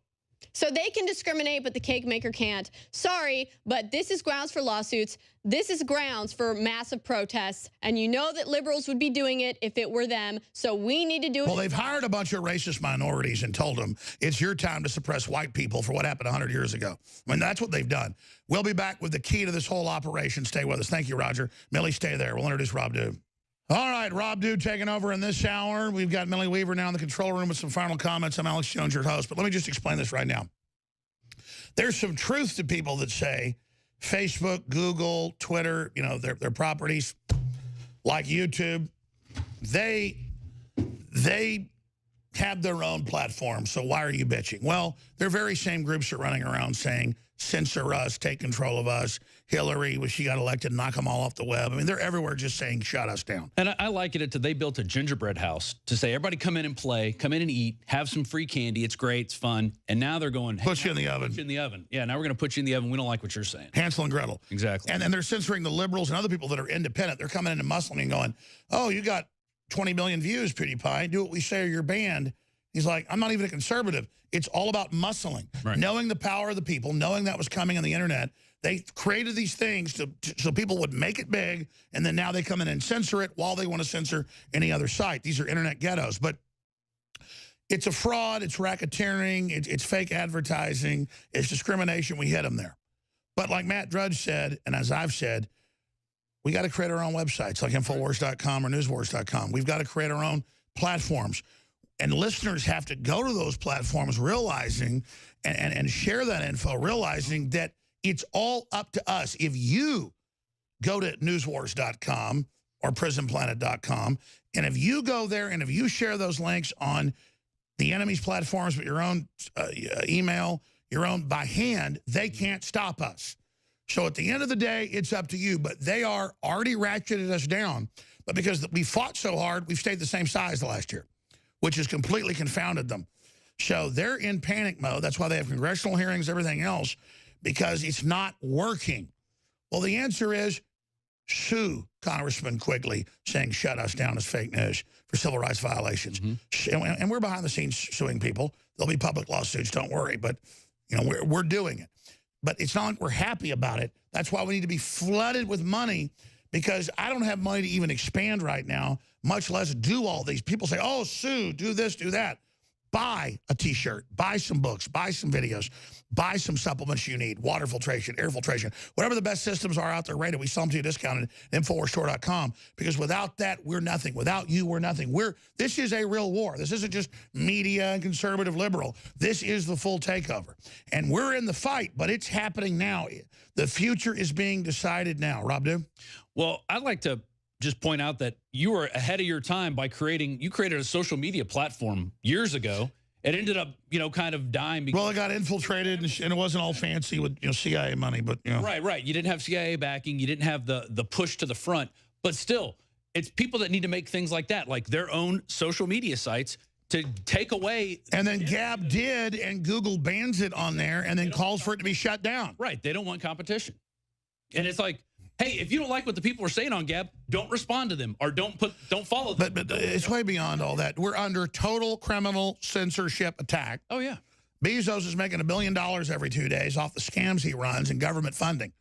So they can discriminate, but the cake maker can't. Sorry, but this is grounds for lawsuits. This is grounds for massive protests. And you know that liberals would be doing it if it were them. So we need to do it. Well, they've hired a bunch of racist minorities and told them it's your time to suppress white people for what happened 100 years ago. I mean, that's what they've done. We'll be back with the key to this whole operation. Stay with us. Thank you, Roger. Millie, stay there. We'll introduce Rob Dew. All right, Rob Dew taking over in this hour. We've got Millie Weaver now in the control room with some final comments. I'm Alex Jones, your host. But let me just explain this right now. There's some truth to people that say Facebook, Google, Twitter, you know, their properties like YouTube, they have their own platform, so why are you bitching? Well, they're very same groups are running around saying, censor us, take control of us. Hillary, when she got elected, knock them all off the web. I mean, they're everywhere just saying, shut us down. And I liken it to they built a gingerbread house to say, everybody come in and play, come in and eat, have some free candy. It's great, it's fun. And now they're going, hey, put you in the oven. Put you in the oven. Yeah, now we're going to put you in the oven. We don't like what you're saying. Hansel and Gretel. Exactly. And then they're censoring the liberals and other people that are independent. They're coming in and muscling and going, oh, you got 20 million views, PewDiePie. Do what we say or you're banned. He's like, I'm not even a conservative. It's all about muscling. Right. Knowing the power of the people, knowing that was coming on the internet. They created these things so people would make it big, and then now they come in and censor it while they want to censor any other site. These are internet ghettos. But it's a fraud. It's racketeering. It's fake advertising. It's discrimination. We hit them there. But like Matt Drudge said, and as I've said, we got to create our own websites like Infowars.com or Newswars.com. We've got to create our own platforms. And listeners have to go to those platforms realizing and share that info, realizing that it's all up to us. If you go to newswars.com or prisonplanet.com, and if you go there and if you share those links on the enemy's platforms with your own email, your own by hand, they can't stop us. So at the end of the day, it's up to you. But they are already ratcheted us down. But because we fought so hard, we've stayed the same size the last year, which has completely confounded them. So they're in panic mode. That's why they have congressional hearings, everything else, because it's not working. Well, the answer is sue Congressman Quigley, saying shut us down as fake news for civil rights violations. And we're behind the scenes suing people. There'll be public lawsuits, don't worry. But, you know, we're doing it. But it's not like we're happy about it. That's why we need to be flooded with money, because I don't have money to even expand right now, much less do all these. People say, oh, sue, do this, do that. Buy a T-shirt, buy some books, buy some videos, buy some supplements you need, water filtration, air filtration, whatever the best systems are out there rated. We sell them to you discounted at InfoWarsStore.com, because without that, we're nothing. Without you, we're nothing. This is a real war. This isn't just media and conservative liberal. This is the full takeover. And we're in the fight, but it's happening now. The future is being decided now. Rob Dew? Well, I'd like to just point out that you were ahead of your time by you created a social media platform years ago. It ended up, you know, kind of dying. Because well, it got infiltrated, and it wasn't all fancy with, you know, CIA money, but, you know. Right. You didn't have CIA backing. You didn't have the push to the front. But still, it's people that need to make things like that, like their own social media sites, to take away. And then Gab did, and Google bans it on there and then calls for it to be shut down. Right. They don't want competition. And it's like, hey, if you don't like what the people are saying on Gab, don't respond to them or don't follow them. But it's way beyond all that. We're under total criminal censorship attack. Oh, yeah. Bezos is making $1 billion every 2 days off the scams he runs and government funding.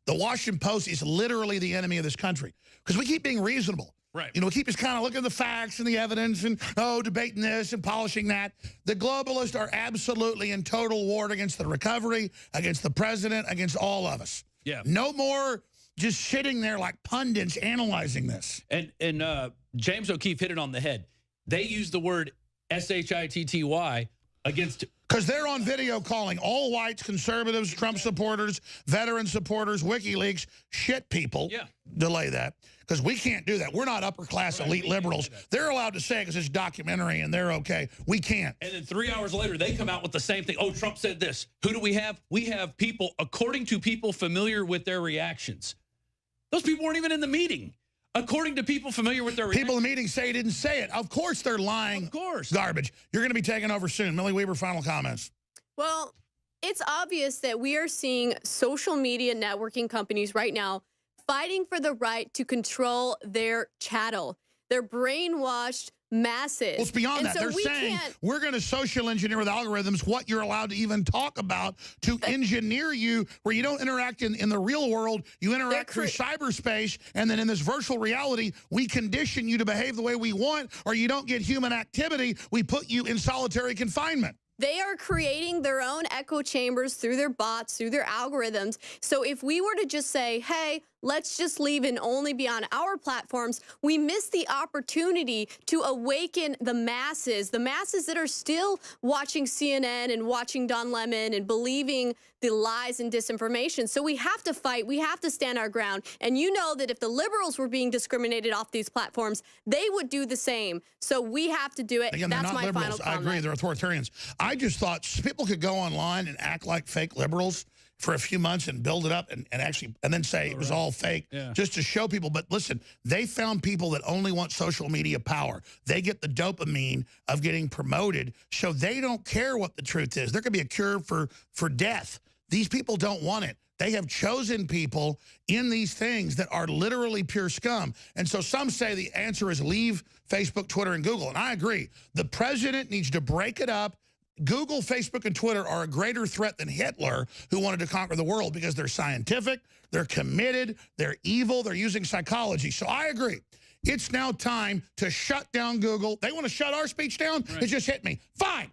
The Washington Post is literally the enemy of this country, because we keep being reasonable. Right. You know, we keep just kind of looking at the facts and the evidence and, debating this and polishing that. The globalists are absolutely in total war against the recovery, against the president, against all of us. Yeah. No more just sitting there like pundits analyzing this. And James O'Keefe hit it on the head. They use the word S-H-I-T-T-Y against... Because they're on video calling all whites, conservatives, Trump supporters, veteran supporters, WikiLeaks, shit people. Yeah. Delay that. Because we can't do that. We're not upper-class elite liberals. They're allowed to say it because it's documentary and they're okay. We can't. And then 3 hours later, they come out with the same thing. Oh, Trump said this. Who do we have? We have people, according to people familiar with their reactions. Those people weren't even in the meeting. According to people familiar with their reactions. People in the meeting say he didn't say it. Of course they're lying. Of course. Garbage. You're going to be taking over soon. Millie Weaver, final comments. Well, it's obvious that we are seeing social media networking companies right now fighting for the right to control their chattel. They're brainwashed masses. Well, it's beyond that. So They're saying we're going to social engineer with algorithms what you're allowed to even talk about to engineer you where you don't interact in the real world. You interact through cyberspace, and then in this virtual reality, we condition you to behave the way we want, or you don't get human activity. We put you in solitary confinement. They are creating their own echo chambers through their bots, through their algorithms. So if we were to just say, hey, let's just leave and only be on our platforms, we miss the opportunity to awaken the masses that are still watching CNN and watching Don Lemon and believing the lies and disinformation. So we have to fight. We have to stand our ground. And you know that if the liberals were being discriminated off these platforms, they would do the same. So we have to do it. Again, that's they're not my liberals. final comment. I agree. They're authoritarians. I just thought people could go online and act like fake liberals for a few months and build it up and then say it was all fake just to show people. But listen, they found people that only want social media power. They get the dopamine of getting promoted, so they don't care what the truth is. There could be a cure for death. These people don't want it. They have chosen people in these things that are literally pure scum. And so some say the answer is leave Facebook, Twitter, and Google. And I agree. The president needs to break it up. Google, Facebook, and Twitter are a greater threat than Hitler, who wanted to conquer the world, because they're scientific, they're committed, they're evil, they're using psychology. So I agree. It's now time to shut down Google. They want to shut our speech down? Right. It just hit me. Fine.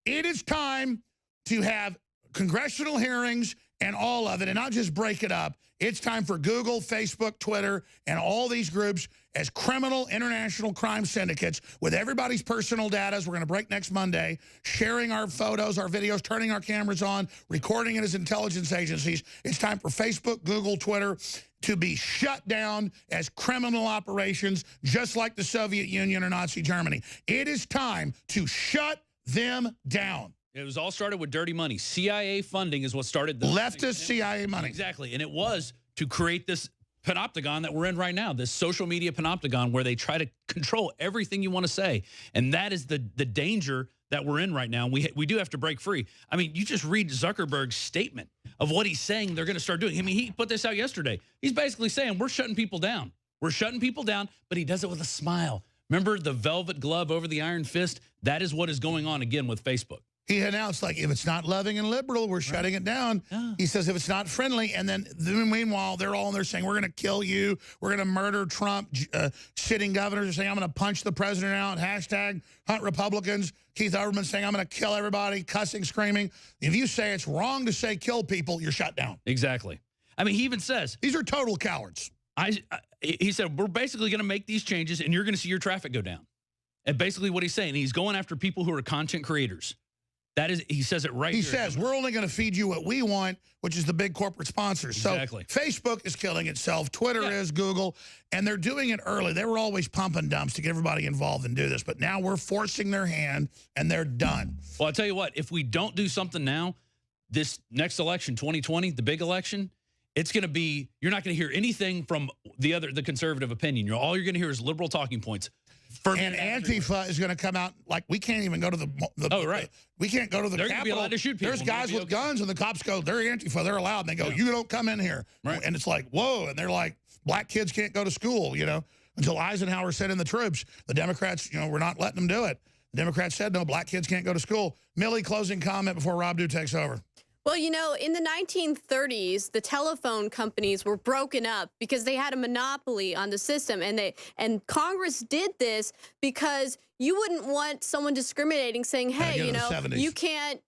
It is time to have congressional hearings and all of it, and not just break it up. It's time for Google, Facebook, Twitter, and all these groups as criminal international crime syndicates with everybody's personal data, as we're going to break next Monday, sharing our photos, our videos, turning our cameras on, recording it as intelligence agencies. It's time for Facebook, Google, Twitter to be shut down as criminal operations, just like the Soviet Union or Nazi Germany. It is time to shut them down. It was all started with dirty money. CIA funding is what started the leftist CIA money. Exactly. And it was to create this panopticon that we're in right now, this social media panopticon where they try to control everything you want to say. And that is the danger that we're in right now. We do have to break free. I mean, you just read Zuckerberg's statement of what he's saying they're going to start doing. I mean, he put this out yesterday. He's basically saying we're shutting people down. We're shutting people down, but he does it with a smile. Remember the velvet glove over the iron fist? That is what is going on again with Facebook. He announced, like, if it's not loving and liberal, we're shutting it down. Yeah. He says if it's not friendly, and then meanwhile, they're all in there saying, we're going to kill you. We're going to murder Trump. Sitting governors are saying, I'm going to punch the president out. Hashtag hunt Republicans. Keith Olbermann saying, I'm going to kill everybody, cussing, screaming. If you say it's wrong to say kill people, you're shut down. Exactly. I mean, he even says. These are total cowards. He said, we're basically going to make these changes, and you're going to see your traffic go down. And basically what he's saying, he's going after people who are content creators. That is, he says it right here. He says, we're only going to feed you what we want, which is the big corporate sponsors. Exactly. So Facebook is killing itself. Twitter is, Google, and they're doing it early. They were always pumping dumps to get everybody involved and do this, but now we're forcing their hand, and they're done. Well, I'll tell you what, if we don't do something now, this next election, 2020, the big election, it's going to be, you're not going to hear anything from the conservative opinion. All you're going to hear is liberal talking points. And Antifa is going to come out like we can't even go to the we can't go to the They're Capitol. going to be allowed to shoot people. There's guys with guns, and the cops go, they're Antifa, they're allowed. And they go, you don't come in here. Right. And it's like, whoa. And they're like, black kids can't go to school, you know, until Eisenhower sent in the troops. The Democrats, you know, were not letting them do it. The Democrats said, no, black kids can't go to school. Millie, closing comment before Rob Dew takes over. Well, you know, in the 1930s, the telephone companies were broken up because they had a monopoly on the system, and Congress did this because you wouldn't want someone discriminating, saying, hey, you know, you can't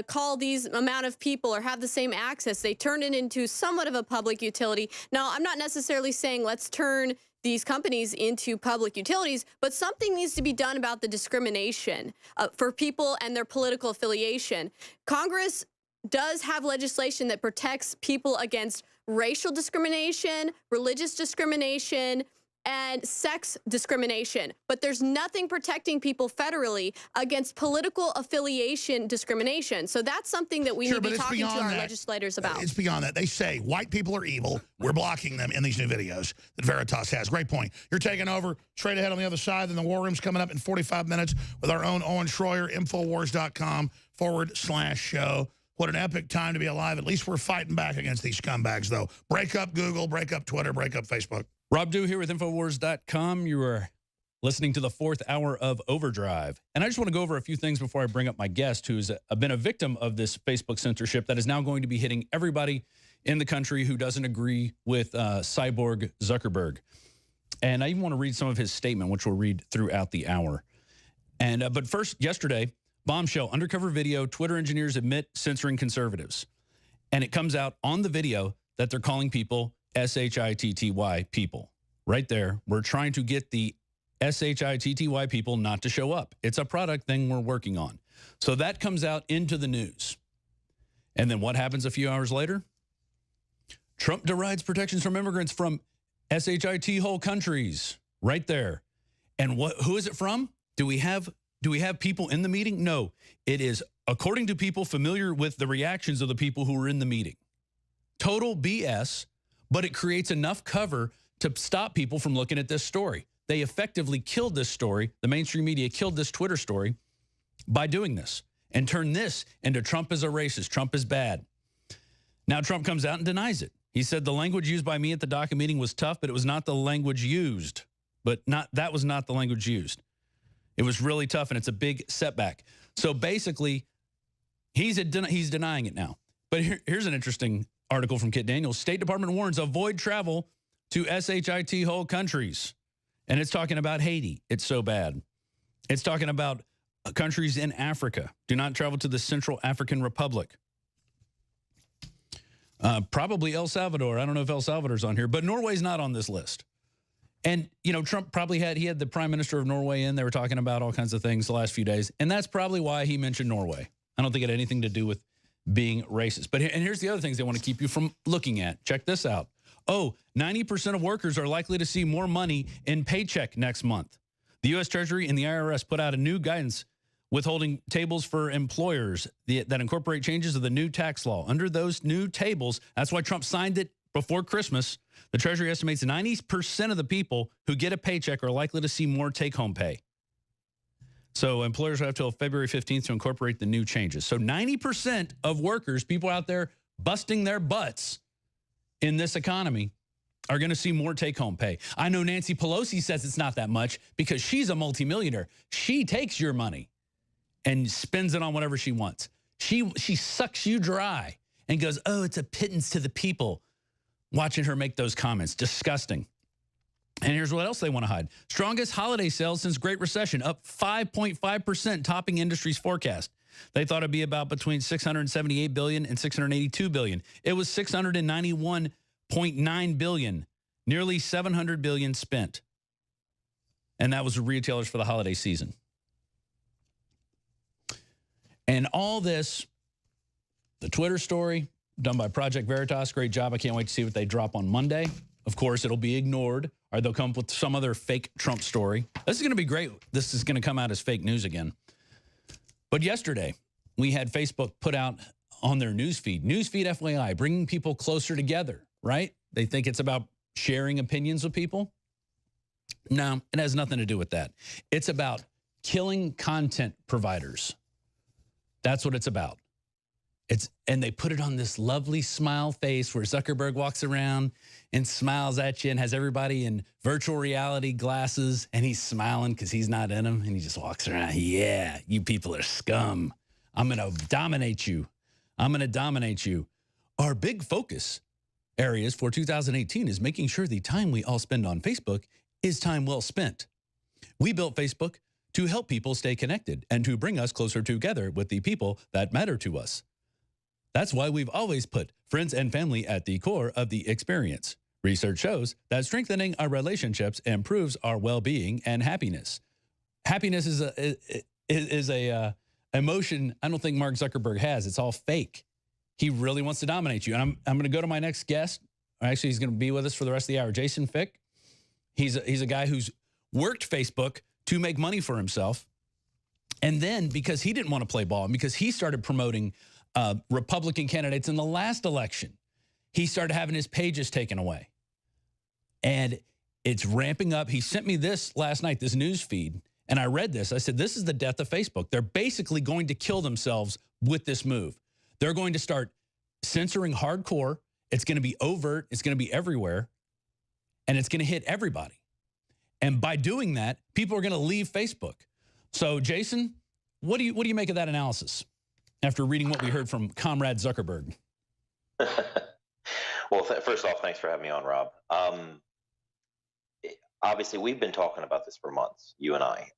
call these amount of people or have the same access. They turned it into somewhat of a public utility. Now, I'm not necessarily saying let's turn these companies into public utilities, but something needs to be done about the discrimination for people and their political affiliation. Congress does have legislation that protects people against racial discrimination, religious discrimination, and sex discrimination. But there's nothing protecting people federally against political affiliation discrimination. So that's something that we need to be talking to our legislators about. It's beyond that. They say white people are evil. We're blocking them in these new videos that Veritas has. Great point. You're taking over straight ahead on the other side. Then the War Room's coming up in 45 minutes with our own Owen Schroyer, Infowars.com/show. What an epic time to be alive. At least we're fighting back against these scumbags, though. Break up Google, break up Twitter, break up Facebook. Rob Dew here with Infowars.com. You are listening to the 4th hour of Overdrive. And I just want to go over a few things before I bring up my guest, who's been a victim of this Facebook censorship that is now going to be hitting everybody in the country who doesn't agree with Cyborg Zuckerberg. And I even want to read some of his statement, which we'll read throughout the hour. And but first, yesterday, bombshell, undercover video, Twitter engineers admit censoring conservatives. And it comes out on the video that they're calling people SHITTY people. Right there. We're trying to get the SHITTY people not to show up. It's a product thing we're working on. So that comes out into the news. And then what happens a few hours later? Trump derides protections from immigrants from SHIT whole countries. Right there. And who is it from? Do we have people in the meeting? No. It is according to people familiar with the reactions of the people who were in the meeting. Total BS, but it creates enough cover to stop people from looking at this story. They effectively killed this story. The mainstream media killed this Twitter story by doing this and turned this into Trump is a racist. Trump is bad. Now Trump comes out and denies it. He said the language used by me at the DACA meeting was tough, but it was not the language used. That was not the language used. It was really tough, and it's a big setback. So basically, he's denying it now. But here's an interesting article from Kit Daniels. State Department warns avoid travel to SHIT whole countries. And it's talking about Haiti. It's so bad. It's talking about countries in Africa. Do not travel to the Central African Republic. Probably El Salvador. I don't know if El Salvador's on here, but Norway's not on this list. And, you know, Trump probably had the prime minister of Norway in. They were talking about all kinds of things the last few days. And that's probably why he mentioned Norway. I don't think it had anything to do with being racist. But here's the other things they want to keep you from looking at. Check this out. Oh, 90% of workers are likely to see more money in paycheck next month. The U.S. Treasury and the IRS put out a new guidance withholding tables for employers that incorporate changes of the new tax law. Under those new tables, that's why Trump signed it before Christmas. The Treasury estimates 90% of the people who get a paycheck are likely to see more take-home pay. So employers have till February 15th to incorporate the new changes. So 90% of workers, people out there busting their butts in this economy, are going to see more take-home pay. I know Nancy Pelosi says it's not that much because she's a multimillionaire. She takes your money and spends it on whatever she wants. She sucks you dry and goes, oh, it's a pittance to the people. Watching her make those comments. Disgusting. And here's what else they want to hide. Strongest holiday sales since Great Recession, up 5.5%, topping industry's forecast. They thought it'd be about between $678 billion and $682 billion. It was $691.9 billion, nearly $700 billion spent. And that was retailers for the holiday season. And all this, the Twitter story done by Project Veritas, great job. I can't wait to see what they drop on Monday. Of course, it'll be ignored, or they'll come up with some other fake Trump story. This is going to be great. This is going to come out as fake news again. But yesterday, we had Facebook put out on their newsfeed FYI, bringing people closer together, right? They think it's about sharing opinions with people. No, it has nothing to do with that. It's about killing content providers. That's what it's about. And they put it on this lovely smile face where Zuckerberg walks around and smiles at you and has everybody in virtual reality glasses, and he's smiling because he's not in them, and he just walks around. Yeah, you people are scum. I'm going to dominate you. I'm going to dominate you. Our big focus areas for 2018 is making sure the time we all spend on Facebook is time well spent. We built Facebook to help people stay connected and to bring us closer together with the people that matter to us. That's why we've always put friends and family at the core of the experience. Research shows that strengthening our relationships improves our well-being and happiness. Happiness is a emotion I don't think Mark Zuckerberg has. It's all fake. He really wants to dominate you. And I'm going to go to my next guest. Actually, he's going to be with us for the rest of the hour. Jason Fick. He's a guy who's worked Facebook to make money for himself. And then because he didn't want to play ball and because he started promoting Republican candidates in the last election, he started having his pages taken away. And it's ramping up. He sent me this last night, this news feed, and I read this. I said, this is the death of Facebook. They're basically going to kill themselves with this move. They're going to start censoring hardcore. It's going to be overt. It's going to be everywhere. And it's going to hit everybody. And by doing that, people are going to leave Facebook. So, Jason, what do you make of that analysis after reading what we heard from Comrade Zuckerberg? Well, first off, thanks for having me on, Rob. Obviously, we've been talking about this for months, you and I.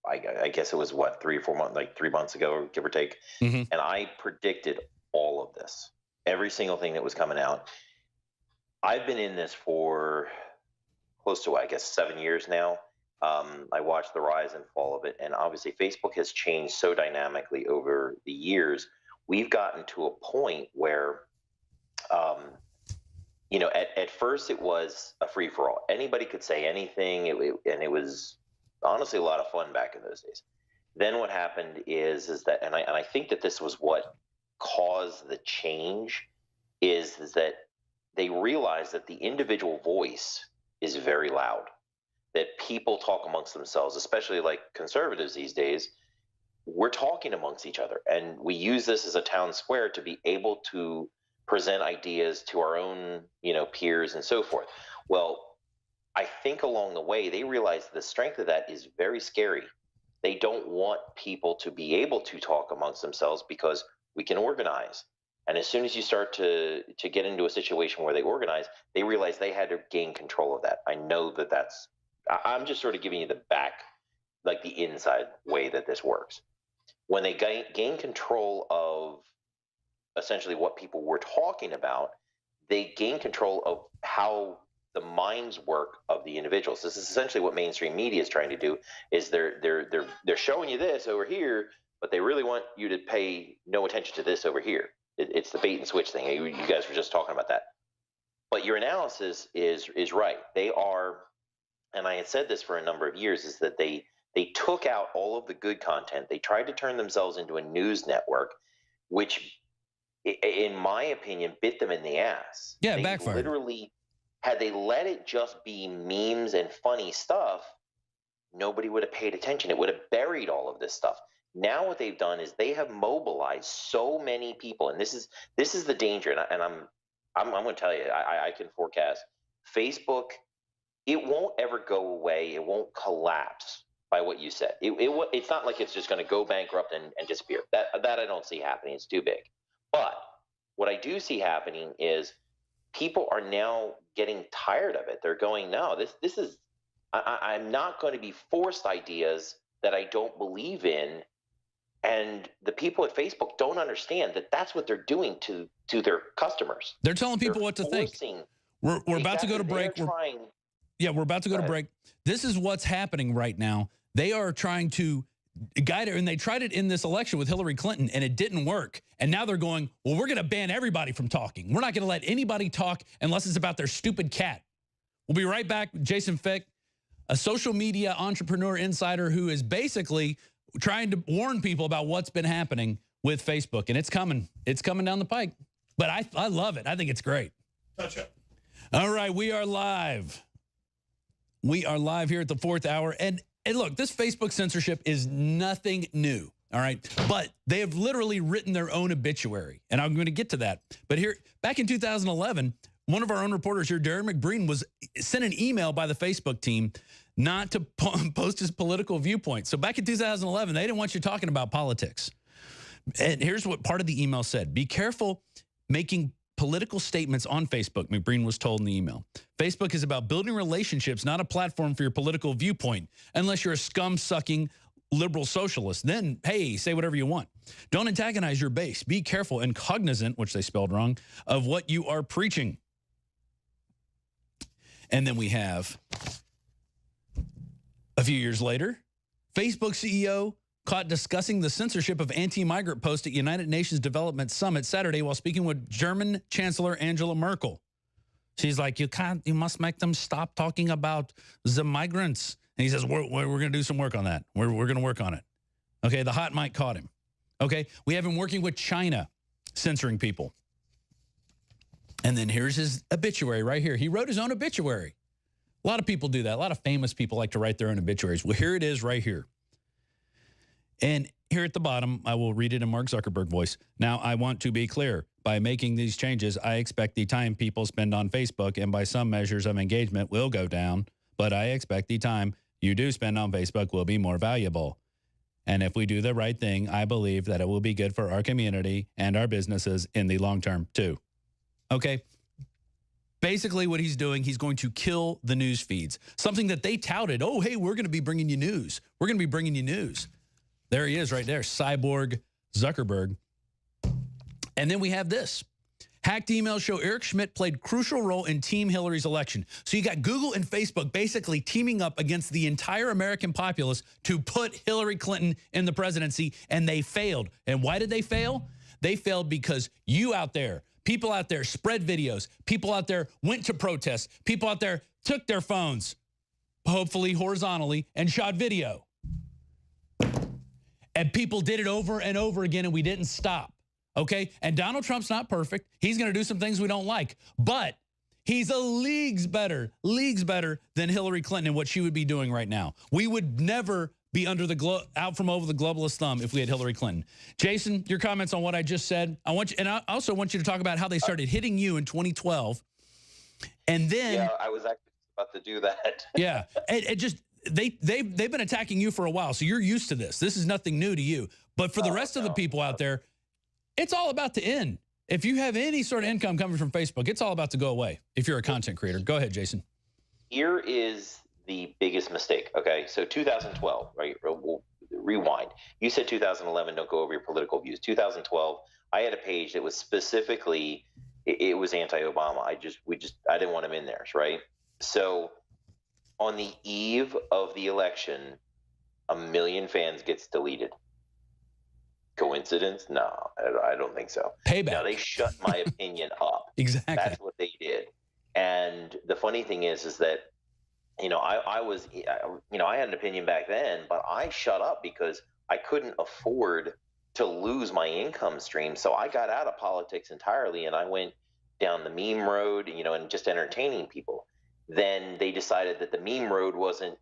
I guess it was, 3 or 4 months, like 3 months ago, give or take. Mm-hmm. And I predicted all of this, every single thing that was coming out. I've been in this for close to, I guess, 7 years now. I watched the rise and fall of it, and obviously Facebook has changed so dynamically over the years. We've gotten to a point where, you know, at first it was a free-for-all. Anybody could say anything, and it was honestly a lot of fun back in those days. Then what happened is that, and I think that this was what caused the change, is that they realized that the individual voice is very loud, that people talk amongst themselves, especially like conservatives these days. We're talking amongst each other, and we use this as a town square to be able to present ideas to our own, you know, peers and so forth. Well, I think along the way they realized the strength of that is very scary. They don't want people to be able to talk amongst themselves because we can organize. And as soon as you start to get into a situation where they organize, they realize they had to gain control of that. I know that I'm just sort of giving you the back, like the inside way that this works. When they gain control of essentially what people were talking about, they gain control of how the minds work of the individuals. This is essentially what mainstream media is trying to do, is they're showing you this over here, but they really want you to pay no attention to this over here. It's the bait and switch thing. You guys were just talking about that. But your analysis is right. They are, and I had said this for a number of years, is that they took out all of the good content. They tried to turn themselves into a news network, which, in my opinion, bit them in the ass. Yeah, they backfired. Literally, had they let it just be memes and funny stuff, nobody would have paid attention. It would have buried all of this stuff. Now what they've done is they have mobilized so many people, and this is the danger. And I'm going to tell you, I can forecast Facebook. It won't ever go away. It won't collapse by what you said. It's not like it's just going to go bankrupt and disappear. That I don't see happening. It's too big. But what I do see happening is people are now getting tired of it. They're going, no, this is. I'm not going to be forced ideas that I don't believe in. And the people at Facebook don't understand that that's what they're doing to their customers. They're telling people what to think. We're about to go to break. We're about to go to break. This is what's happening right now. They are trying to guide it, and they tried it in this election with Hillary Clinton, and it didn't work. And now they're going, well, we're going to ban everybody from talking. We're not going to let anybody talk unless it's about their stupid cat. We'll be right back. Jason Fick, a social media entrepreneur insider who is basically trying to warn people about what's been happening with Facebook. And it's coming. It's coming down the pike. But I love it. I think it's great. Touch it. All right, we are live. We are live here at the 4th hour. And look, this Facebook censorship is nothing new, all right? But they have literally written their own obituary, and I'm going to get to that. But here, back in 2011, one of our own reporters here, Darren McBreen, was sent an email by the Facebook team not to post his political viewpoint. So back in 2011, they didn't want you talking about politics. And here's what part of the email said. Be careful making political statements on Facebook, McBreen was told in the email. Facebook is about building relationships, not a platform for your political viewpoint. Unless you're a scum-sucking liberal socialist, then, hey, say whatever you want. Don't antagonize your base. Be careful and cognizant, which they spelled wrong, of what you are preaching. And then we have, a few years later, Facebook CEO caught discussing the censorship of anti-migrant posts at United Nations Development Summit Saturday while speaking with German Chancellor Angela Merkel. She's like, you must make them stop talking about the migrants. And he says, we're going to do some work on that. We're going to work on it. Okay, the hot mic caught him. Okay, we have him working with China, censoring people. And then here's his obituary right here. He wrote his own obituary. A lot of people do that. A lot of famous people like to write their own obituaries. Well, here it is right here. And here at the bottom, I will read it in Mark Zuckerberg voice. Now, I want to be clear. By making these changes, I expect the time people spend on Facebook and by some measures of engagement will go down. But I expect the time you do spend on Facebook will be more valuable. And if we do the right thing, I believe that it will be good for our community and our businesses in the long term, too. Okay? Basically what he's doing, he's going to kill the news feeds. Something that they touted. Oh, hey, we're going to be bringing you news. We're going to be bringing you news. There he is right there, Cyborg Zuckerberg. And then we have this. Hacked emails show Eric Schmidt played crucial role in Team Hillary's election. So you got Google and Facebook basically teaming up against the entire American populace to put Hillary Clinton in the presidency, and they failed. And why did they fail? They failed because you out there, people out there spread videos. People out there went to protests. People out there took their phones, hopefully horizontally, and shot video. And people did it over and over again, and we didn't stop. Okay? And Donald Trump's not perfect. He's going to do some things we don't like. But he's leagues better than Hillary Clinton and what she would be doing right now. We would never be under the out from over the globalist thumb if we had Hillary Clinton. Jason, your comments on what I just said. I also want you to talk about how they started hitting you in 2012. And then yeah, I was actually about to do that. Yeah. It just they've been attacking you for a while, so you're used to this. This is nothing new to you. But for the rest of the people out there, it's all about to end. If you have any sort of income coming from Facebook, it's all about to go away if you're a content creator. Go ahead, Jason. Here is the biggest mistake, okay? So 2012, right? We'll rewind. You said 2011, don't go over your political views. 2012, I had a page that was specifically, it was anti-Obama. I didn't want him in there, right? So on the eve of the election, 1 million fans gets deleted. Coincidence? No, I don't think so. Payback. Now, they shut my opinion up. Exactly. That's what they did. And the funny thing is that, I had an opinion back then, but I shut up because I couldn't afford to lose my income stream. So I got out of politics entirely, and I went down the meme road, and just entertaining people. Then they decided that the meme road wasn't,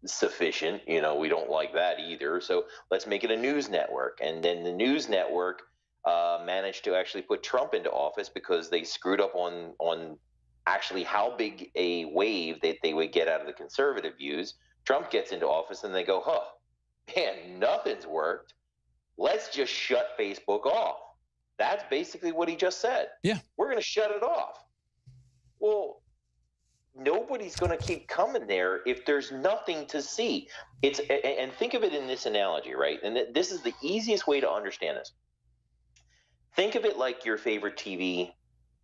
sufficient. We don't like that either. So let's make it a news network. And then the news network managed to actually put Trump into office because they screwed up on actually how big a wave that they would get out of the conservative views. Trump gets into office and they go, man, nothing's worked. Let's just shut Facebook off. That's basically what he just said. Yeah. We're going to shut it off. Well, nobody's going to keep coming there if there's nothing to see. And think of it in this analogy, right? And this is the easiest way to understand this. Think of it like your favorite TV,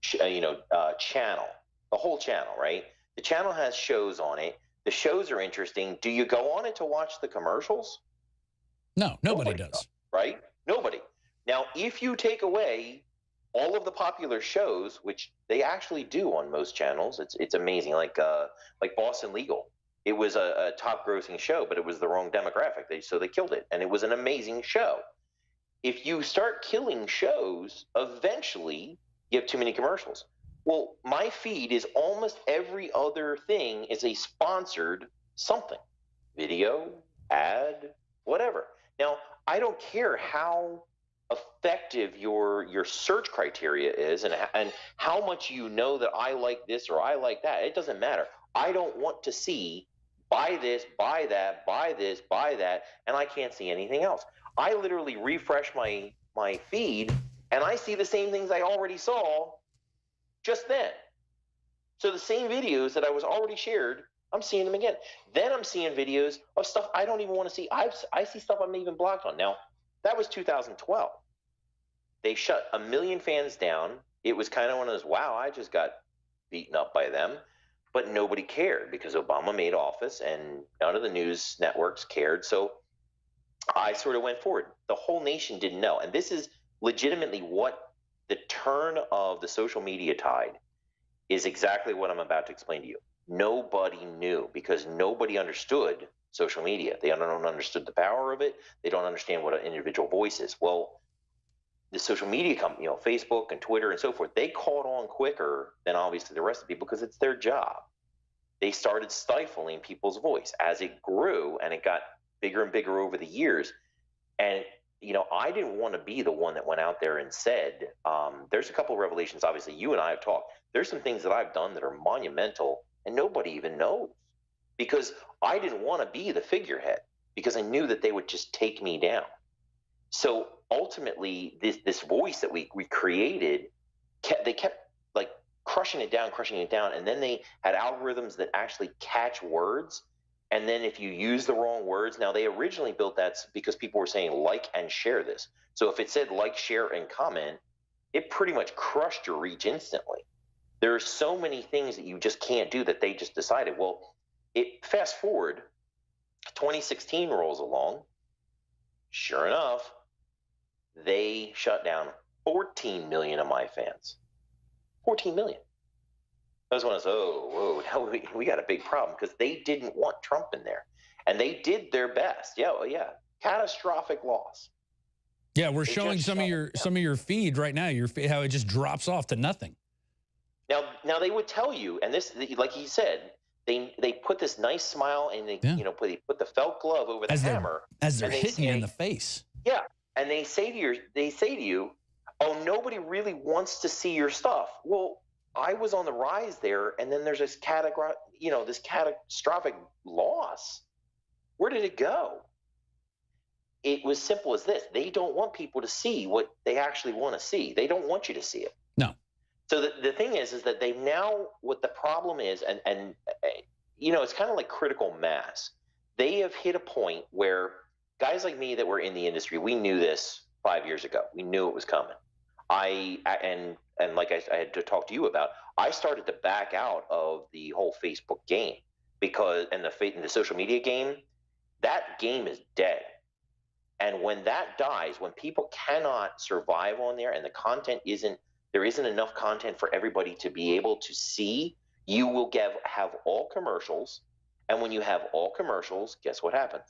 channel, the whole channel, right? The channel has shows on it. The shows are interesting. Do you go on it to watch the commercials? No, nobody does. Right? Nobody. Now, if you take away all of the popular shows, which they actually do on most channels, it's amazing. Like Boston Legal, it was a top-grossing show, but it was the wrong demographic. So they killed it, and it was an amazing show. If you start killing shows, eventually you have too many commercials. Well, my feed is almost every other thing is a sponsored something, video, ad, whatever. Now, I don't care how effective your search criteria is and how much that I like this or I like that. It doesn't matter. I don't want to see buy this, buy that, buy this, buy that, and I can't see anything else. I literally refresh my feed and I see the same things I already saw just then. So the same videos that I was already shared, I'm seeing them again. Then I'm seeing videos of stuff I don't even want to see. I see stuff I'm even blocked on. Now, that was 2012. They shut 1 million fans down. It was kind of one of those, wow, I just got beaten up by them. But nobody cared because Obama made office and none of the news networks cared. So I sort of went forward. The whole nation didn't know. And this is legitimately what the turn of the social media tide is exactly what I'm about to explain to you. Nobody knew because nobody understood social media. They don't understood the power of it. They don't understand what an individual voice is. Well, the social media company, Facebook and Twitter and so forth, they caught on quicker than obviously the rest of the people because it's their job. They started stifling people's voice as it grew and it got bigger and bigger over the years. And, I didn't want to be the one that went out there and said, there's a couple of revelations, obviously you and I have talked. There's some things that I've done that are monumental and nobody even knows. Because I didn't want to be the figurehead because I knew that they would just take me down. So ultimately, this voice that we created, they kept like crushing it down, and then they had algorithms that actually catch words. And then if you use the wrong words, now they originally built that because people were saying like and share this. So if it said like, share, and comment, it pretty much crushed your reach instantly. There are so many things that you just can't do that they just decided. Well, fast forward, 2016 rolls along. Sure enough, they shut down 14 million of my fans. 14 million. I was one of those, oh, whoa, now we got a big problem because they didn't want Trump in there. And they did their best. Yeah, catastrophic loss. Yeah, we're showing some of your feed right now, how it just drops off to nothing. Now they would tell you, and this, like he said, they put this nice smile and they they put the felt glove over the hammer as they're hitting you in the face. Yeah, and they say to you, oh, nobody really wants to see your stuff. Well, I was on the rise there, and then there's this catastrophic loss. Where did it go? It was simple as this. They don't want people to see what they actually want to see. They don't want you to see it. No. So the thing is that they now, what the problem is, and it's kind of like critical mass. They have hit a point where guys like me that were in the industry, we knew this 5 years ago. We knew it was coming. And like I had to talk to you about, I started to back out of the whole Facebook game and the social media game. That game is dead. And when that dies, when people cannot survive on there and the content there isn't enough content for everybody to be able to see, you will have all commercials. And when you have all commercials, guess what happens?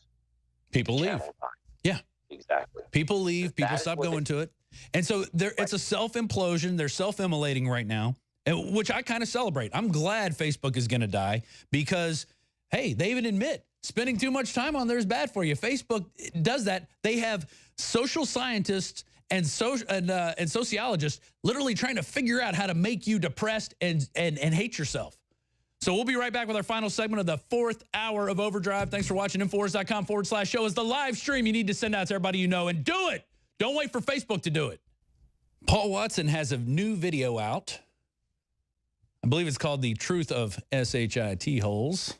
People leave. Yeah. Exactly. People leave. People stop going to it. And so it's a self-implosion. They're self-immolating right now, which I kind of celebrate. I'm glad Facebook is going to die because, hey, they even admit spending too much time on there is bad for you. Facebook does that. They have social scientists and sociologists literally trying to figure out how to make you depressed and hate yourself. So we'll be right back with our final segment of the 4th hour of Overdrive. Thanks for watching. Infowars.com/show is the live stream you need to send out to everybody you know, and do it. Don't wait for Facebook to do it. Paul Watson has a new video out. I believe it's called The Truth of SHIT Holes,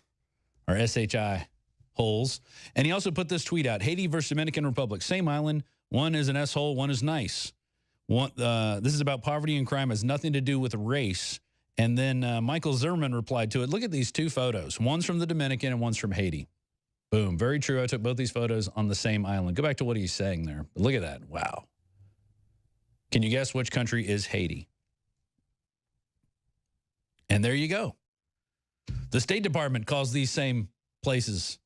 or SHI Holes. And he also put this tweet out. Haiti versus Dominican Republic. Same island. One is an S-hole, one is nice. This is about poverty and crime. It has nothing to do with race. And then Michael Zimmerman replied to it. Look at these two photos. One's from the Dominican and one's from Haiti. Boom. Very true. I took both these photos on the same island. Go back to what he's saying there. But look at that. Wow. Can you guess which country is Haiti? And there you go. The State Department calls these same places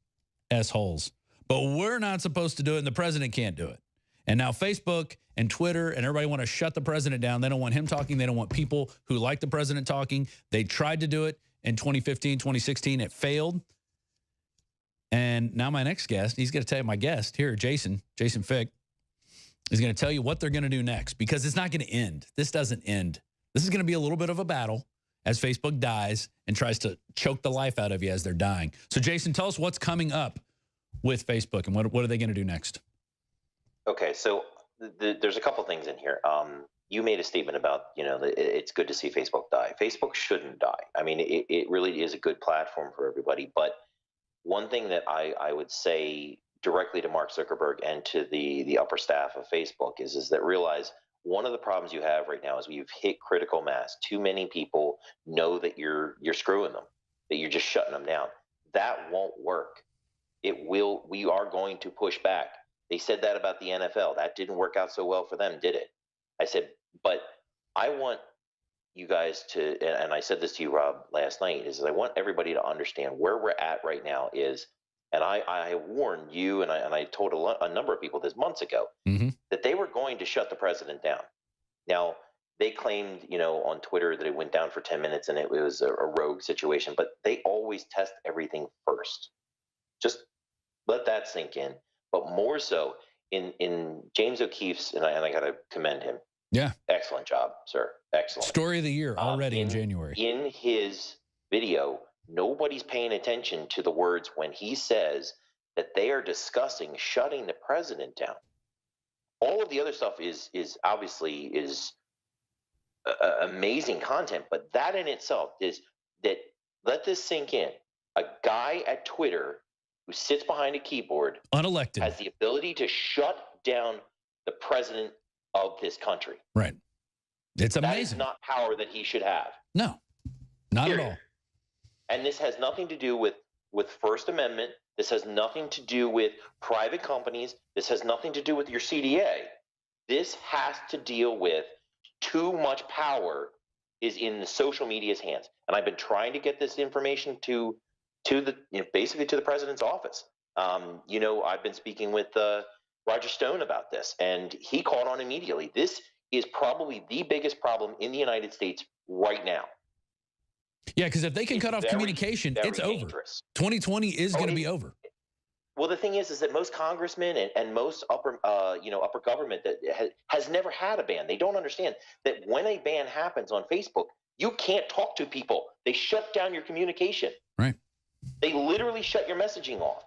S-holes. But we're not supposed to do it, and the president can't do it. And now Facebook and Twitter and everybody want to shut the president down. They don't want him talking. They don't want people who like the president talking. They tried to do it in 2015, 2016. It failed. And now my next guest, he's going to tell you, my guest here, Jason Fick, is going to tell you what they're going to do next because it's not going to end. This doesn't end. This is going to be a little bit of a battle as Facebook dies and tries to choke the life out of you as they're dying. So, Jason, tell us what's coming up with Facebook and what are they going to do next? Okay, so there's a couple things in here. You made a statement about, it's good to see Facebook die. Facebook shouldn't die. I mean, it really is a good platform for everybody. But one thing that I would say directly to Mark Zuckerberg and to the upper staff of Facebook is that realize one of the problems you have right now is we've hit critical mass. Too many people know that you're screwing them, that you're just shutting them down. That won't work. We are going to push back. They said that about the NFL. That didn't work out so well for them, did it? I said, but I want you guys to, and I said this to you, Rob, last night, is I want everybody to understand where we're at right now is, and I warned you, and I told a number of people this months ago, that they were going to shut the president down. Now, they claimed, on Twitter that it went down for 10 minutes and it was a rogue situation, but they always test everything first. Just let that sink in. But more so in James O'Keefe's, and I got to commend him. Yeah. Excellent job, sir. Excellent. Story of the year already in January. In his video, nobody's paying attention to the words when he says that they are discussing shutting the president down. All of the other stuff is obviously amazing content, but that in itself is that, let this sink in. A guy at Twitter who sits behind a keyboard, unelected, has the ability to shut down the president of this country. Right. It's amazing. That is not power that he should have. No, not at all. And this has nothing to do with First Amendment. This has nothing to do with private companies. This has nothing to do with your CDA. This has to deal with too much power is in the social media's hands. And I've been trying to get this information to the basically to the president's office. I've been speaking with Roger Stone about this, and he caught on immediately. This is probably the biggest problem in the United States right now. Yeah, because if they can cut off communication, it's over. Dangerous. 2020 is going to be over. Well, the thing is that most congressmen and most upper government that has never had a ban. They don't understand that when a ban happens on Facebook, you can't talk to people. They shut down your communication. Right. They literally shut your messaging off.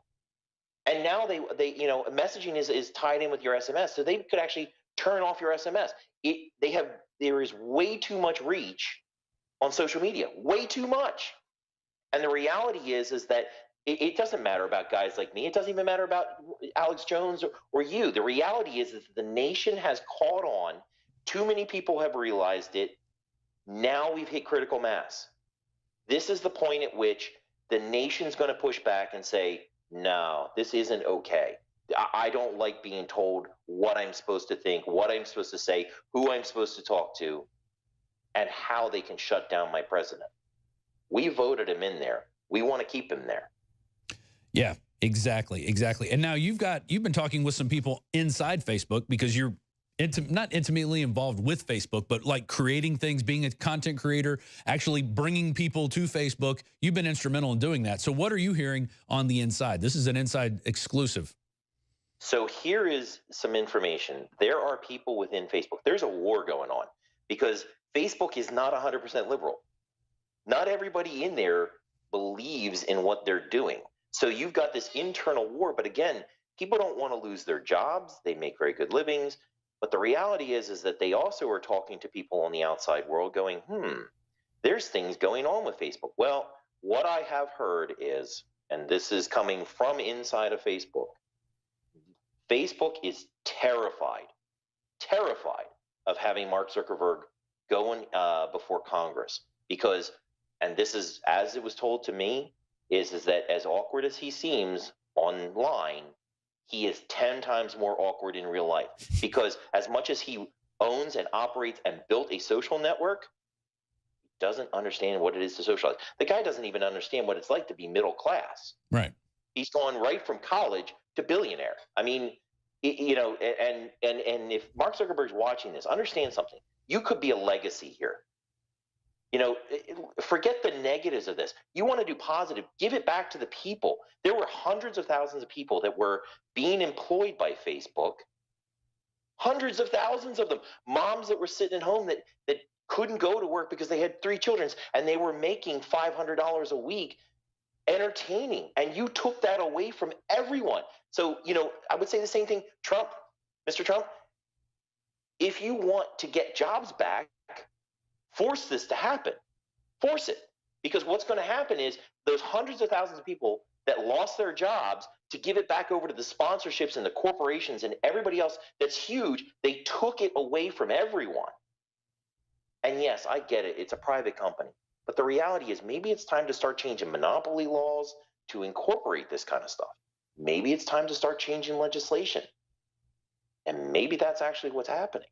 And now they messaging is tied in with your SMS, so they could actually turn off your SMS. There is way too much reach on social media, way too much. And the reality is that it doesn't matter about guys like me. It doesn't even matter about Alex Jones or you. The reality is that the nation has caught on. Too many people have realized it. Now we've hit critical mass. This is the point at which the nation's going to push back and say, no, this isn't okay. I don't like being told what I'm supposed to think, what I'm supposed to say, who I'm supposed to talk to, and how they can shut down my president. We voted him in there. We want to keep him there. Yeah, exactly. And now you've been talking with some people inside Facebook because you're not intimately involved with Facebook, but like creating things, being a content creator, actually bringing people to Facebook. You've been instrumental in doing that. So what are you hearing on the inside? This is an inside exclusive. So here is some information. There are people within Facebook. There's a war going on because Facebook is not 100% liberal. Not everybody in there believes in what they're doing. So you've got this internal war, but again, people don't want to lose their jobs. They make very good livings. But the reality is that they also are talking to people on the outside world going, there's things going on with Facebook. Well, what I have heard is, and this is coming from inside of Facebook, Facebook is terrified of having Mark Zuckerberg going before Congress because, and this is as it was told to me, is that as awkward as he seems online, he is 10 times more awkward in real life because as much as he owns and operates and built a social network, he doesn't understand what it is to socialize. The guy doesn't even understand what it's like to be middle class. Right. He's gone right from college to billionaire. I mean, and if Mark Zuckerberg's watching this, understand something. You could be a legacy here. Forget the negatives of this. You want to do positive, give it back to the people. There were hundreds of thousands of people that were being employed by Facebook. Hundreds of thousands of them. Moms that were sitting at home that couldn't go to work because they had 3 children and they were making $500 a week entertaining. And you took that away from everyone. So, I would say the same thing. Mr. Trump, if you want to get jobs back, force this to happen. Force it. Because what's going to happen is those hundreds of thousands of people that lost their jobs to give it back over to the sponsorships and the corporations and everybody else that's huge, they took it away from everyone. And yes, I get it. It's a private company. But the reality is maybe it's time to start changing monopoly laws to incorporate this kind of stuff. Maybe it's time to start changing legislation. And maybe that's actually what's happening.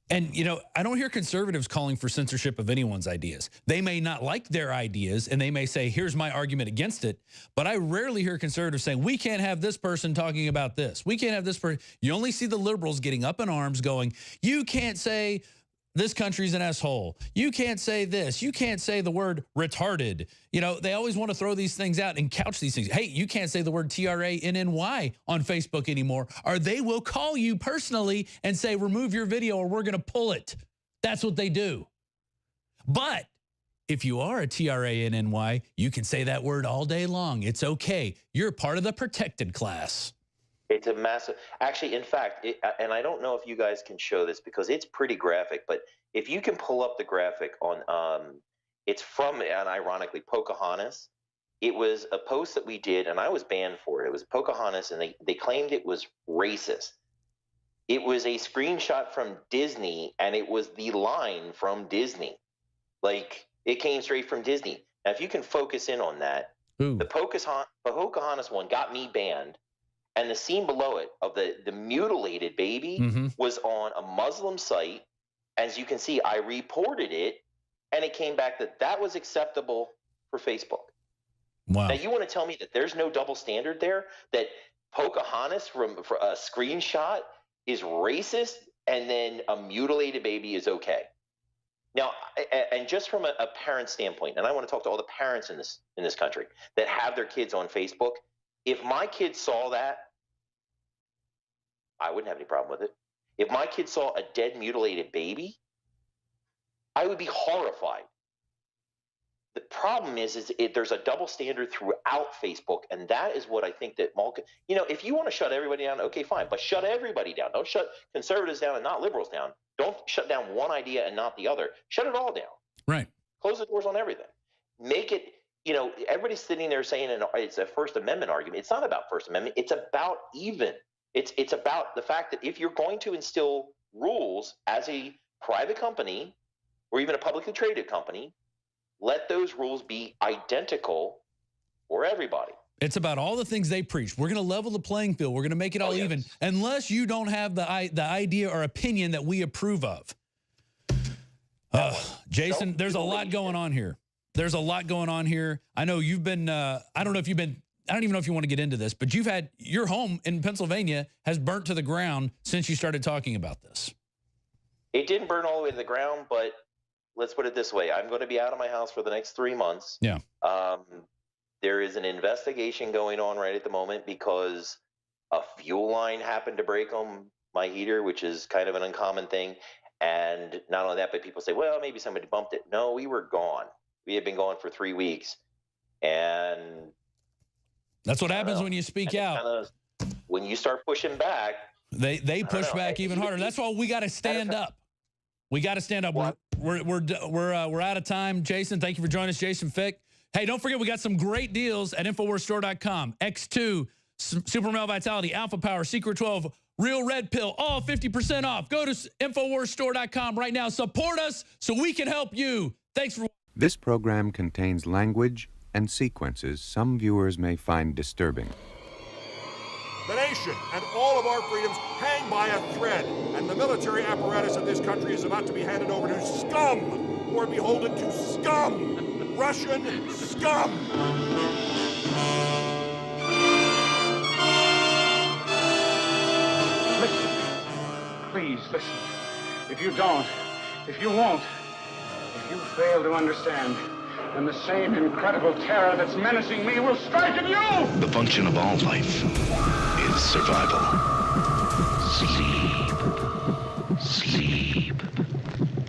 And, I don't hear conservatives calling for censorship of anyone's ideas. They may not like their ideas, and they may say, here's my argument against it. But I rarely hear conservatives saying, we can't have this person talking about this. We can't have this person. You only see the liberals getting up in arms going, you can't say this country's an asshole. You can't say this. You can't say the word retarded. They always want to throw these things out and couch these things. Hey, you can't say the word TRANNY on Facebook anymore, or they will call you personally and say, remove your video or we're going to pull it. That's what they do. But if you are a TRANNY, you can say that word all day long. It's okay. You're part of the protected class. It's a massive, actually, in fact, and I don't know if you guys can show this because it's pretty graphic, but if you can pull up the graphic on, it's from, and ironically, Pocahontas. It was a post that we did, and I was banned for it. It was Pocahontas, and they claimed it was racist. It was a screenshot from Disney, and it was the line from Disney. Like, it came straight from Disney. Now, if you can focus in on that, the Pocahontas one got me banned, and the scene below it of the mutilated baby was on a Muslim site. As you can see, I reported it, and it came back that was acceptable for Facebook. Wow. Now, you want to tell me that there's no double standard there? That Pocahontas for a screenshot is racist, and then a mutilated baby is okay? Now, and just from a parent standpoint, and I want to talk to all the parents in this country that have their kids on Facebook. If my kids saw that, I wouldn't have any problem with it. If my kids saw a dead, mutilated baby, I would be horrified. The problem is there's a double standard throughout Facebook, and that is what I think that if you want to shut everybody down, okay, fine, but shut everybody down. Don't shut conservatives down and not liberals down. Don't shut down one idea and not the other. Shut it all down. Right. Close the doors on everything. Make it, everybody's sitting there saying it's a First Amendment argument. It's not about First Amendment. It's about It's about the fact that if you're going to instill rules as a private company or even a publicly traded company, let those rules be identical for everybody. It's about all the things they preach. We're going to level the playing field. We're going to make it all even, unless you don't have the idea or opinion that we approve of. Jason, there's a lot going on here. There's a lot going on here. I know you've been, I don't even know if you want to get into this, but your home in Pennsylvania has burnt to the ground since you started talking about this. It didn't burn all the way to the ground, but let's put it this way. I'm going to be out of my house for the next 3 months. Yeah. There is an investigation going on right at the moment because a fuel line happened to break on my heater, which is kind of an uncommon thing. And not only that, but people say, well, maybe somebody bumped it. No, we were gone. We had been gone for 3 weeks. And that's what happens when you speak out. When you start pushing back, they push back even harder. That's why we got to stand up. We got to stand up. We're out of time. Jason, thank you for joining us, Jason Fick. Hey, don't forget, we got some great deals at InfoWarsStore.com. X2, Super Male Vitality, Alpha Power, Secret 12, Real Red Pill, all 50% off. Go to InfoWarsStore.com right now. Support us so we can help you. Thanks for watching. This program contains language and sequences some viewers may find disturbing. The nation and all of our freedoms hang by a thread, and the military apparatus of this country is about to be handed over to scum who are beholden to scum. Russian scum. Listen. Please listen. If you don't, if you won't, if you fail to understand, then the same incredible terror that's menacing me will strike at you! The function of all life is survival. Sleep. Sleep.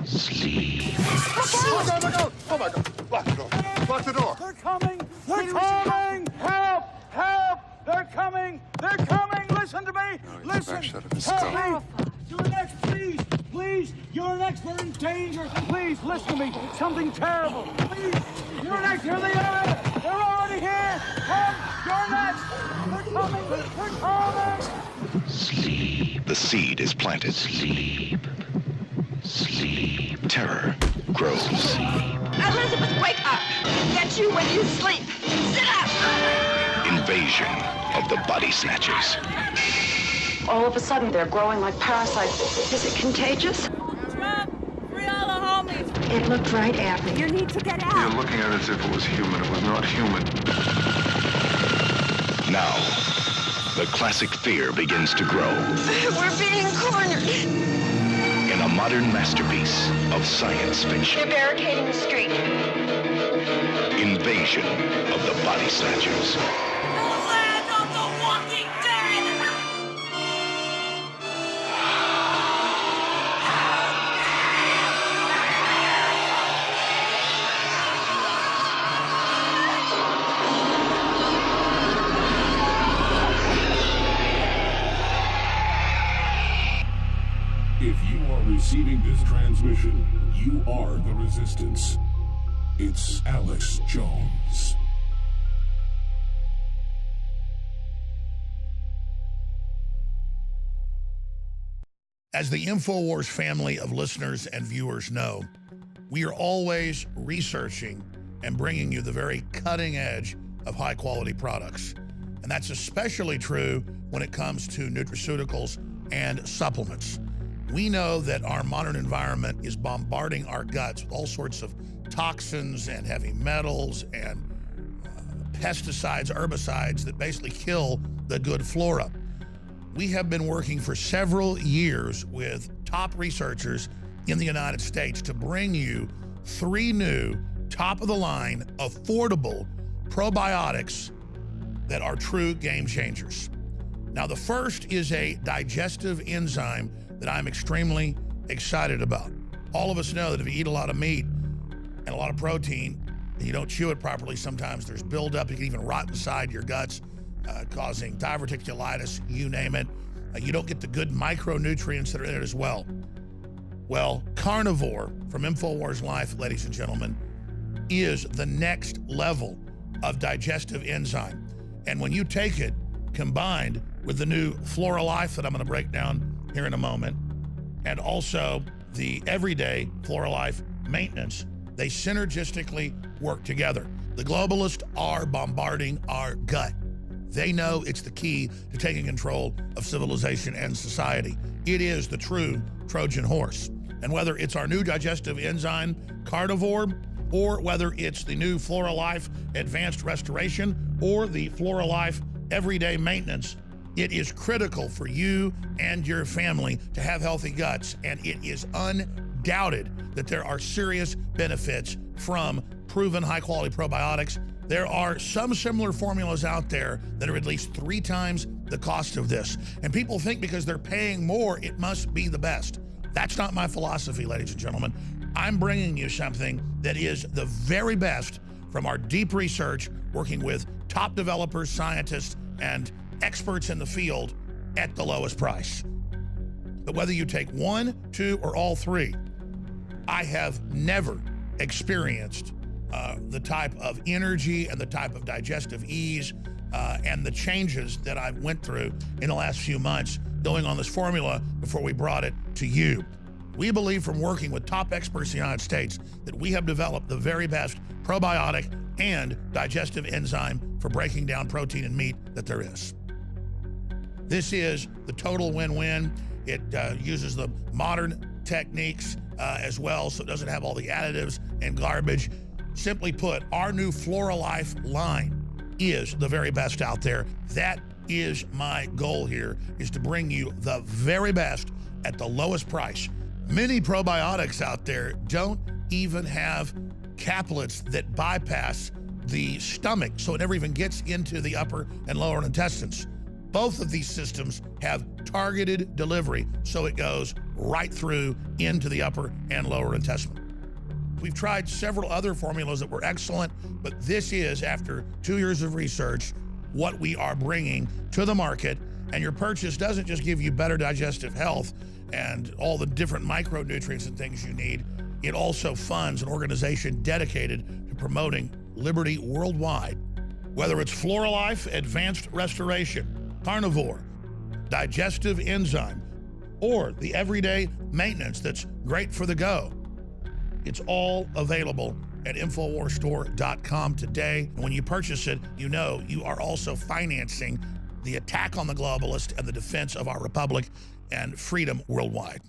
Sleep. Oh my God, my God! Oh my God! Lock the door. Lock the door. They're coming! They're coming! Help! Help! They're coming! They're coming! Listen to me! Listen! Help me! You're next, please! Please! You're next! They're in danger! Please, listen to me! Something terrible! Please! You're next! Here they are! They're already here! Help! You're next! They're coming! They're coming! Sleep. The seed is planted. Sleep. Sleep. Terror grows. Sleep. Elizabeth, wake up! Get you when you sleep! Sit up! Invasion of the body snatchers. All of a sudden, they're growing like parasites. Is it contagious? Trump, free all the homies. It looked right at me. You need to get out. You're looking at it as if it was human. It was not human. Now, the classic fear begins to grow. We're being cornered. In a modern masterpiece of science fiction. They're barricading the street. Invasion of the body snatchers. The land of the walking dead! If you are receiving this transmission, you are the Resistance. It's Alex Jones. As the InfoWars family of listeners and viewers know, we are always researching and bringing you the very cutting edge of high quality products. And that's especially true when it comes to nutraceuticals and supplements. We know that our modern environment is bombarding our guts with all sorts of toxins and heavy metals and pesticides, herbicides that basically kill the good flora. We have been working for several years with top researchers in the United States to bring you 3 new, top-of-the-line, affordable probiotics that are true game changers. Now, the first is a digestive enzyme that I'm extremely excited about. All of us know that if you eat a lot of meat and a lot of protein, and you don't chew it properly, sometimes there's buildup. You can even rot inside your guts, causing diverticulitis, you name it. You don't get the good micronutrients that are in it as well. Well, Carnivore from InfoWars Life, ladies and gentlemen, is the next level of digestive enzyme. And when you take it combined with the new Flora Life that I'm going to break down here in a moment, and also the everyday Flora Life maintenance, they synergistically work together. The globalists are bombarding our gut. They know it's the key to taking control of civilization and society. It is the true Trojan horse. And whether it's our new digestive enzyme, Carnivore, or whether it's the new Flora Life Advanced Restoration or the Flora Life Everyday Maintenance, it is critical for you and your family to have healthy guts, and it is undoubted that there are serious benefits from proven high-quality probiotics. There are some similar formulas out there that are at least 3 times the cost of this. And people think because they're paying more, it must be the best. That's not my philosophy, ladies and gentlemen. I'm bringing you something that is the very best from our deep research, working with top developers, scientists, and experts in the field at the lowest price. But whether you take 1, 2, or all 3, I have never experienced the type of energy and the type of digestive ease and the changes that I went through in the last few months going on this formula before we brought it to you. We believe from working with top experts in the United States that we have developed the very best probiotic and digestive enzyme for breaking down protein and meat that there is. This is the total win-win. It uses the modern techniques as well, so it doesn't have all the additives and garbage. Simply put, our new Flora Life line is the very best out there. That is my goal here, is to bring you the very best at the lowest price. Many probiotics out there don't even have caplets that bypass the stomach, so it never even gets into the upper and lower intestines. Both of these systems have targeted delivery, so it goes right through into the upper and lower intestine. We've tried several other formulas that were excellent, but this is, after 2 years of research, what we are bringing to the market. And your purchase doesn't just give you better digestive health and all the different micronutrients and things you need. It also funds an organization dedicated to promoting liberty worldwide. Whether it's Flora Life Advanced Restoration, Carnivore, digestive enzyme, or the everyday maintenance that's great for the go, it's all available at InfoWarsStore.com today. And when you purchase it, you know you are also financing the attack on the globalist and the defense of our republic and freedom worldwide.